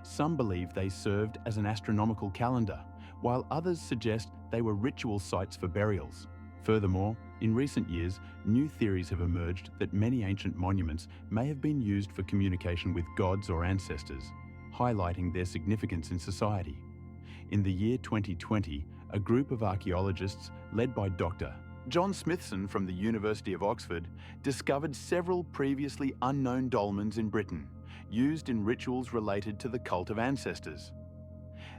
Some believe they served as an astronomical calendar, while others suggest they were ritual sites for burials. Furthermore, in recent years, new theories have emerged that many ancient monuments may have been used for communication with gods or ancestors, highlighting their significance in society. In the year 2020, a group of archaeologists led by Dr. John Smithson from the University of Oxford discovered several previously unknown dolmens in Britain, used in rituals related to the cult of ancestors.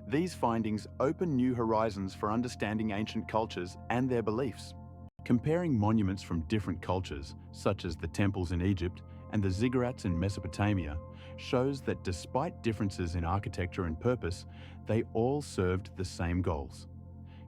These findings open new horizons for understanding ancient cultures and their beliefs. Comparing monuments from different cultures, such as the temples in Egypt and the ziggurats in Mesopotamia, shows that despite differences in architecture and purpose, they all served the same goals: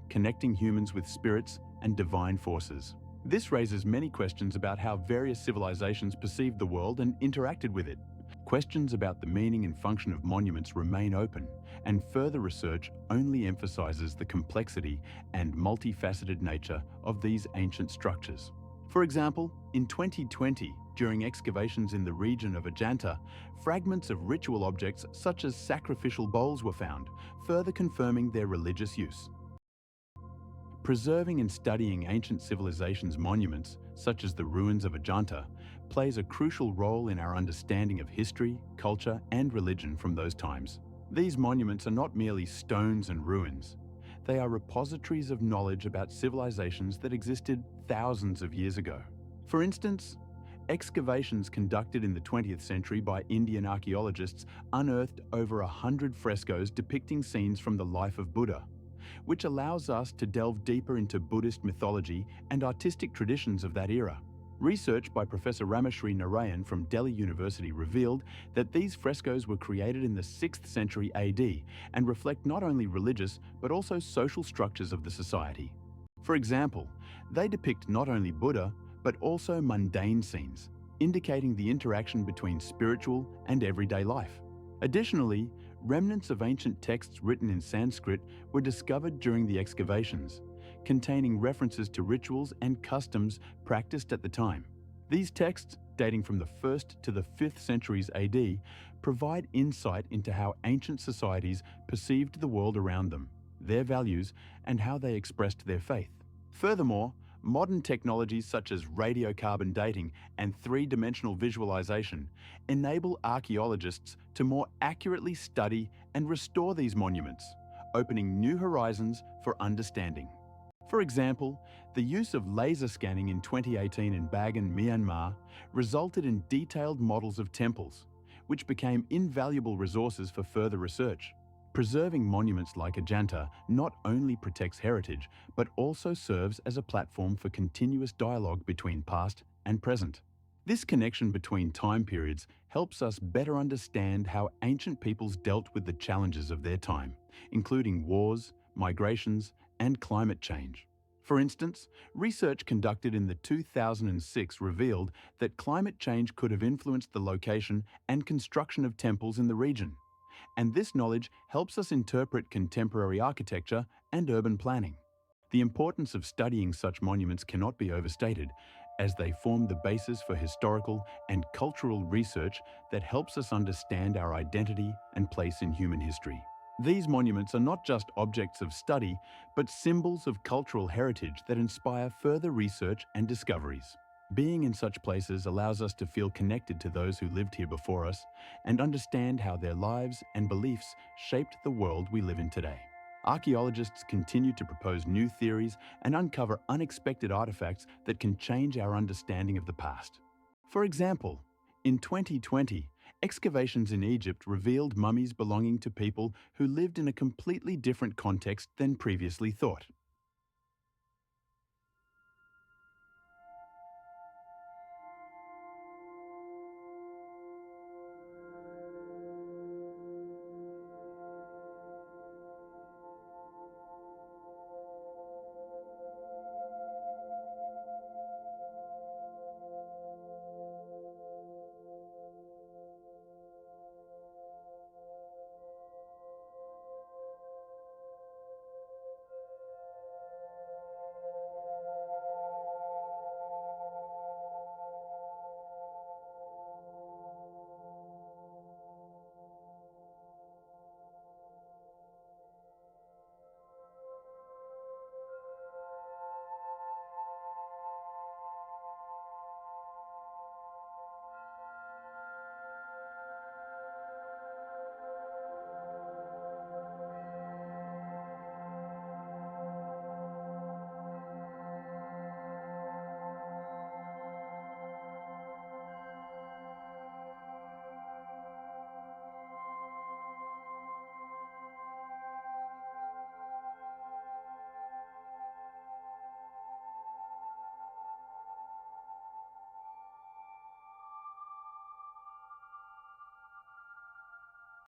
connecting humans with spirits and divine forces. This raises many questions about how various civilizations perceived the world and interacted with it. Questions about the meaning and function of monuments remain open, and further research only emphasizes the complexity and multifaceted nature of these ancient structures. For example, in 2020, during excavations in the region of Ajanta, fragments of ritual objects such as sacrificial bowls were found, further confirming their religious use. Preserving and studying ancient civilizations' monuments, such as the ruins of Ajanta, plays a crucial role in our understanding of history, culture, and religion from those times. These monuments are not merely stones and ruins. They are repositories of knowledge about civilizations that existed thousands of years ago. For instance, excavations conducted in the 20th century by Indian archaeologists unearthed over 100 frescoes depicting scenes from the life of Buddha, which allows us to delve deeper into Buddhist mythology and artistic traditions of that era. Research by Professor Rameshri Narayan from Delhi University revealed that these frescoes were created in the 6th century AD and reflect not only religious but also social structures of the society. For example, they depict not only Buddha but also mundane scenes, indicating the interaction between spiritual and everyday life. Additionally, remnants of ancient texts written in Sanskrit were discovered during the excavations, containing references to rituals and customs practiced at the time. These texts, dating from the 1st to the 5th centuries AD, provide insight into how ancient societies perceived the world around them, their values, and how they expressed their faith. Furthermore, modern technologies such as radiocarbon dating and three-dimensional visualization enable archaeologists to more accurately study and restore these monuments, opening new horizons for understanding. For example, the use of laser scanning in 2018 in Bagan, Myanmar, resulted in detailed models of temples, which became invaluable resources for further research. Preserving monuments like Ajanta not only protects heritage, but also serves as a platform for continuous dialogue between past and present. This connection between time periods helps us better understand how ancient peoples dealt with the challenges of their time, including wars, migrations, and climate change. For instance, research conducted in the 2006 revealed that climate change could have influenced the location and construction of temples in the region, and this knowledge helps us interpret contemporary architecture and urban planning. The importance of studying such monuments cannot be overstated, as they form the basis for historical and cultural research that helps us understand our identity and place in human history. These monuments are not just objects of study, but symbols of cultural heritage that inspire further research and discoveries. Being in such places allows us to feel connected to those who lived here before us and understand how their lives and beliefs shaped the world we live in today. Archaeologists continue to propose new theories and uncover unexpected artifacts that can change our understanding of the past. For example, in 2020, excavations in Egypt revealed mummies belonging to people who lived in a completely different context than previously thought.